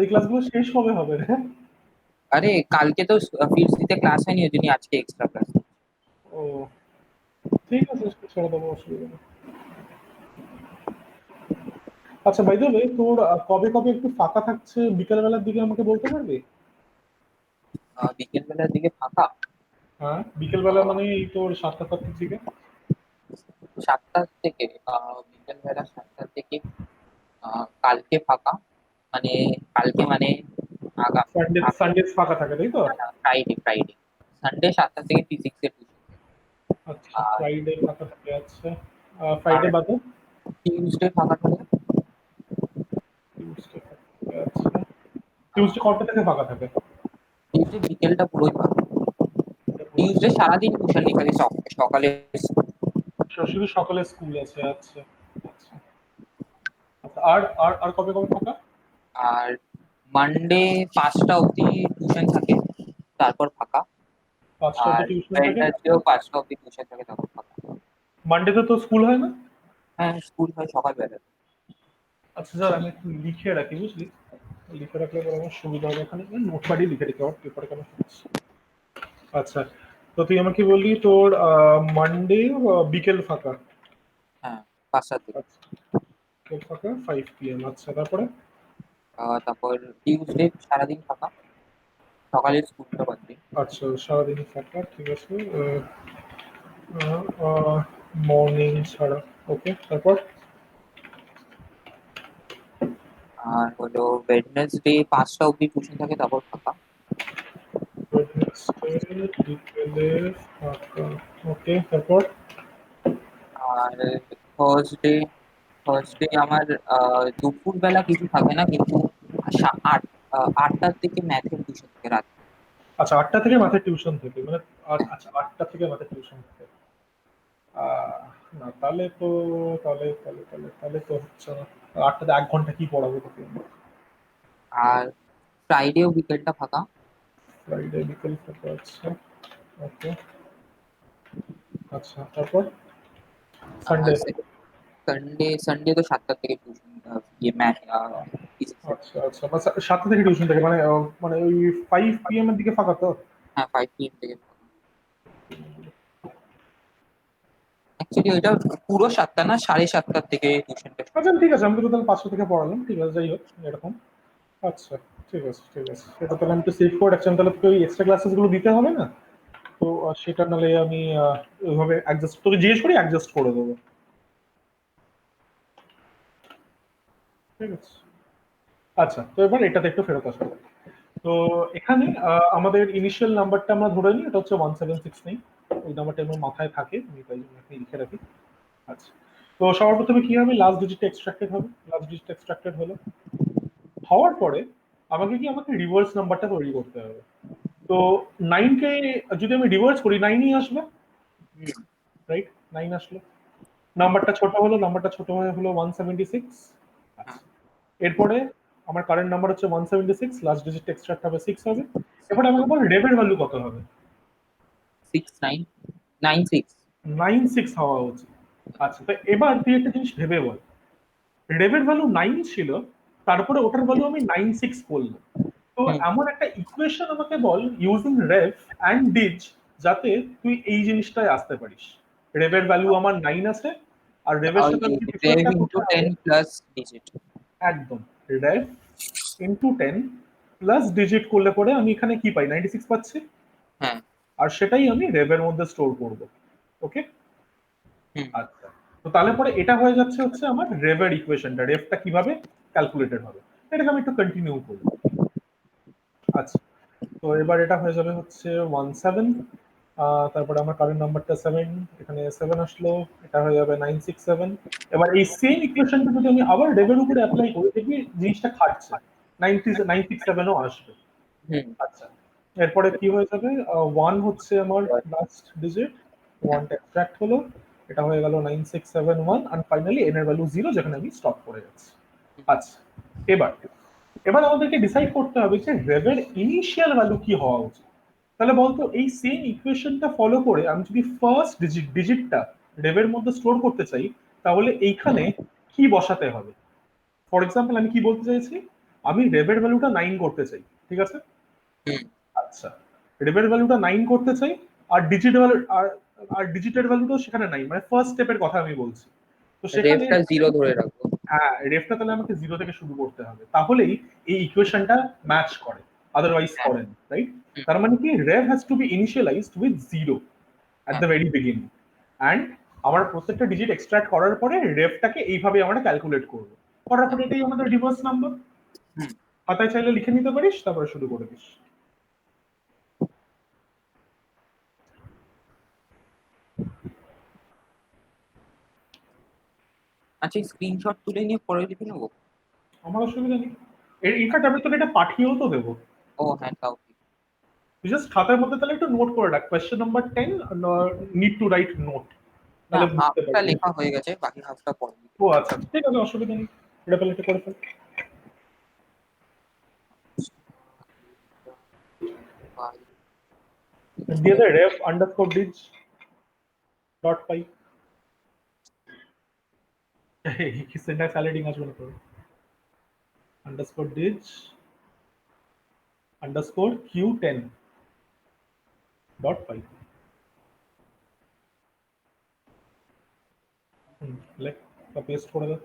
এই ক্লাসগুলো শেষ কবে হবে রে? আরে কালকে তো ফিরসিতে ক্লাস হয়নি, ওই জন্য আজকে এক্সট্রা ক্লাস। ও, ঠিক আছে, ছেড়ে দেবো, অসুবিধা নেই। আচ্ছা, বাই দ্য ওয়ে, তোর কবে কবে একটু ফাঁকা থাকছে বিকেল বেলার দিকে আমাকে বলতে পারবি? বিকেল বেলার দিকে ফাঁকা? হ্যাঁ, বিকেল বেলা মানে এই তোর 7টা 7টার দিকে। 7টা থেকে বিকেল বেলা 7টা থেকে কালকে ফাঁকা, মানে কালকে মানে আগা সানডে সানডে ফাঁকা থাকে তাই তো? ফ্রাইডে ফ্রাইডে সানডে 7টা থেকে ফিজিক্স এর tuition। আচ্ছা, আর ফ্রাইডে ফাঁকা থাকে, আচ্ছা। আর ফ্রাইডে বাদে? টিউসডে ফাঁকা থাকে। টিউসডে ফাঁকা থাকে, আচ্ছা। টিউসডে কটা থেকে ফাঁকা থাকে? টিউসডে বিকেলটা পুরোই ফাঁকা। টিউসডে সারাদিন টিউশন নেই, খালি সকালে। শুধু সকালে স্কুল আছে, আচ্ছা আচ্ছা। আর আর আর কবে কবে ফাঁকা? আর মানডে 5টা অবধি টিউশন থাকে, তারপর ফাঁকা। 5টা আর অব্দি টিউশন থাকে। ওয়েডনেসডেও 5টা অবধি টিউশন থাকে, তারপর ফাঁকা। মানডেতে তো স্কুল হয় না? হ্যাঁ, স্কুল হয় সকালবেলা। আচ্ছা স্যার, আমি একটু লিখে রাখি, বুঝলি? লিখে রাখলে পরে আমার সুবিধা হবে, এখানে নোট প্যাডই লিখে রেখে আমার পেপারে কেন হচ্ছে। আচ্ছা, তো তুই আমাকে বললি তোর মানডে বিকেল ফাঁকা। হ্যাঁ, 5টার দিকে। আচ্ছা, বিকেল ফাঁকা 5 PM। আচ্ছা, তারপরে? তারপর টিউসডে সারাদিন ফাঁকা, সকালের স্কুলটা বাদ দিন। আচ্ছা, সারাদিন ফাঁকা, ঠিক আছে। মর্নিং ছাড়া। ওকে, তারপর? আর হলো ওয়েডনেসডে 5টা অবধি টিউশন থাকে, তারপর ফাঁকা। ওয়েডনেসডে বিকেলে ফাঁকা। ওকে, তারপর? আর থার্সডে থার্সডে আমার দুপুরবেলা কিছু থাকে না, কিন্তু 8টার থেকে ম্যাথের টিউশন থাকে রাত। আচ্ছা, 8টা থেকে মাথায় টিউশন থেকে, মানে আচ্ছা, 8টা থেকে মাথায় টিউশন থেকে। আহ, না, তাহলে তো, তাহলে তো হচ্ছে না। 8টাতে 1 ঘন্টা কি পড়াবো তোকে? আর ফ্রাইডেও বিকেলটা ফাঁকা। ফ্রাইডে বিকেল ফাঁকা, আচ্ছা। ওকে, আচ্ছা, তারপর? সানডে? সানডে সানডে তো 7টা থেকে টিউশন, ইয়ে ম্যাথ, ফিজিক্সের। আচ্ছা আচ্ছা, মানে 7টা থেকে টিউশন থেকে, মানে মানে ওই 5 PM এর দিকে ফাঁকা তো? হ্যাঁ, 5 PM থেকে ফাঁকা। অ্যাকচুয়ালি ওইটা পুরো 7টা না, 7:30টার থেকে টিউশনটা শুরু। আচ্ছা, ঠিক আছে, আমি তো তাহলে 5টা থেকে পড়ালাম, ঠিক আছে, যাই হোক এরকম। আচ্ছা, ঠিক আছে, ঠিক আছে, এটা তাহলে আমি একটু সেভ করে রাখছি, আমি তাহলে তোকে ওই এক্সট্রা ক্লাসেস গুলো দিতে হবে না? তো সেটা নাহলে আমি ওইভাবে অ্যাডজাস্ট, তোকে জিজ্ঞেস করি অ্যাডজাস্ট করে দেবো। ঠিক আছে। আচ্ছা, তো এবার এটাতে একটু ফেরত আসা যাক। তো এখানে আমাদের ইনিশিয়াল নাম্বারটা আমরা ধরে নিই, এটা হচ্ছে 1769। ওই নাম্বারটা আমার মাথায় থাকে, আমি তাই জন্য এখানে লিখে রাখি। আচ্ছা, তো সবার প্রথমে কি হবে, লাস্ট ডিজিটটা এক্সট্রাক্টেড হবে। লাস্ট ডিজিটটা এক্সট্রাক্টেড হলো, হওয়ার পরে আমাকে রিভার্স নাম্বারটা তৈরি করতে হবে। তো 9কে যদি আমি রিভার্স করি, 9ই আসবে, হুম। রাইট? 9 আসলো, নাম্বারটা ছোট হলো, নাম্বারটা ছোট হয়ে হলো 176। হ্যাঁ, আচ্ছা, এরপরে আমার কারেন্ট নাম্বার হচ্ছে 176, লাস্ট ডিজিট এক্সট্রাক্ট হবে 6 হবে। এরপরে আমাকে বল রেভের ভ্যালু কত হবে? 6 9 9 6। 96 হওয়া উচিত। আচ্ছা, তো এবার তুই একটা জিনিস ভেবে বল, রেভের ভ্যালু 9 ছিল, তারপরে ওটার ভ্যালু আমি 96 করলাম। তো হুম। এমন একটা ইকুয়েশন আমাকে বল ইউজিং রেভ অ্যান্ড ডিজ, যাতে তুই এই জিনিসটায় আসতে পারিস। রেভের ভ্যালু আমার 9 আছে, আর রেভের ওই সাথে আমাকে কিছু রেভ একটা ইন্টু করতে হবে। 10 প্লাস ডিজিট। একদম, রেভ ইন্টু 10 প্লাস ডিজিট করলে পরে আমি এখানে কি পাই, 96 পাচ্ছি। হ্যাঁ। আর সেটাই আমি রেভের মধ্যে স্টোর করব। ওকে, হুম। আচ্ছা, তো তাহলে পরে এটা হয়ে যাচ্ছে হচ্ছে আমার রেভের ইকুয়েশনটা, রেভটা কিভাবে ক্যালকুলেটেড হবে। এটাকে আমি একটু কন্টিনিউ করি। আচ্ছা, তো এবার এটা হয়ে যাবে হচ্ছে 17। তারপরে আমার কারেন্ট নাম্বারটা 7, এখানে 7 আসলো, এটা হয়ে যাবে 967। এবার এই সেম ইকুয়েশনটা যদি আমি আবার রেভের উপরে অ্যাপ্লাই করি, দেখবি জিনিসটা খাটছে, 967ও আসবে। হুম। আচ্ছা, এরপরে কি হয়ে যাবে, 1 হচ্ছে আমার লাস্ট ডিজিট, হ্যাঁ। 1টা এক্সট্রাক্ট হলো, এটা হয়ে গেল 9671, আর ফাইনালি এন এর ভ্যালু 0, যেখানে আমি স্টপ করে যাচ্ছি। আচ্ছা, এবার এবার আমাদেরকে ডিসাইড করতে হবে যে রেভের ইনিশিয়াল ভ্যালু কি হওয়া উচিত। তাহলে বলতো এই সেম ইকুয়েশনটা ফলো করে আমি যদি ফার্স্ট ডিজিটটা রেভের মধ্যে স্টোর করতে চাই, তাহলে এইখানে কি বসাতে হবে? ফর এক্সাম্পল, আমি কি বলতে চাইছি, আমি রেভের ভ্যালুটা 9 করতে চাই, ঠিক আছে? হুম। আচ্ছা, রেভের ভ্যালুটা 9 করতে চাই, আর ডিজিট ভ্যালু আর ডিজিটের ভ্যালুটাও সেখানে 9, মানে ফার্স্ট স্টেপের কথা আমি বলছি। তো সেখানে রেভটা 0 ধরে রাখবো। হ্যাঁ, রেফটা তাহলে আমাকে 0 থেকে শুরু করতে হবে, তাহলেই এই ইকুয়েশনটা ম্যাচ করে, আদারওয়াইজ হ্যাঁ। করে না, রাইট? হুম। তার মানে কি, rev has to be initialised with 0 at হ্যাঁ। দ্য ভেরি বিগিনিং, অ্যান্ড আমার প্রত্যেকটা ডিজিট এক্সট্রাক্ট করার পরে রেভটাকে এইভাবে আমরা ক্যালকুলেট করবো, করার পরে এটাই আমাদের রিভার্স নাম্বার। হুম। খাতায় চাইলে লিখে নিতে পারিস, তারপরে শুরু করে দিস। আচ্ছা, স্ক্রিনশট তুলে নিয়ে পরে লিখে নেবো। আমার অসুবিধা নেই, ইনফ্যাক্ট আমি তোকে এটা পাঠিয়েও তো দেবো। ও হ্যাঁ, তাও ঠিক। তুই জাস্ট খাতার মধ্যে তাহলে একটু নোট করে রাখ, question number 10 need to right note, না, তাহলে বুঝতে হাফটা পারবি। লেখা হয়ে গেছে, বাকি হাফটা পরে লিখে ও নেবো। আচ্ছা, ঠিক আছে, অসুবিধা নেই। এটা পেলে এটা করে ফেল। দিয়ে দে ref underscore dig dot py কি সিনট্যাক্স হাইলাইটিং আসবে না তোর underscore dig underscore q10 dot py লেখ বা পেস্ট করে দে।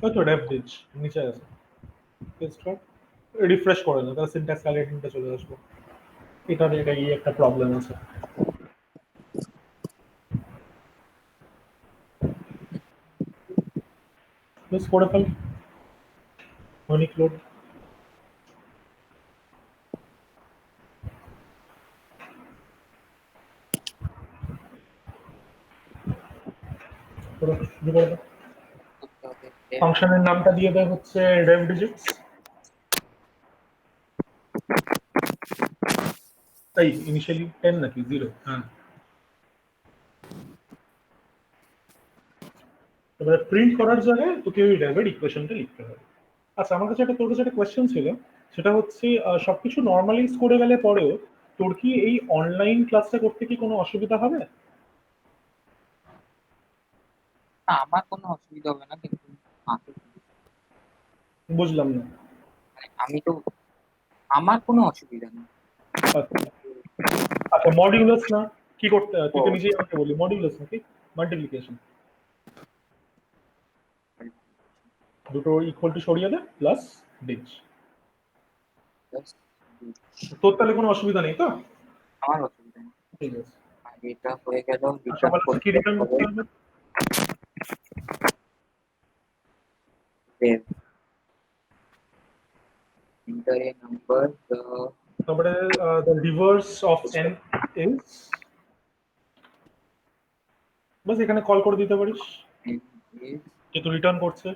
ওই তো ref dig নিচে আছে, পেস্ট কর, রিফ্রেশ করে দে, তাহলে সিনট্যাক্স হাইলাইটিংটা চলে আসবে। এটাই একটা প্রবলেম আছে। প্লিজ করে ফেল অনেক লোড। শুরু করে দে। ফাংশনের নামটা দিয়ে দেয় হচ্ছে ref digits, তাই ইনিশিয়ালি 10 নাকি 0? হ্যাঁ, এবারে প্রিন্ট করার জায়গায় তোকে ওই র্যাবের ইকুয়েশনটা লিখতে হবে। আচ্ছা, আমার কাছে তোর কাছে একটা কোয়েশ্চেন ছিল, সেটা হচ্ছে সবকিছু নর্মালাইজ করে গেলে পরেও তোর কি এই অনলাইন ক্লাসটা করতে কি কোনো অসুবিধা হবে? না, আমার কোনো অসুবিধা হবে না, কিন্তু বুঝলাম না। আমি তো, আমার কোনো অসুবিধা নেই। আচ্ছা আচ্ছা, মডিউলাস না কি করতে, তুই তো নিজেই আমাকে বলি মডিউলাস নাকি মাল্টিপ্লিকেশন, দুটো ইকুয়াল টু সরিয়ে দে প্লাস ডিজ। তোর তাহলে কোনো অসুবিধা নেই তো? আমার অসুবিধা নেই। ঠিক আছে, আর এটা হয়ে গেল, আচ্ছা রিটার্ন আমার কি রিটার্ন করতে হবে? enter a number, তারপরে the reverse of n is, বাস এখানে কল করে দিতে পারিস n is যেহেতু রিটার্ন করছে।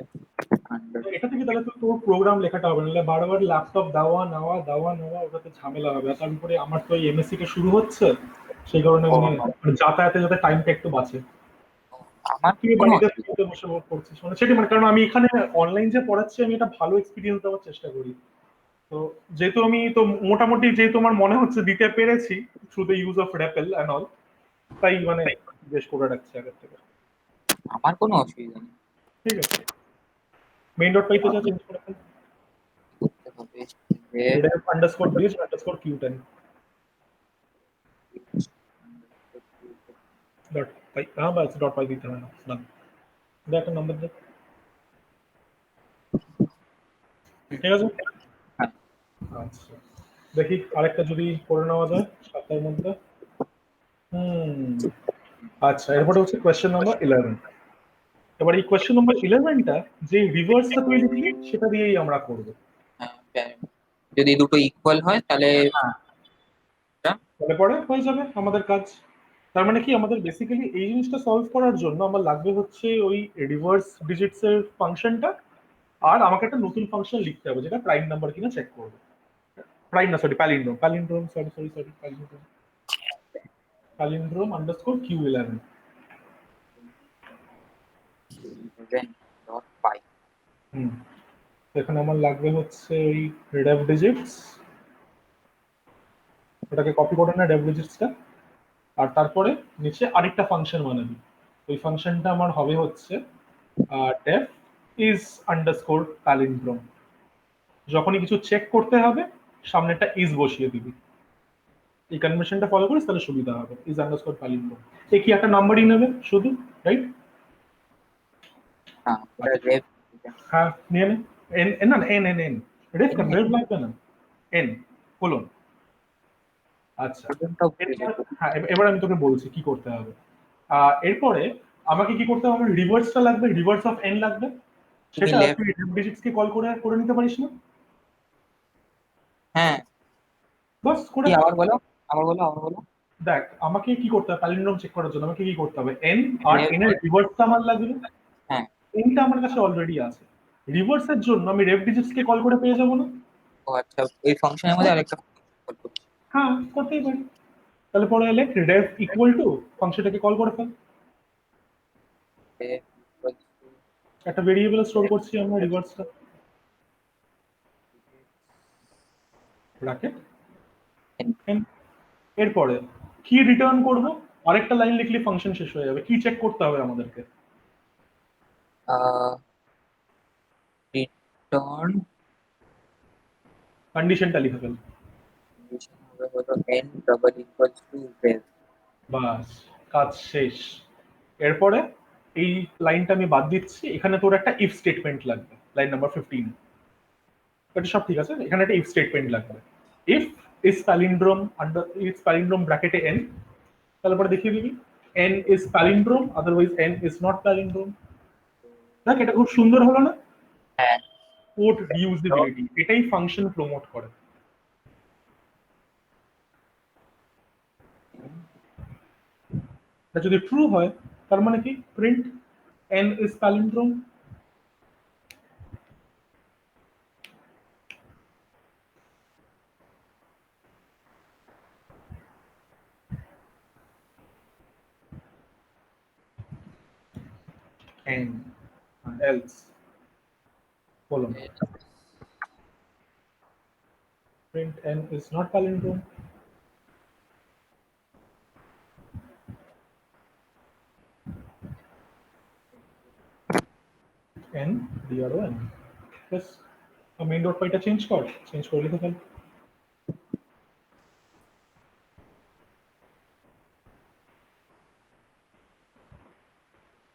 f under এটা থেকে তাহলে তো তোর প্রোগ্রাম লেখাটা হবে, নাহলে বারবার ল্যাপটপ দেওয়া নেওয়া ওটাতে ঝামেলা হবে। আর তারপরে আমার তো এই এমএসসি কে শুরু হচ্ছে, সেই কারণে মানে যাতায়াতে যাতে টাইমটা একটু বাঁচে। আমার তুই কোনো বাড়িতে অসুবিধা ফ্রিতে বসে পড়ছিস মানে সেটাই, মানে কারণ আমি এখানে অনলাইন যে পড়াচ্ছি আমি এটা ভালো এক্সপিরিয়েন্স দেওয়ার চেষ্টা করি। তো যেহেতু আমি তো মোটামুটি যেহেতু আমার মনে হচ্ছে দিতে পেরেছি through the use of raffle and all, তাই মানে বেশ করে রাখছি আগের থেকে। আমার কোনো অসুবিধা নেই। ঠিক আছে, মেইন ডট পাইতে যা চেঞ্জ করে ফেল, করতে হবে ref underscore bridge underscore q10 dot পাই। হ্যাঁ বাস ডট পাই দিতে হয় না, না দে একটা নাম্বার দে। ঠিক আছে, হ্যাঁ, আচ্ছা দেখি আরেকটা যদি করে নেওয়া যায় 7টার মধ্যে। হুম, আচ্ছা এরপরে হচ্ছে কোয়েশ্চেন নাম্বার 11। এবার এই কোয়েশ্চেন নাম্বার 11টা যে রিভার্সটা তুই লিখলি সেটা দিয়েই আমরা করব। যদি দুটো ইকুয়াল হয় তাহলে হ্যাঁ, তাহলে পরে হয়ে যাবে আমাদের কাজ। তার মানে কি আমাদের বেসিক্যালি এই জিনিসটা সলভ করার জন্য আমার লাগবে হচ্ছে ওই রিভার্স ডিজিটস এর ফাংশনটা, আর আমাকে একটা নতুন ফাংশন লিখতে হবে যেটা প্রাইম নাম্বার কিনা চেক করবে। প্রাইম না, sorry palindrome, sorry palindrome underscore q11। Dot py. Hmm, তো এখানে আমার লাগবে হচ্ছে ওই রেভ ডিজিটস, ওটাকে কপি করে না রেভ ডিজিটসটা, আর তারপরে নিচে আরেকটা ফাংশন বানাবি। ওই ফাংশনটা আমার হবে হচ্ছে def is আন্ডারস্কোর প্যালিন্ড্রোম। যখনই কিছু চেক করতে হবে সামনেটা ইজ বসিয়ে দিবি। এই কনভেনশনটা ফলো করিস তাহলে সুবিধা হবে। ইজ আন্ডারস্কোর প্যালিন্ড্রোম এ কি একটা নাম্বারই নেবে শুধু, রাইট? হ্যাঁ, এটা রেফ। হ্যাঁ নিয়ে নে। এন এন না এন এন এন রেফ কেন, রেফ লাগবে না, এন কোলন। আচ্ছা, হ্যাঁ এবার আমি তোকে বলছি কি করতে হবে। এরপরে আমাকে কি করতে হবে, রিভার্সটা লাগবে, রিভার্স অফ এন লাগবে, সেটা লেফট। তুই ডিজিটস কে কল করে করে নিতে পারিস না? হ্যাঁ, বাস করে কি ফেল। আবার বলো, আবার বলো, আবার বলো। দেখ আমাকে কি করতে হবে প্যালিন্ড্রোম চেক করার জন্য, আমাকে কি করতে হবে এন, আর রেফ, এন এর রিভার্সটা আমার লাগবে। হ্যাঁ। এনটা আমার কাছে অলরেডি আছে, রিভার্সের জন্য আমি রেফ ডিজিটস কে কল করে পেয়ে যাবো না? ও আচ্ছা, এই ফাংশনের মধ্যে আরেকটা কল করছি। হ্যাঁ করতেই পারি। তাহলে পরে এলে রেফ ইকুয়াল টু ফাংশনটাকে কল করে ফেল। রেফ equals to একটা ভেরিয়েবল স্টোর রেফ করছি আমরা রিভার্সটা, ব্র্যাকেট n, এন। এরপরে কি রিটার্ন করব? আরেকটা লাইন লিখলে ফাংশন শেষ হয়ে যাবে। কি চেক করতে হবে আমাদেরকে? রিটার্ন কন্ডিশনটা লিখে ফেল। কন্ডিশন হবে হলো n ডাবল ইকুয়ালস টু রেফ। বাস, কাজ শেষ। এরপরে এই লাইনটা আমি বাদ দিচ্ছি, এখানে তোর একটা ইফ স্টেটমেন্ট লাগবে, লাইন নাম্বার 15। এটা সব ঠিক আছে, এখানে একটা ইফ স্টেটমেন্ট লাগবে। If is palindrome under is palindrome ব্র্যাকেটে এন, তারপরে দেখিয়ে দিবি n is palindrome otherwise n is not palindrome. দেখ এটা খুব সুন্দর হলো না? হ্যাঁ। কোড রিউজিবিলিটি, এটাই ফাংশন প্রমোট করে। এটা যদি ট্রু হয় তার মানে কি print N is palindrome. N else বলুন print n is not palindrome. n dro n plus main dot py টা চেঞ্জ কর, চেঞ্জ করে লিখে ফেল।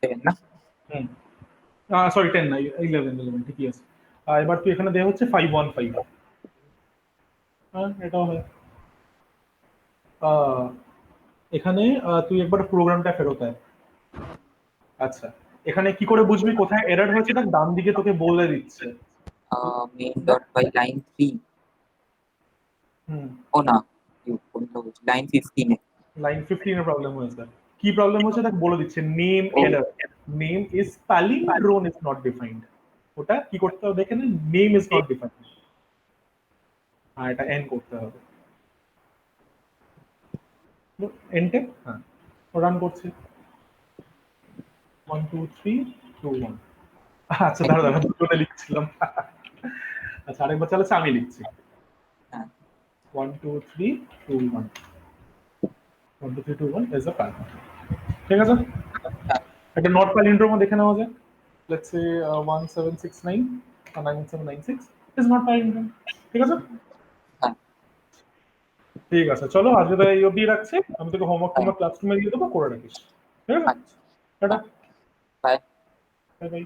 সেভেন না? হুম, সরি 10 না, 11 ঠিকই আছে। এবার তুই এখানে দেওয়া হচ্ছে 515। হ্যাঁ এটাও হয়। আহ, এখানে তুই একবার প্রোগ্রামটা ফেরত আয়। আচ্ছা, এখানে কি করে বুঝবি কোথায় এরর হয়েছে? দেখ ডান দিকে তোকে বলে দিচ্ছে। মেইন দেখ, ডট বাই লাইন 3। হুম, ও না, কোনটা বলছি, লাইন 15 এ। লাইন 15 এর প্রবলেম হয়েছে। কি প্রবলেম হচ্ছে দেখ বলে দিচ্ছে, নেম ও error, name is palindrome is not defined. ওটা কি করতে হবে এখানে? নেম ইজ নট ডিফাইন্ড, আর এটা এন করতে হবে। এনটে হ্যাঁ রান করছে 1 2 3 2 1। আচ্ছা দাঁড়া দাঁড়া, দুটোতে লিখছিলাম। আচ্ছা আরেকবার চালাচ্ছে, আমি লিখছি হ্যাঁ 1 2 3 2 1। 1 2 3 2 1 ইজ আ প্যাল। ঠিক আছে, হ্যাঁ একটা নট প্যালিন্ড্রোম দেখা নেওয়া যায়। Let's say 1769 or 9796 is not palindrome. ঠিক আছে, হ্যাঁ ঠিক আছে চলো আজকে তাহলে এই অবধি রাখছি। আমি তোকে হোমওয়ার্ক হ্যাঁ। তোমার ক্লাসরুমে দিয়ে দেবো, করে রাখিস। ঠিক আছে, আচ্ছা। টাটা, হ্যাঁ, বাই। Bye bye.